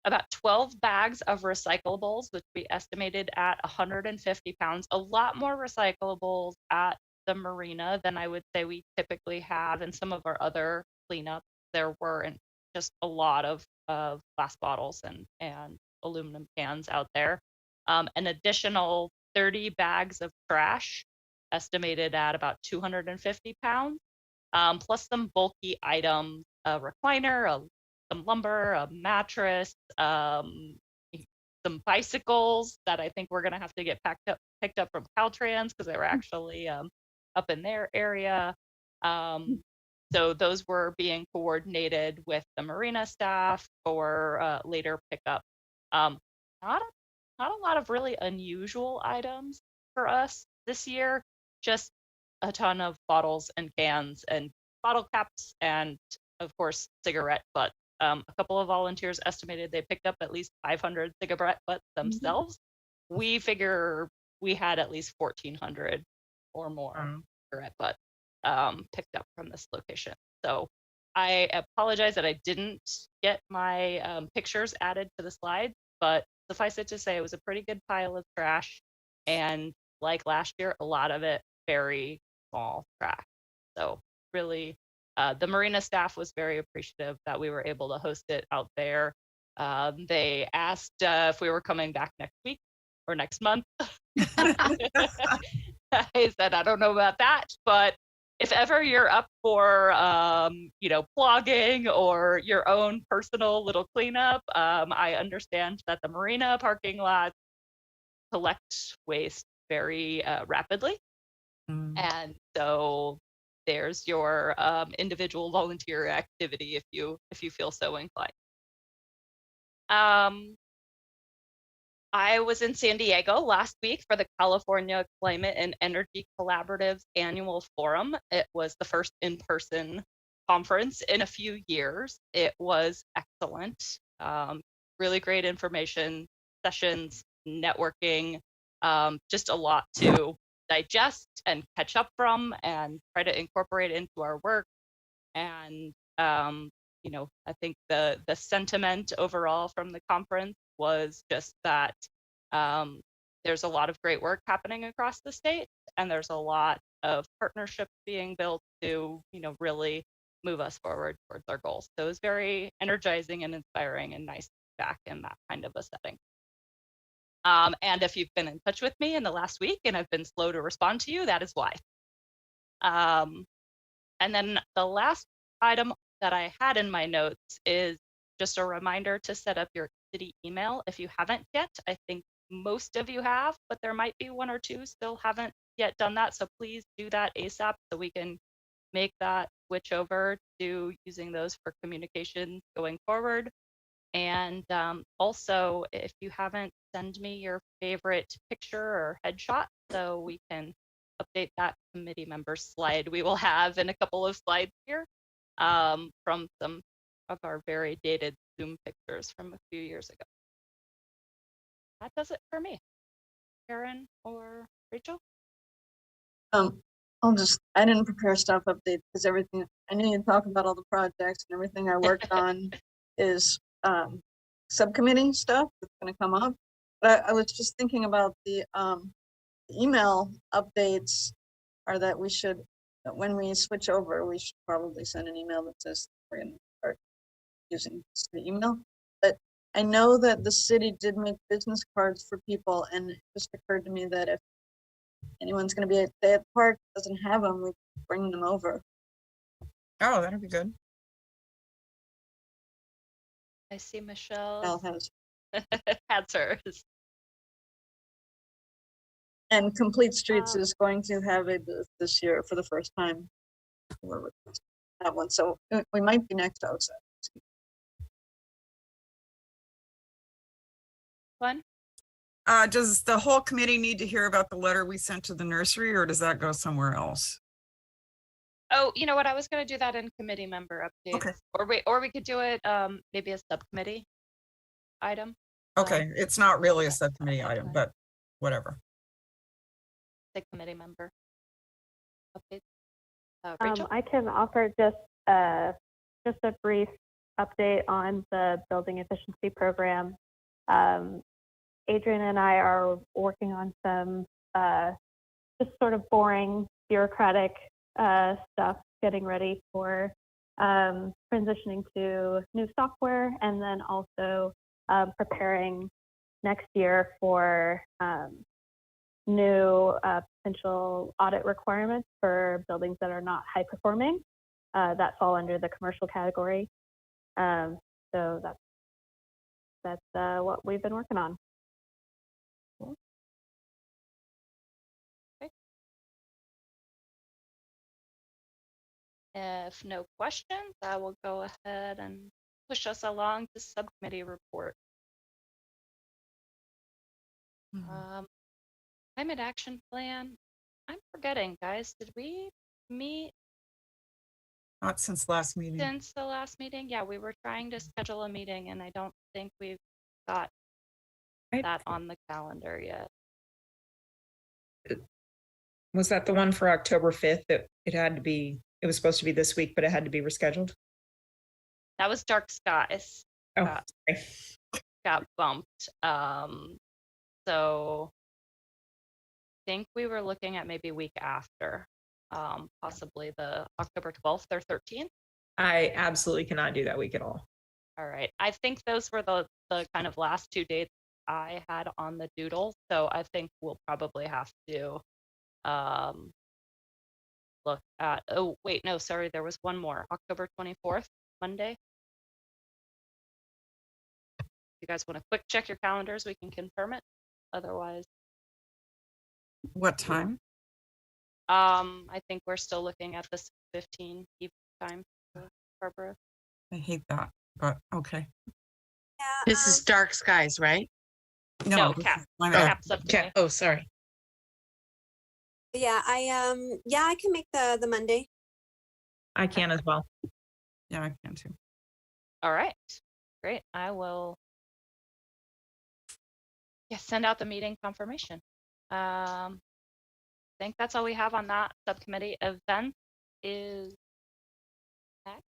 about 12 bags of recyclables, which we estimated at 150 pounds. A lot more recyclables at the marina than I would say we typically have in some of our other cleanups. There were just a lot of glass bottles and aluminum cans out there. An additional 30 bags of trash, estimated at about 250 pounds, plus some bulky items, a recliner, some lumber, a mattress, some bicycles that I think we're going to have to get picked up from Caltrans because they were actually up in their area. So those were being coordinated with the marina staff for later pickup. Not a lot of really unusual items for us this year, just a ton of bottles and cans and bottle caps and of course cigarette butts. A couple of volunteers estimated they picked up at least 500 cigarette butts themselves. We figure we had at least 1,400 or more cigarette butts picked up from this location. So I apologize that I didn't get my pictures added to the slide, but suffice it to say it was a pretty good pile of trash, and like last year, a lot of it very small trash. So really, the marina staff was very appreciative that we were able to host it out there. They asked if we were coming back next week or next month. I said, I don't know about that, but if ever you're up for, plogging or your own personal little cleanup, I understand that the marina parking lot collect waste very rapidly. And so there's your individual volunteer activity if you feel so inclined. I was in San Diego last week for the California Climate and Energy Collaborative's annual forum. It was the first in-person conference in a few years. It was excellent. Really great information, sessions, networking, just a lot to digest and catch up from and try to incorporate into our work. And I think the sentiment overall from the conference was just that there's a lot of great work happening across the state, and there's a lot of partnerships being built to really move us forward towards our goals. So it was very energizing and inspiring and nice to be back in that kind of a setting. And if you've been in touch with me in the last week and I've been slow to respond to you, that is why. And then the last item that I had in my notes is just a reminder to set up your city email if you haven't yet. I think most of you have, but there might be one or two still haven't yet done that. So please do that ASAP so we can make that switch over to using those for communication going forward. And also, if you haven't, send me your favorite picture or headshot so we can update that committee member slide we will have in a couple of slides here from some of our very dated Zoom pictures from a few years ago. That does it for me. Karen or Rachel? I didn't prepare staff update because everything, I knew you'd talk about all the projects and everything I worked on is subcommittee stuff that's going to come up. But I was just thinking about the email updates are that we should, when we switch over, we should probably send an email that says we're going to start using the email. But I know that the city did make business cards for people, and it just occurred to me that if anyone's going to be at the park doesn't have them, we can bring them over. Oh, that'd be good. I see Michelle Al has. had hers. And Complete Streets is going to have a booth this year for the first time. That one, so we might be next outside. Fun. Does the whole committee need to hear about the letter we sent to the nursery, or does that go somewhere else? Oh, you know what? I was going to do that in committee member updates. Okay. Or we could do it maybe a subcommittee item. Okay, it's not really a subcommittee item, but whatever. The committee member. updates? Rachel? I can offer just a brief update on the building efficiency program. Adrian and I are working on some just sort of boring bureaucratic stuff, getting ready for transitioning to new software, and then also preparing next year for new potential audit requirements for buildings that are not high performing that fall under the commercial category. So that's what we've been working on. Cool. Okay. If no questions, I will go ahead and push us along to subcommittee report. Climate action plan. I'm forgetting, guys. Did we meet Not since last meeting. since the last meeting? Yeah, we were trying to schedule a meeting, and I don't think we've got that on the calendar yet. Was that the one for October 5th that it was supposed to be this week, but it had to be rescheduled? That was Dark Skies. Oh, sorry. Got bumped. So I think we were looking at maybe week after, possibly the October 12th or 13th. I absolutely cannot do that week at all. All right. I think those were the kind of last 2 dates I had on the doodle. So I think we'll probably have to look at, oh, wait, no, sorry. There was one more, October 24th, Monday. If you guys want to quick check your calendars, we can confirm it. Otherwise. What time? I think we're still looking at the 6:15 time, Barbara. I hate that, but okay. Yeah, This is Dark Skies, right? No, this Cap. is my Cap bad. subcommittee. Oh, sorry. yeah, I can make the Monday. I can as well. Yeah, I can too. All right, great. I will send out the meeting confirmation. I think that's all we have on that subcommittee. Event is next,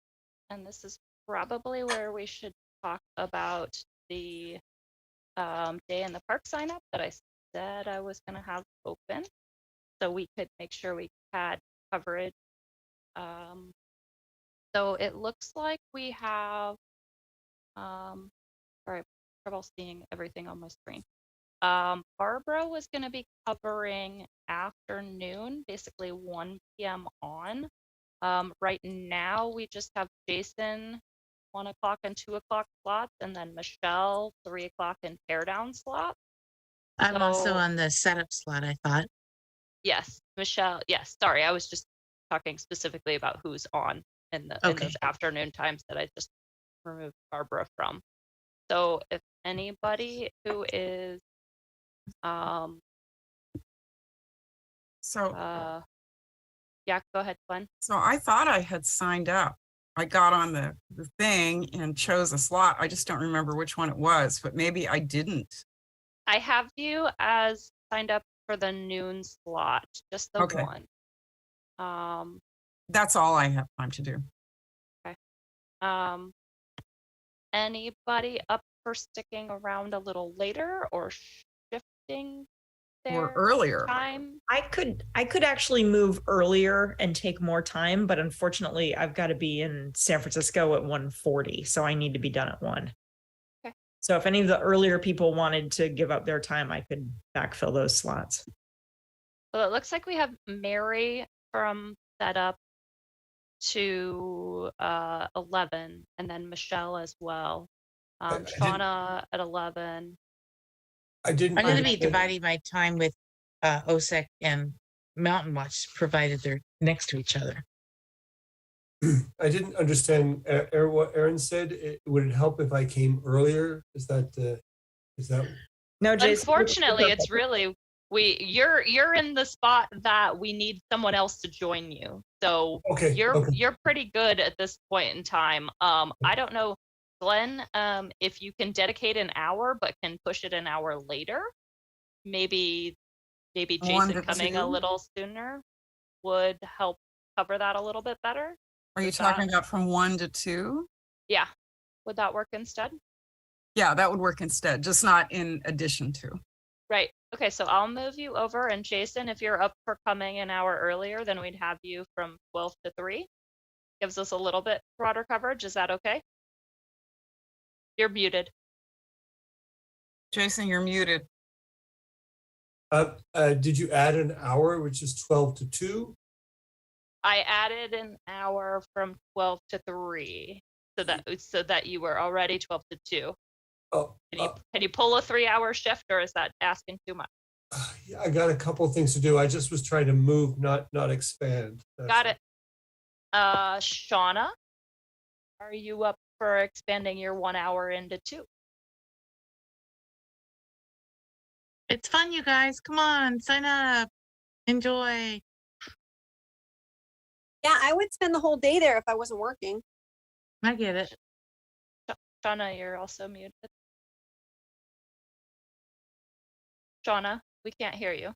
and this is probably where we should talk about the day in the park sign up that I said I was going to have open, so we could make sure we had coverage. So it looks like we have sorry, trouble seeing everything on my screen. Barbara was going to be covering afternoon, basically 1 p.m. on. Right now, we just have Jason 1 o'clock and 2 o'clock slots, and then Michelle 3 o'clock and teardown slot. I'm also So- on the setup slot, I thought. Yes, Michelle. Yes, sorry, I was just talking specifically about who's on in the in Okay. those afternoon times that I just removed Barbara from. So if anybody who is So, yeah, go ahead, Glenn. so I thought I had signed up. I got on the thing and chose a slot. I just don't remember which one it was, but maybe I didn't. I have you as signed up for the noon slot, just the Okay. one. That's all I have time to do. Anybody up for sticking around a little later or shifting their Or earlier. time? I could actually move earlier and take more time, but unfortunately I've got to be in San Francisco at 1:40, so I need to be done at 1. Okay. So if any of the earlier people wanted to give up their time, I could backfill those slots. Well, it looks like we have Mary from setup to 11, and then Michelle as well. I didn't- Shauna at 11. I didn't. I'm going to be understand- dividing my time with OSEC and Mountain Watch, provided they're next to each other. I didn't understand what Erin said. Would it help if I came earlier? Is that? No, Jason. Unfortunately, it's really you're in the spot that we need someone else to join you. So Okay. you're pretty good at this point in time. I don't know, Glenn, if you can dedicate an hour but can push it an hour later. Maybe 1 Jason to coming a 2? little sooner. would help cover that a little bit better. Are you Does talking that- about from 1 to 2? Yeah. Would that work instead? Yeah, that would work instead, just not in addition to. Right. Okay, so I'll move you over, and Jason, if you're up for coming an hour earlier, then we'd have you from 12 to 3. Gives us a little bit broader coverage. Is that okay? You're muted. Jason, you're muted. Did you add an hour, which is 12 to 2? I added an hour from 12 to 3 so that you were already 12 to 2. Oh, Can you pull a 3-hour shift, or is that asking too much? yeah, I got a couple things to do. I just was trying to move, not expand. Got it. Shauna, are you up for expanding your 1 hour into 2? It's fun, you guys. Come on, sign up. Enjoy. Yeah, I would spend the whole day there if I wasn't working. I get it. Shauna, you're also muted. Shauna, we can't hear you.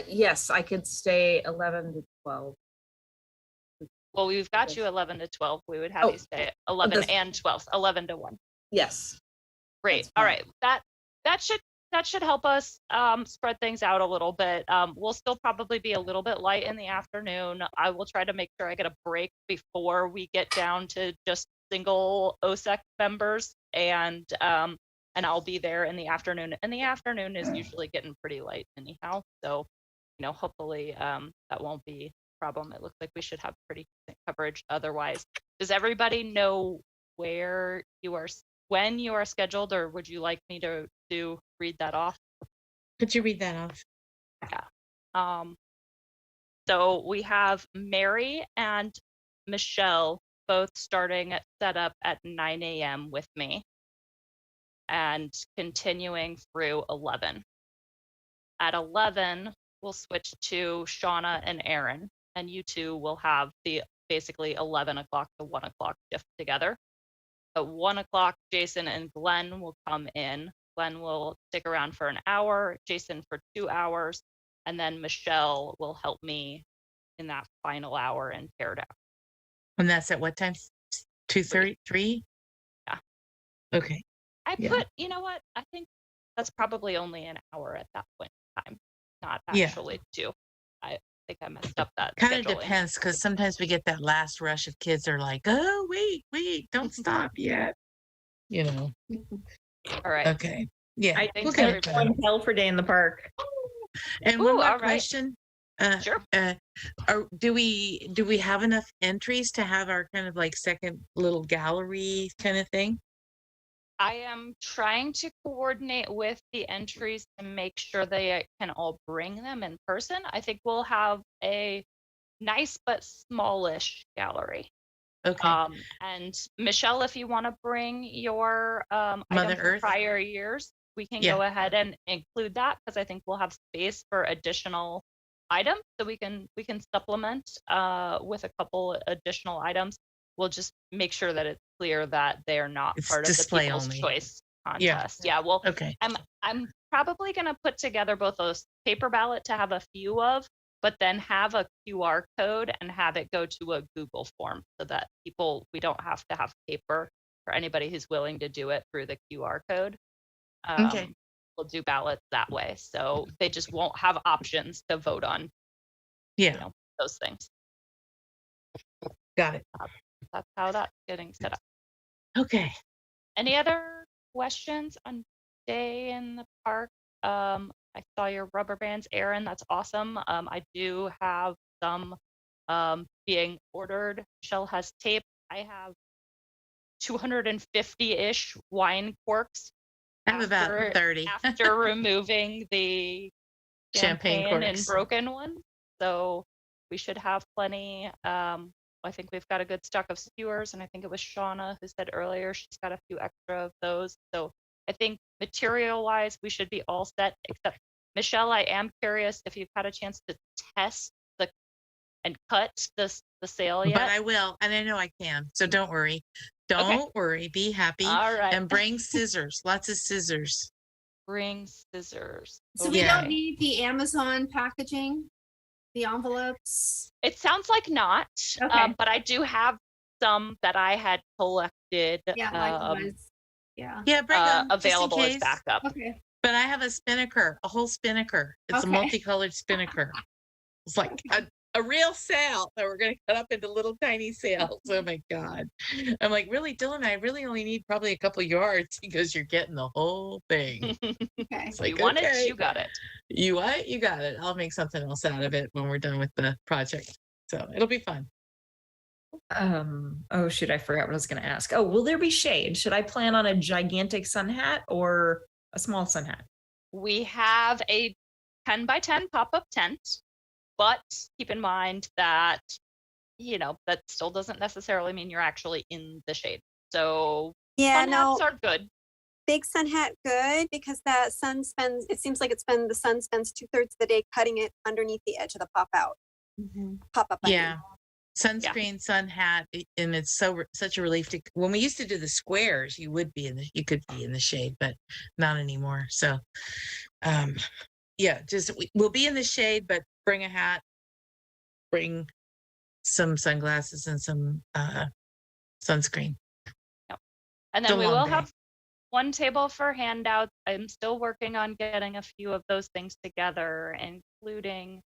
Yes, I could stay 11 to 12. Well, we've got you 11 to 12. We would have Oh, you stay at 11 this- and 12, 11 to 1. Yes. Great. That's All fine. right. That should help us spread things out a little bit. We'll still probably be a little bit light in the afternoon. I will try to make sure I get a break before we get down to just single OSEC members, and I'll be there in the afternoon. And the afternoon is usually getting pretty light anyhow. So, hopefully that won't be a problem. It looks like we should have pretty decent coverage otherwise. Does everybody know when you are scheduled, or would you like me to read that off? Could you read that off? Yeah. So we have Mary and Michelle both starting at setup at 9 a.m. with me and continuing through 11. At 11, we'll switch to Shauna and Aaron, and you two will have the basically 11 o'clock to 1 o'clock shift together. At 1 o'clock, Jason and Glenn will come in. Glenn will stick around for an hour, Jason for 2 hours, and then Michelle will help me in that final hour and tear down. And that's at what time? 2:33? Yeah. Okay. You know what? I think that's probably only an hour at that point in time, not Yeah. actually 2. I think I messed up that. Kind of scheduling. depends, because sometimes we get that last rush of kids are like, oh, wait, don't stop yet. All right. Okay. Yeah. I Thanks, think everybody. one hell for day in the park. And Ooh, one more all right. question. Sure. Do we have enough entries to have our kind of like second little gallery kind of thing? I am trying to coordinate with the entries to make sure they can all bring them in person. I think we'll have a nice but smallish gallery. Okay. And Michelle, if you want to bring your Mother items from Earth? prior years, we can Yeah. go ahead and include that, because I think we'll have space for additional items, so we can supplement with a couple additional items. We'll just make sure that it's clear that they're not It's part of the display People's only. Choice Yeah. contest. Yeah. Well, Okay. I'm probably going to put together both those paper ballot to have a few of, but then have a QR code and have it go to a Google form, so that we don't have to have paper for anybody who's willing to do it through the QR code. Okay. We'll do ballots that way. So they just won't have options to vote on, Yeah. those things. Got it. That's how that's getting set up. Okay. Any other questions on day in the park? I saw your rubber bands, Aaron. That's awesome. I do have some being ordered. Michelle has tape. I have 250-ish wine corks. I have about 30. After removing the Champagne champagne and corks. broken ones. So we should have plenty. I think we've got a good stock of skewers, and I think it was Shauna who said earlier she's got a few extra of those. So I think material-wise, we should be all set, except Michelle, I am curious if you've had a chance to test and cut the sale yet. But I will, and I know I can. So don't worry. Don't worry. Be happy. All right. And bring scissors. Lots of scissors. bring scissors. So we Yeah. don't need the Amazon packaging, the envelopes. It sounds like not, Okay. but I do have some that I had collected Yeah, likewise. Yeah. Yeah, bring them just in available as case. backup. Okay. But I have a spinnaker, a whole spinnaker. It's a Okay. multicolored spinnaker. It's like a real sail that we're going to cut up into little tiny sails. Oh my God. I'm like, really, Dylan, I really only need probably a couple yards because you're getting the whole thing. Okay. It's like, You want okay. it, you got it. You what? You got it. I'll make something else out of it when we're done with the project. So it'll be fun. Oh shoot, I forgot what I was gonna ask. Oh, will there be shade? Should I plan on a gigantic sun hat or a small sun hat? We have a 10 by 10 pop-up tent, but keep in mind that, that still doesn't necessarily mean you're actually in the shade. So Yeah, sun no, hats are good. big sun hat good because that sun spends, it seems like the sun spends 2/3 of the day cutting it underneath the edge of the pop up. Yeah. Sunscreen, sun hat, and it's such a relief to when we used to do the squares, you could be in the shade, but not anymore. So yeah, we'll be in the shade, but bring a hat, bring some sunglasses and some sunscreen. And It's then a we long will day. have one table for handouts. I'm still working on getting a few of those things together, including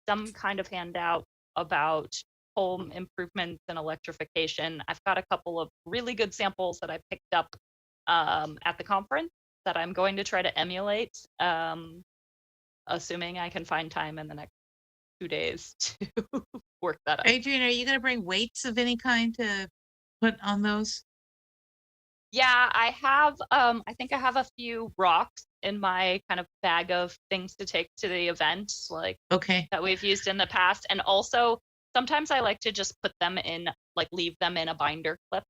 some kind of handout about home improvements and electrification. I've got a couple of really good samples that I picked up at the conference that I'm going to try to emulate, assuming I can find time in the next 2 days to work that out. Adrian, are you going to bring weights of any kind to put on those? Yeah, I have, I think I have a few rocks in my kind of bag of things to take to the event, like Okay. that we've used in the past. And also sometimes I like to just put them in, like leave them in a binder clip.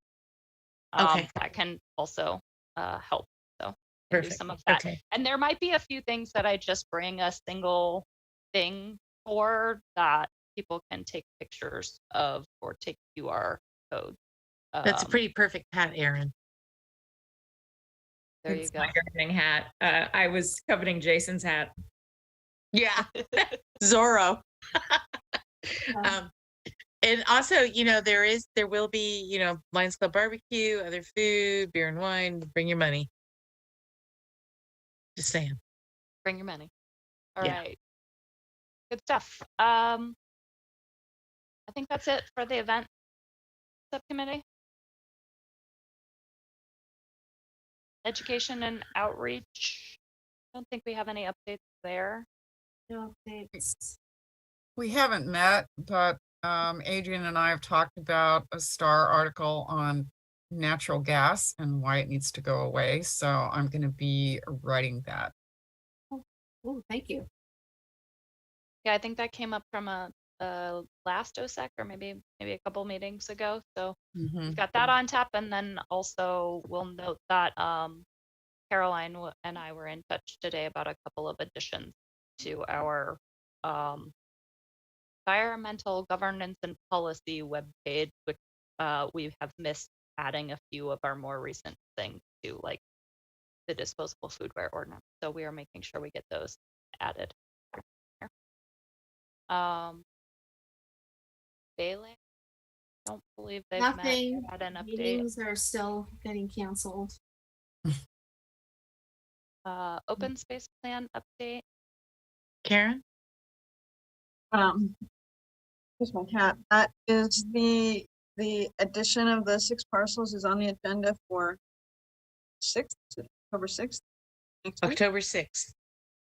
Okay. That can also help. So I can do Perfect. some of that. Okay. And there might be a few things that I just bring a single thing for that people can take pictures of or take QR codes. That's a pretty perfect hat, Erin. There It's you my go. gardening hat. I was coveting Jason's hat. Yeah. Zorro. And also, there will be, Lions Club barbecue, other food, beer and wine. Bring your money. Just saying. Bring your money. All Yeah. right. Good stuff. I think that's it for the event subcommittee. Education and outreach. I don't think we have any updates there. No updates. We haven't met, but Adrian and I have talked about a STAR article on natural gas and why it needs to go away. So I'm going to be writing that. Oh, thank you. Yeah, I think that came up from a last OSEC or maybe a couple meetings ago. So we've got that on tap, and then also we'll note that Caroline and I were in touch today about a couple of additions to our environmental governance and policy webpage, which we have missed adding a few of our more recent things to, like the disposable foodware ordinance. So we are making sure we get those added. Bailey, don't believe they've Nothing. had an update. Meetings are still getting canceled. Open space plan update. Karen? Here's my cat. That is the addition of the 6 parcels is on the agenda for October 6th. Next week. October 6th.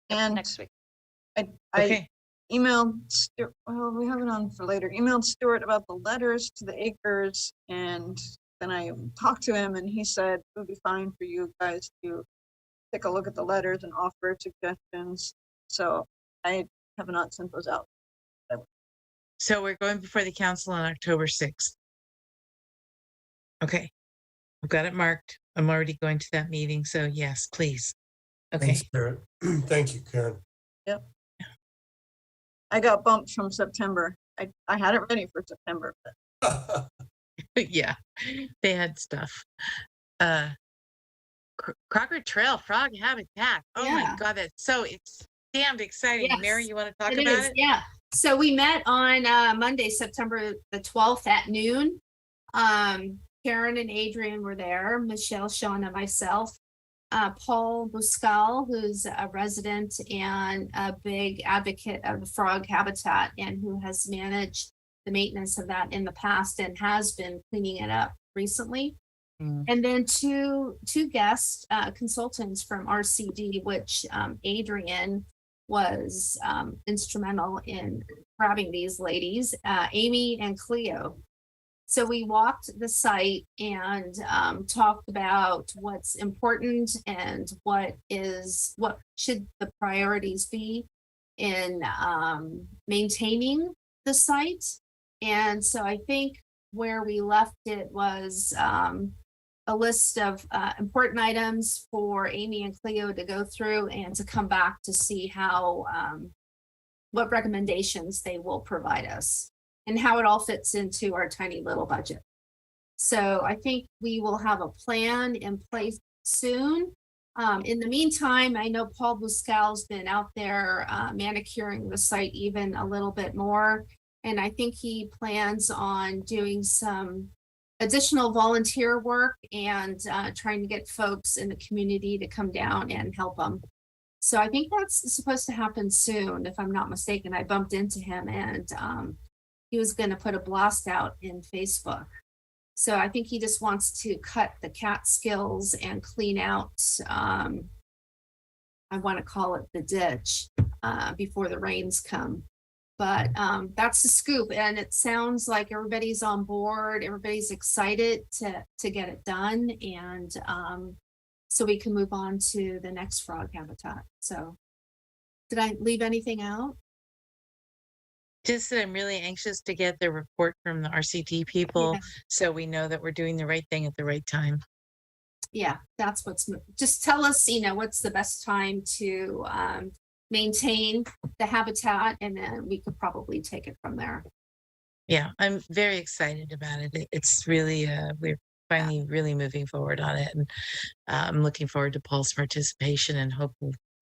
And Next week. I Okay. emailed Stuart, well, we have it on for later. Emailed Stuart about the letters to the acres, and then I talked to him, and he said it would be fine for you guys to take a look at the letters and offer suggestions. So I have not sent those out. So we're going before the council on October 6th. Okay. I've got it marked. I'm already going to that meeting. So yes, please. Okay. Thanks, Karen. Thank you, Karen. Yep. I got bumped from September. I had it ready for September, but Yeah, they had stuff. Crocker Trail frog habitat. Oh my Yeah. God, that's so it's damn exciting. Mary, Yes, you want to talk it about is, it? yeah. So we met on Monday, September the 12th at noon. Karen and Adrian were there, Michelle, Sean, and myself. Paul Buscal, who's a resident and a big advocate of the frog habitat and who has managed the maintenance of that in the past and has been cleaning it up recently. And then two guest consultants from RCD, which Adrian was instrumental in grabbing these ladies, Amy and Cleo. So we walked the site and talked about what's important and what should the priorities be in maintaining the site. And so I think where we left it was a list of important items for Amy and Cleo to go through and to come back to see how what recommendations they will provide us and how it all fits into our tiny little budget. So I think we will have a plan in place soon. In the meantime, I know Paul Buscal's been out there manicuring the site even a little bit more. And I think he plans on doing some additional volunteer work and trying to get folks in the community to come down and help them. So I think that's supposed to happen soon, if I'm not mistaken. I bumped into him and he was going to put a blast out in Facebook. So I think he just wants to cut the Catskills and clean out, I want to call it the ditch before the rains come. But that's the scoop. And it sounds like everybody's on board. Everybody's excited to get it done. And so we can move on to the next frog habitat. So did I leave anything out? Just that I'm really anxious to get the report from the RCD people Yeah. so we know that we're doing the right thing at the right time. Yeah, that's just tell us, what's the best time to maintain the habitat, and then we could probably take it from there. Yeah, I'm very excited about it. It's really, we're finally really moving forward on it. And I'm looking forward to Paul's participation and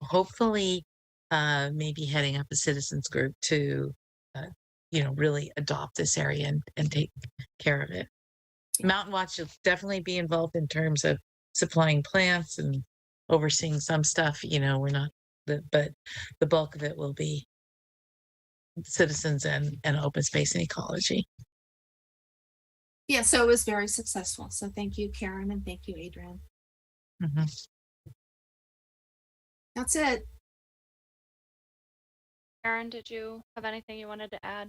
hopefully maybe heading up a citizens group to, really adopt this area and take care of it. Mountain Watch will definitely be involved in terms of supplying plants and overseeing some stuff. We're not, but the bulk of it will be citizens and open space and ecology. Yeah, so it was very successful. So thank you, Karen, and thank you, Adrian. Mm-hmm. That's it. Karen, did you have anything you wanted to add?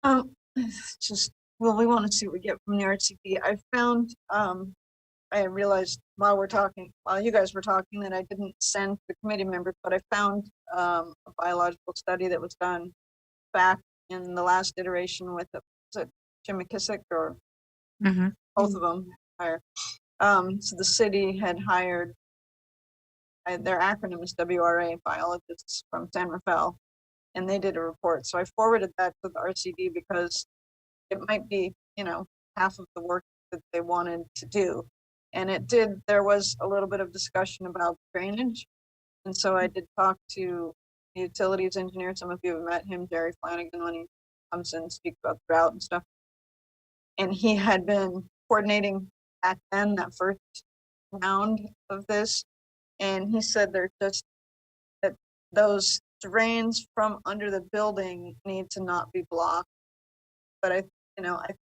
We want to see what we get from the RCD. I found, I realized while you guys were talking, that I didn't send the committee members, but I found a biological study that was done back in the last iteration with Jim McKissick or both of them hired. So the city had hired, their acronym is WRA, biologists from San Rafael, and they did a report. So I forwarded that to the RCD because it might be, half of the work that they wanted to do. And there was a little bit of discussion about drainage. And so I did talk to the utilities engineer. Some of you have met him, Jerry Flanagan, when he comes in and speaks about drought and stuff. And he had been coordinating back then, that first round of this. And he said that those drains from under the building need to not be blocked. But I think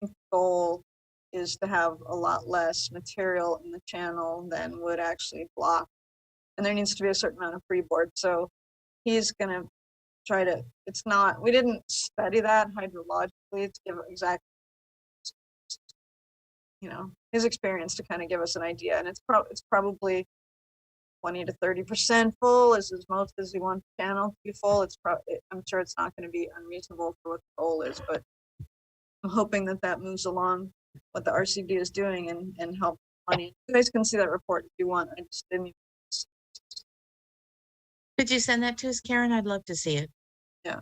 the goal is to have a lot less material in the channel than would actually block. And there needs to be a certain amount of freeboard. So he's going to try to, we didn't study that hydrologically to give exact, his experience to kind of give us an idea. And it's probably 20 to 30% full is as most as you want the channel to be full. I'm sure it's not going to be unreasonable for what the goal is, but I'm hoping that moves along what the RCD is doing and help money. You guys can see that report if you want. I just didn't. Could you send that to us, Karen? I'd love to see it. Yeah.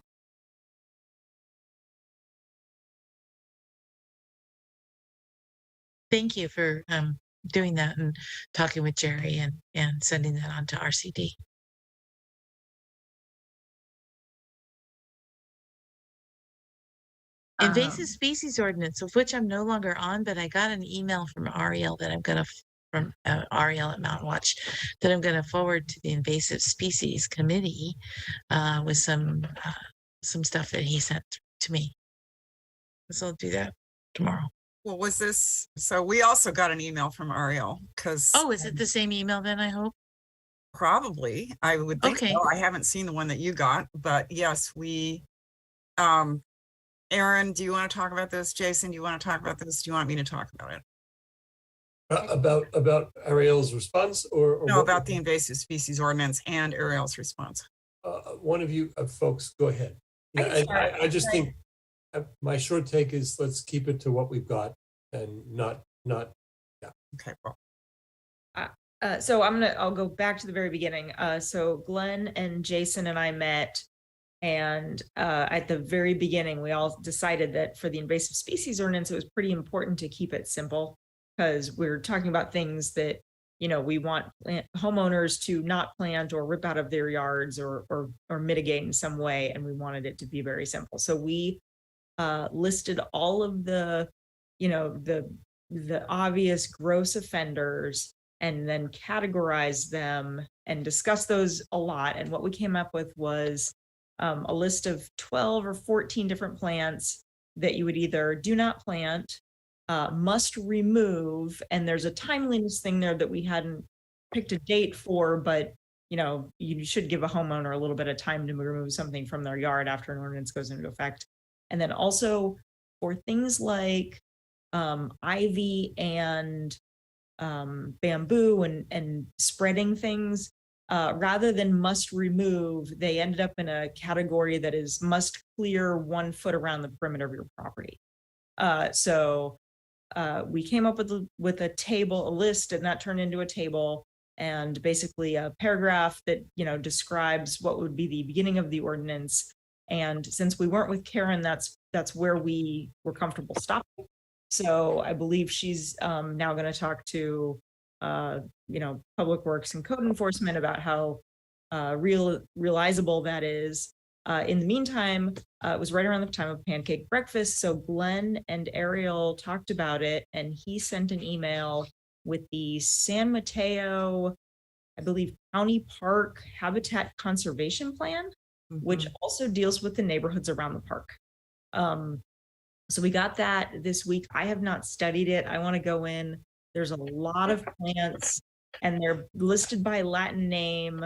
Thank you for doing that and talking with Jerry and sending that on to RCD. Invasive species ordinance, of which I'm no longer on, but I got an email from Ariel that I'm gonna from Ariel at Mountain Watch that I'm gonna forward to the invasive species committee with some stuff that he sent to me. So I'll do that tomorrow. Well, was this, so we also got an email from Ariel because. Oh, is it the same email then, I hope? Probably, I would think Okay. so. I haven't seen the one that you got, but yes, we, Aaron, do you want to talk about this? Jason, do you want to talk about this? Do you want me to talk about it? About Ariel's response or No, about the invasive species ordinance and Ariel's response. One of you folks, go ahead. I just think my short take is let's keep it to what we've got and not. Yeah. Okay. Well. So I'll go back to the very beginning. So Glenn and Jason and I met, and at the very beginning, we all decided that for the invasive species ordinance, it was pretty important to keep it simple because we're talking about things that, you know, we want homeowners to not plant or rip out of their yards or mitigate in some way, and we wanted it to be very simple. So we listed all of the, you know, the obvious gross offenders, and then categorize them and discuss those a lot. And what we came up with was a list of 12 or 14 different plants that you would either do not plant, must remove, and there's a timeliness thing there that we hadn't picked a date for, but you know, you should give a homeowner a little bit of time to remove something from their yard after an ordinance goes into effect. And then also for things like ivy and bamboo and spreading things, rather than must remove, they ended up in a category that is must clear 1 foot around the perimeter of your property. So we came up with a table, a list, and that turned into a table and basically a paragraph that, you know, describes what would be the beginning of the ordinance. And since we weren't with Karen, that's where we were comfortable stopping. So I believe she's now going to talk to, you know, Public Works and Code Enforcement about how realizable that is. In the meantime, it was right around the time of pancake breakfast. So Glenn and Ariel talked about it, and he sent an email with the San Mateo, I believe, County Park Habitat Conservation Plan, which also deals with the neighborhoods around the park. So we got that this week. I have not studied it. I want to go in. There's a lot of plants and they're listed by Latin name.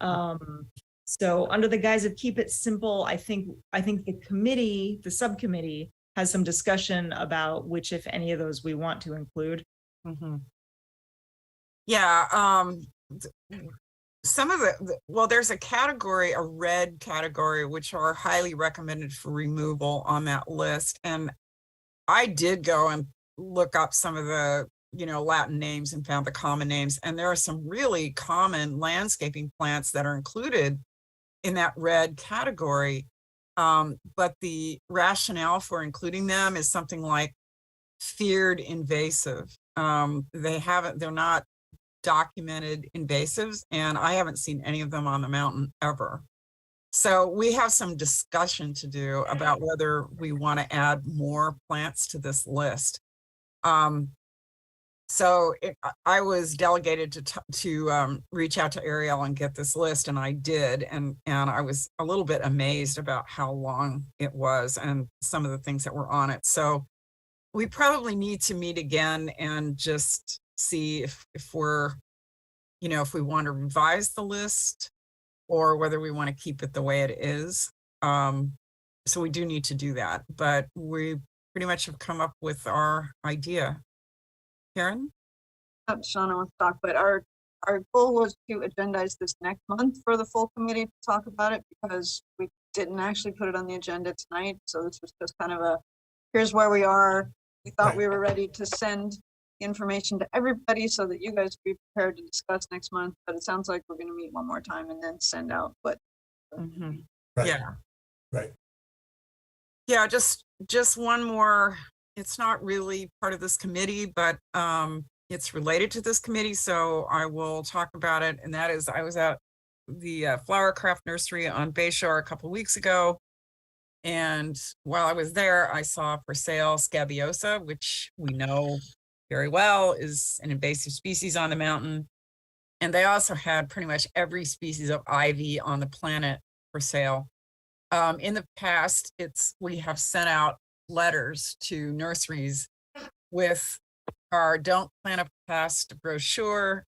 So under the guise of keep it simple, I think the subcommittee has some discussion about which, if any of those, we want to include. Yeah. Some of well, there's a category, a red category, which are highly recommended for removal on that list. And I did go and look up some of the, you know, Latin names and found the common names. And there are some really common landscaping plants that are included in that red category. But the rationale for including them is something like feared invasive. They're not documented invasives, and I haven't seen any of them on the mountain ever. So we have some discussion to do about whether we want to add more plants to this list. So I was delegated to reach out to Ariel and get this list, and I did, and I was a little bit amazed about how long it was and some of the things that were on it. So we probably need to meet again and just see if we're, you know, if we want to revise the list or whether we want to keep it the way it is. So we do need to do that, but we pretty much have come up with our idea. Karen? Shauna wants to talk, but our goal was to agendize this next month for the full committee to talk about it, because we didn't actually put it on the agenda tonight. So this was just kind of a, here's where we are. We thought we were ready to send information to everybody so that you guys be prepared to discuss next month, but it sounds like we're going to meet one more time and then send out what. Yeah, just one more. It's not really part of this committee, but it's related to this committee, so I will talk about it. And that is, I was at the Flowercraft Nursery on Bayshore a couple of weeks ago. And while I was there, I saw for sale Scabiosa, which we know very well is an invasive species on the mountain. And they also had pretty much every species of ivy on the planet for sale. In the past, we have sent out letters to nurseries with our Don't Plant a Pest brochure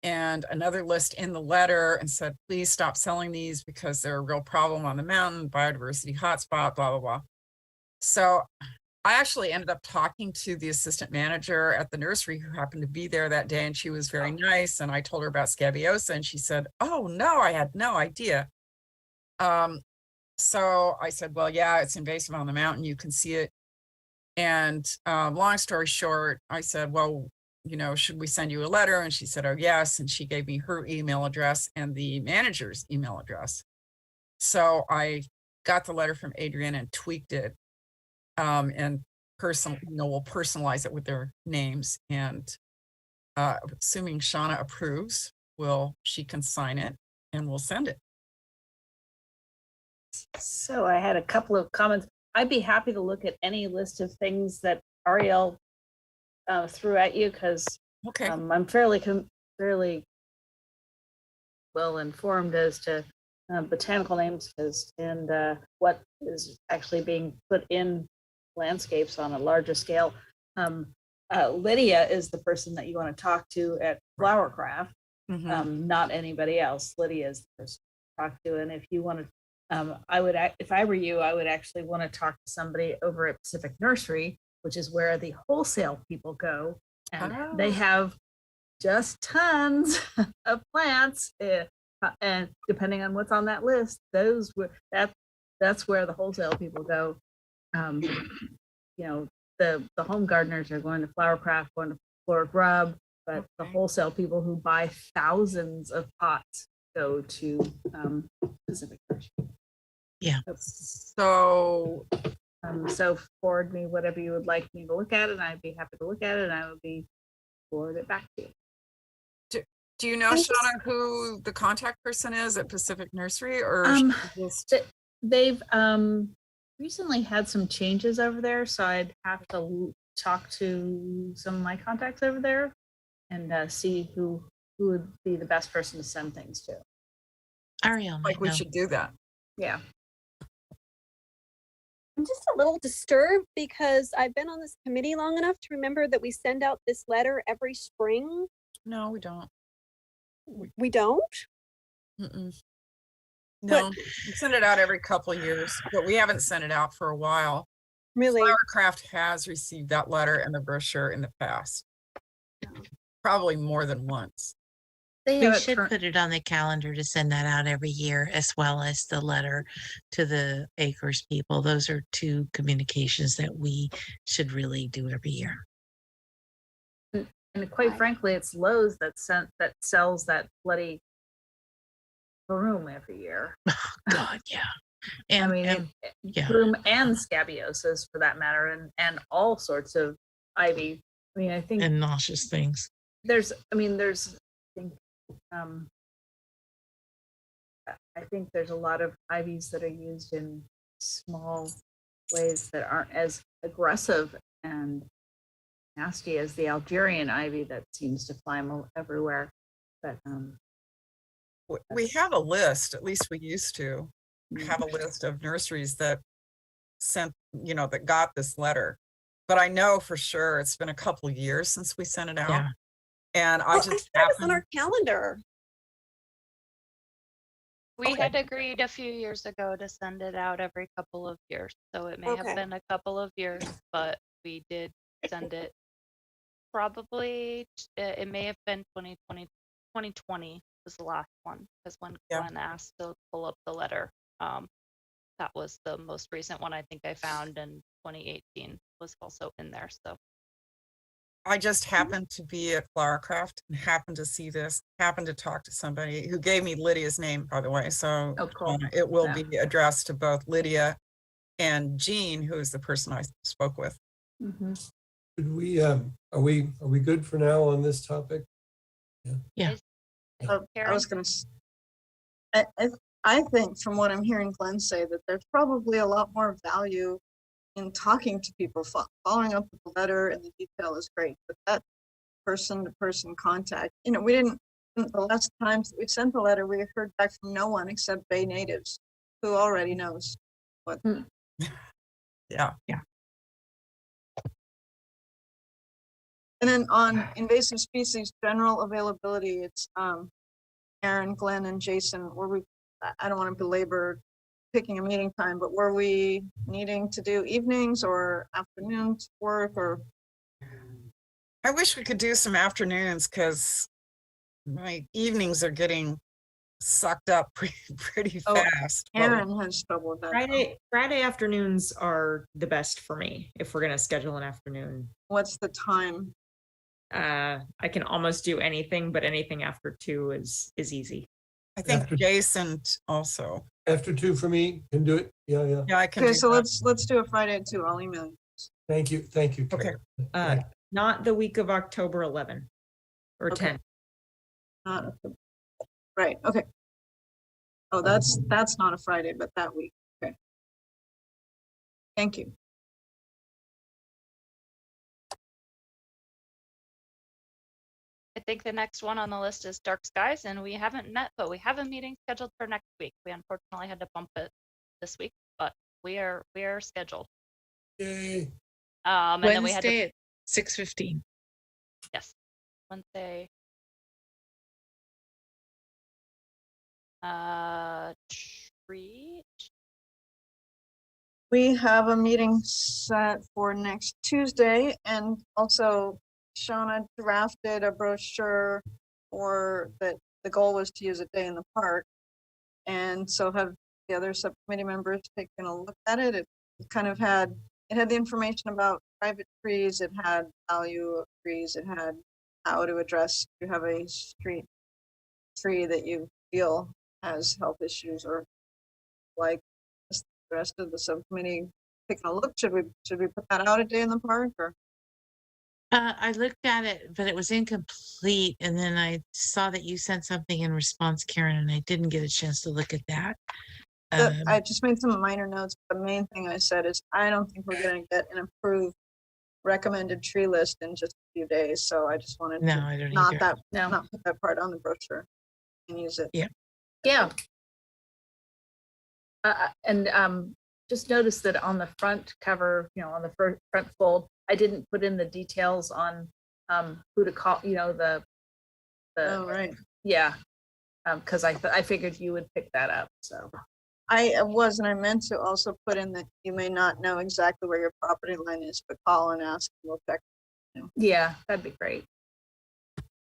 and another list in the letter, and said, please stop selling these because they're a real problem on the mountain, biodiversity hotspot, blah, blah, blah. So I actually ended up talking to the assistant manager at the nursery who happened to be there that day, and she was very nice. And I told her about Scabiosa, and she said, oh no, I had no idea. So I said, well, yeah, it's invasive on the mountain. You can see it. And long story short, I said, well, you know, should we send you a letter? And she said, oh, yes. And she gave me her email address and the manager's email address. So I got the letter from Adrienne and tweaked it. And we'll personalize it with their names. And assuming Shauna approves, she can sign it and we'll send it. So I had a couple of comments. I'd be happy to look at any list of things that Ariel threw at you, because okay. I'm fairly well informed as to botanical names and what is actually being put in landscapes on a larger scale. Lydia is the person that you want to talk to at Flowercraft, not anybody else. Lydia is the person to talk to, and if you want to, if I were you, I would actually want to talk to somebody over at Pacific Nursery, which is where the wholesale people go, and they have just tons of plants. And depending on what's on that list, that's where the wholesale people go. You know, the home gardeners are going to Flowercraft, going to Flora Grub, but the wholesale people who buy thousands of pots go to Pacific Nursery. Yeah. So forward me whatever you would like me to look at, and I'd be happy to look at it, and I would be forward it back to you. Do you know, Shauna, who the contact person is at Pacific Nursery, or they've recently had some changes over there, so I'd have to talk to some of my contacts over there and see who would be the best person to send things to. Ariel, we should do that. Yeah. I'm just a little disturbed because I've been on this committee long enough to remember that we send out this letter every spring. No, we don't. We don't? Mm-mm. No, we send it out every couple of years, but we haven't sent it out for a while. Really? Flowercraft has received that letter and the brochure in the past. Probably more than once. We should put it on the calendar to send that out every year, as well as the letter to the Acres people. Those are two communications that we should really do every year. And quite frankly, it's Lowe's that sells that bloody broom every year. Oh, God, yeah. And, broom and scabiosas for that matter, and all sorts of ivy. I mean, I think and nauseous things. I think there's a lot of ivies that are used in small ways that aren't as aggressive and nasty as the Algerian ivy that seems to climb everywhere. But we have a list, at least we used to have a list of nurseries that that got this letter. But I know for sure it's been a couple of years since we sent it out. Yeah. And I thought it was on our calendar. We had agreed a few years ago to send it out every couple of years. So it may have been a couple of years, but we did send it. Probably, it may have been 2020 was the last one, because when Glenn asked to pull up the letter, that was the most recent one I think I found, and 2018 was also in there. So I just happened to be at Flowercraft and happened to see this, happened to talk to somebody who gave me Lydia's name, by the way. So cool. It will be addressed to both Lydia and Jean, who is the person I spoke with. Could we, are we good for now on this topic? Yeah. I was going to, I think from what I'm hearing Glenn say that there's probably a lot more value in talking to people. Following up with the letter and the detail is great, but that person-to-person contact, you know, we didn't, the last times that we sent the letter, we heard back from no one except Bay natives who already knows what. Yeah. And then on invasive species, general availability, it's Aaron, Glenn, and Jason, I don't want to belabor picking a meeting time, but were we needing to do evenings or afternoons work or? I wish we could do some afternoons because my evenings are getting sucked up pretty fast. Aaron has trouble with that. Friday afternoons are the best for me if we're gonna schedule an afternoon. What's the time? I can almost do anything, but anything after 2 is easy. I think Jason also. After 2 for me, can do it. Yeah. Yeah, I can. Okay, so let's do a Friday at 2. I'll email you. Thank you. Okay. Not the week of October 11 or 10. Right. Okay. Oh, that's not a Friday, but that week. Okay. Thank you. I think the next one on the list is dark skies, and we haven't met, but we have a meeting scheduled for next week. We unfortunately had to bump it this week, but we are scheduled. Yay. And Wednesday then we had at 6:15. Yes, Wednesday. Treat. We have a meeting set for next Tuesday, and also Shauna drafted a brochure for that. The goal was to use a day in the park, and so have the other subcommittee members taken a look at it. It kind of had the information about private trees. It had value of trees. It had how to address if you have a street tree that you feel has health issues, or like the rest of the subcommittee taking a look. Should we put that out a day in the park, or? I looked at it, but it was incomplete. And then I saw that you sent something in response, Karen, and I didn't get a chance to look at that. I just made some minor notes. The main thing I said is I don't think we're going to get an approved recommended tree list in just a few days. So I just wanted No, to I don't not either. put that part on the brochure and use it. Yeah. Just notice that on the front cover, on the front fold, I didn't put in the details on who to call, the Oh, right. yeah, because I figured you would pick that up. So I meant to also put in that you may not know exactly where your property line is, but call and ask, and we'll check. yeah, that'd be great.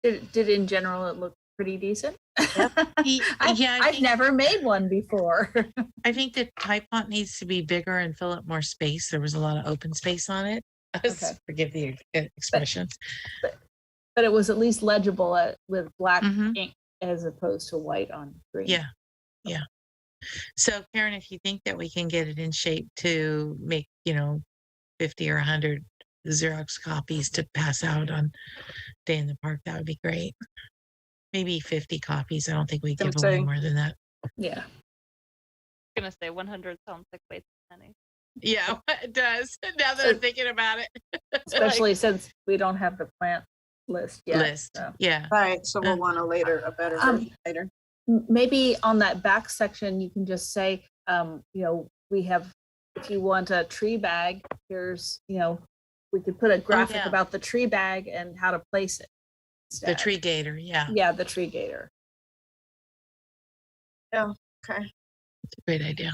Did in general it look pretty decent? I've never made one before. I think the type font needs to be bigger and fill up more space. There was a lot of open space on it. Okay. Forgive the expressions. But it was at least legible with black Mhm. ink as opposed to white on green. Yeah. So Karen, if you think that we can get it in shape to make, 50 or 100 Xerox copies to pass out on Day in the Park, that would be great. Maybe 50 copies. I don't think we give away more than that. Yeah. I'm gonna say 100 sounds like way too many. Yeah, it does. Now that I'm thinking about it. Especially since we don't have the plant list yet. So. Yeah. Right. So we'll want a better version later. Maybe on that back section, you can just say, we have, if you want a tree bag, here's, we could put a graphic about the tree bag and how to place it. Instead. The tree gator. Yeah. Yeah, the tree gator. Yeah. Okay. It's a great idea.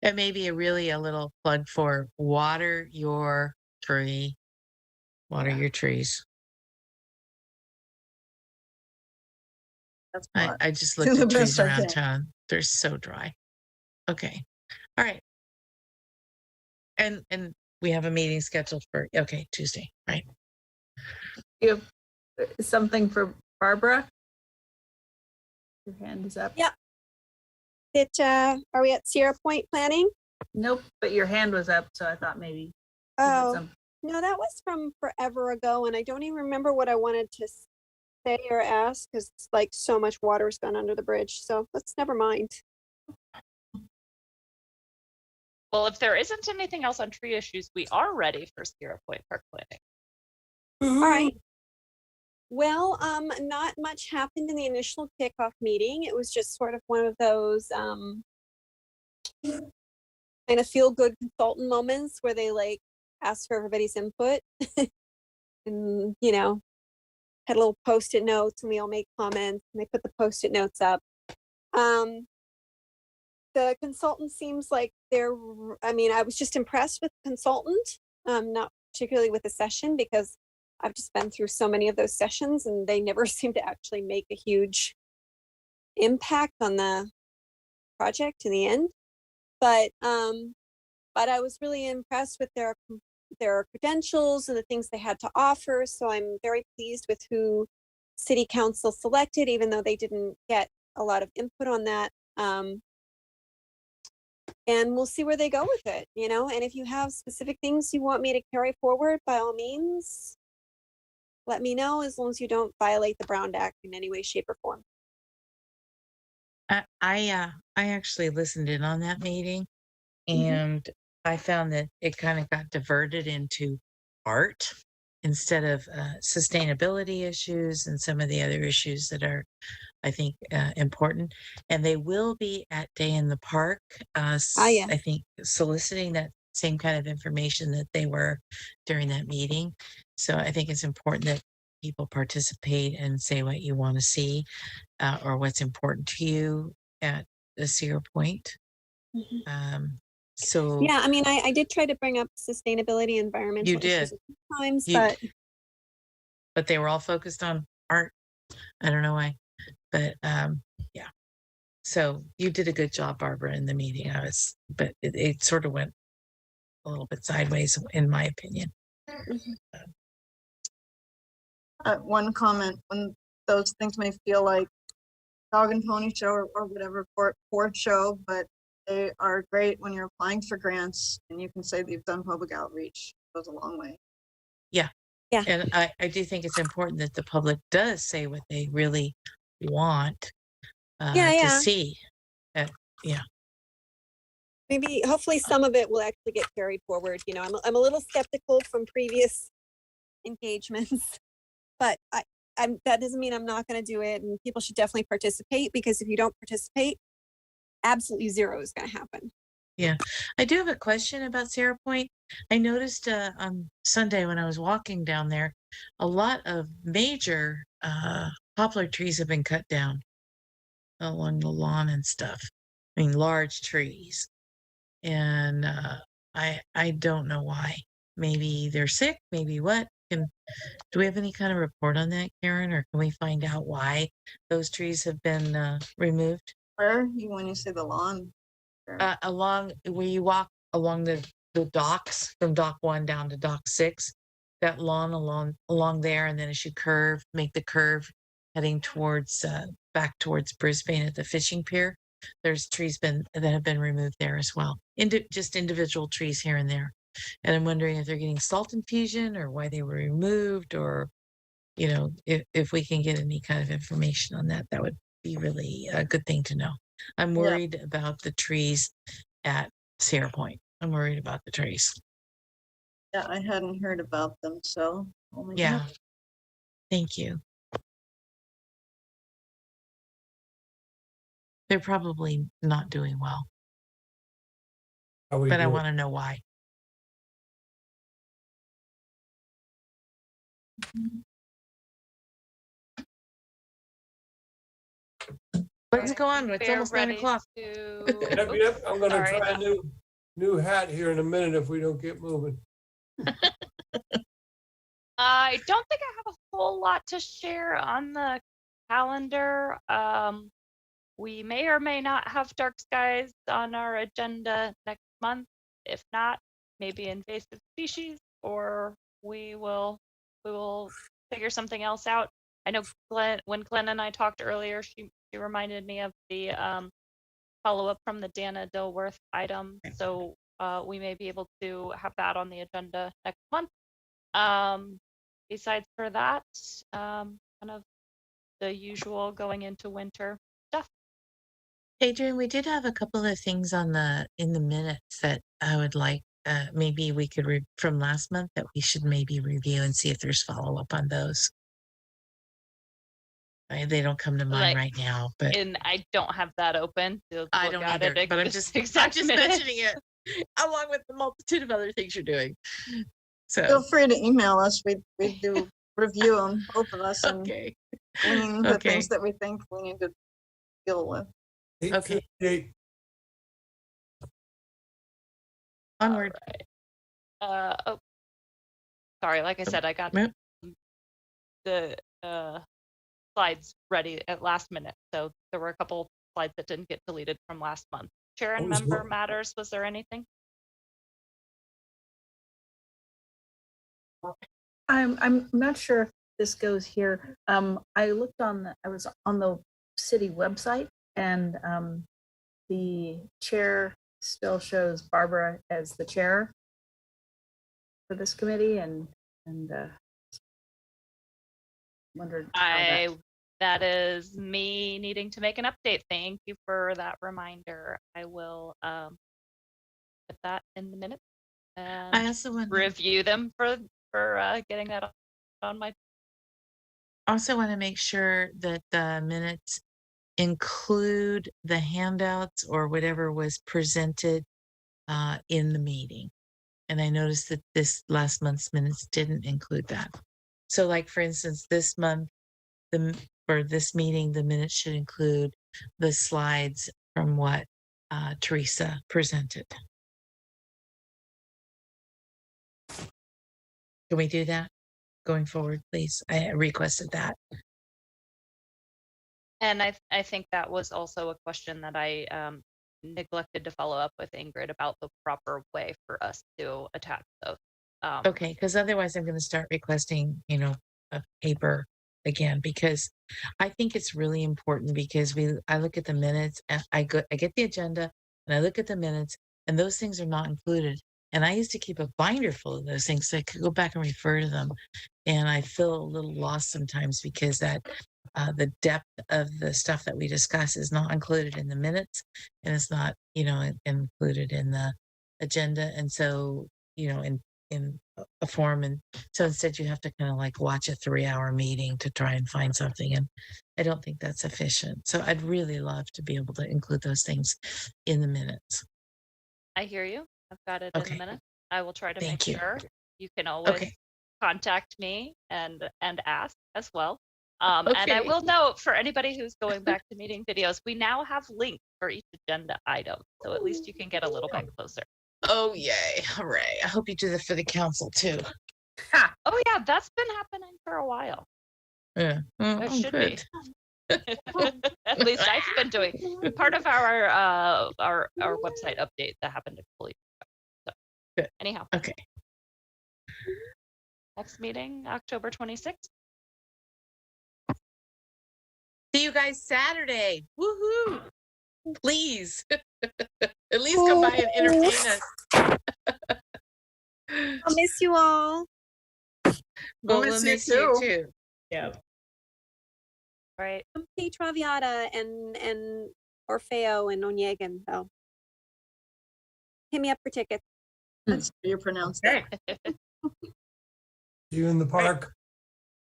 And maybe a little plug for water your tree. Water your trees. That's I just looked at trees around town. They're so dry. Okay. All right. And we have a meeting scheduled for Tuesday, right? You have something for Barbara? Your hand is up. Yeah. Are we at Sierra Point planning? Nope, but your hand was up, so I thought maybe. Oh, No, that was from forever ago, and I don't even remember what I wanted to say or ask because it's like so much water's gone under the bridge. So let's never mind. Well, if there isn't anything else on tree issues, we are ready for Sierra Point Park planning. All right. Well, not much happened in the initial kickoff meeting. It was just sort of one of those kind of feel good consultant moments where they like ask for everybody's input and, you know, had little post-it notes and we all make comments and they put the post-it notes up. The consultant seems like I mean, I was just impressed with the consultant, not particularly with the session because I've just been through so many of those sessions and they never seem to actually make a huge impact on the project in the end. But I was really impressed with their credentials and the things they had to offer. So I'm very pleased with who City Council selected, even though they didn't get a lot of input on that. And we'll see where they go with it, you know, and if you have specific things you want me to carry forward, by all means, let me know, as long as you don't violate the Brown Act in any way, shape, or form. I actually listened in on that meeting, and I found that it kind of got diverted into art instead of sustainability issues and some of the other issues that are, I think, important. And they will be at Day in the Park, yeah. I think, soliciting that same kind of information that they were during that meeting. So I think it's important that people participate and say what you want to see or what's important to you at the Sierra Point. So yeah, I mean, I did try to bring up sustainability, environmental you did issues a few times, but they were all focused on art. I don't know why, but yeah. So you did a good job, Barbara, in the meeting. But it sort of went a little bit sideways, in my opinion. One comment: when those things may feel like dog and pony show or whatever for show, but they are great when you're applying for grants and you can say that you've done public outreach. It goes a long way. Yeah. Yeah. And I do think it's important that the public does say what they really want to see. Yeah. Maybe, hopefully some of it will actually get carried forward. You know, I'm a little skeptical from previous engagements, but that doesn't mean I'm not going to do it. And people should definitely participate, because if you don't participate, absolutely zero is going to happen. Yeah, I do have a question about Sierra Point. I noticed on Sunday when I was walking down there, a lot of major poplar trees have been cut down along the lawn and stuff. I mean, large trees. And I don't know why. Maybe they're sick, maybe what. Do we have any kind of report on that, Karen, or can we find out why those trees have been removed? Where when you say the lawn? Along where you walk along the docks from dock 1 down to dock 6, that lawn along there, and then as you make the curve heading towards back towards Brisbane at the fishing pier, there's trees that have been removed there as well. Just individual trees here and there. And I'm wondering if they're getting salt infusion or why they were removed, or, you know, if we can get any kind of information on that, that would be really a good thing to know. I'm worried about the trees at Sierra Point. I'm worried about the trees. Yeah, I hadn't heard about them, so. Yeah. Thank you. They're probably not doing well. But I want to know why. Let's go on. It's almost 9 o'clock. Yep, I'm going to try a new hat here in a minute if we don't get moving. I don't think I have a whole lot to share on the calendar. We may or may not have dark skies on our agenda next month. If not, maybe invasive species, or we will figure something else out. I know when Glenn and I talked earlier, she reminded me of the follow-up from the Dana Dilworth item. So we may be able to have that on the agenda next month. Besides for that, kind of the usual going into winter stuff. Adrian, we did have a couple of things in the minutes that I would like, maybe we could from last month that we should maybe review and see if there's follow up on those. They don't come to mind right now, but and I don't have that open to I look don't at either. it But I'm this just exact minute. mentioning it along with the multitude of other things you're doing. Feel So free to email us. We do review them, both of us, and okay, glean the Okay. things that we think we need to deal with. Okay. 8:58. onward. Oh, sorry. Like I said, I got Yep. the slides ready at last minute, so there were a couple slides that didn't get deleted from last month. Chair and What was member what? matters. Was there anything? I'm not sure if this goes here. I looked I was on the city website, and the chair still shows Barbara as the chair for this committee, and wondered how That is me needing to make an update. Thank you for that reminder. I will put that in the minutes I and also want review them for getting that on my. to make sure that the minutes include the handouts or whatever was presented in the meeting. And I noticed that this last month's minutes didn't include that. So like, for instance, this month, for this meeting, the minutes should include the slides from what Teresa presented. Can we do that going forward, please? I requested that. And I think that was also a question that I neglected to follow up with Ingrid about the proper way for us to attach those. Okay, because otherwise I'm going to start requesting, a paper again, because I think it's really important, because I look at the minutes and I get the agenda and I look at the minutes, and those things are not included. And I used to keep a binder full of those things so I could go back and refer to them. And I feel a little lost sometimes because that the depth of the stuff that we discuss is not included in the minutes, and it's not, included in the agenda. And so, in a form. And so instead you have to kind of like watch a 3-hour meeting to try and find something. And I don't think that's efficient. So I'd really love to be able to include those things in the minutes. I hear you. I've got it Okay. in a minute. I will try to Thank make you. sure. You can always contact me and ask as well. And I Okay. will note, for anybody who's going back to meeting videos, we now have links for each agenda item. So at least you can get a little bit closer. Oh, yay. Hooray. I hope you do that for the council too. Oh yeah, that's been happening for a while. Yeah. It should be. At least I've been doing part of our website update that happened to fully. So Good. Anyhow. Okay. Next meeting, October 26th. See you guys Saturday. Woohoo. Please. At least come by and entertain us. I'll miss you all. We'll miss you miss you too. too. Yeah. Right. Pay Traviata and Orfeo and Onyegan, though. Hit me up for tickets. That's how you pronounce that. See you in the park.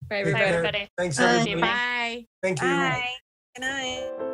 Bye, Take Bye, care. everybody. Thanks, Bye. everybody. Bye. Thank you. Bye. Good night.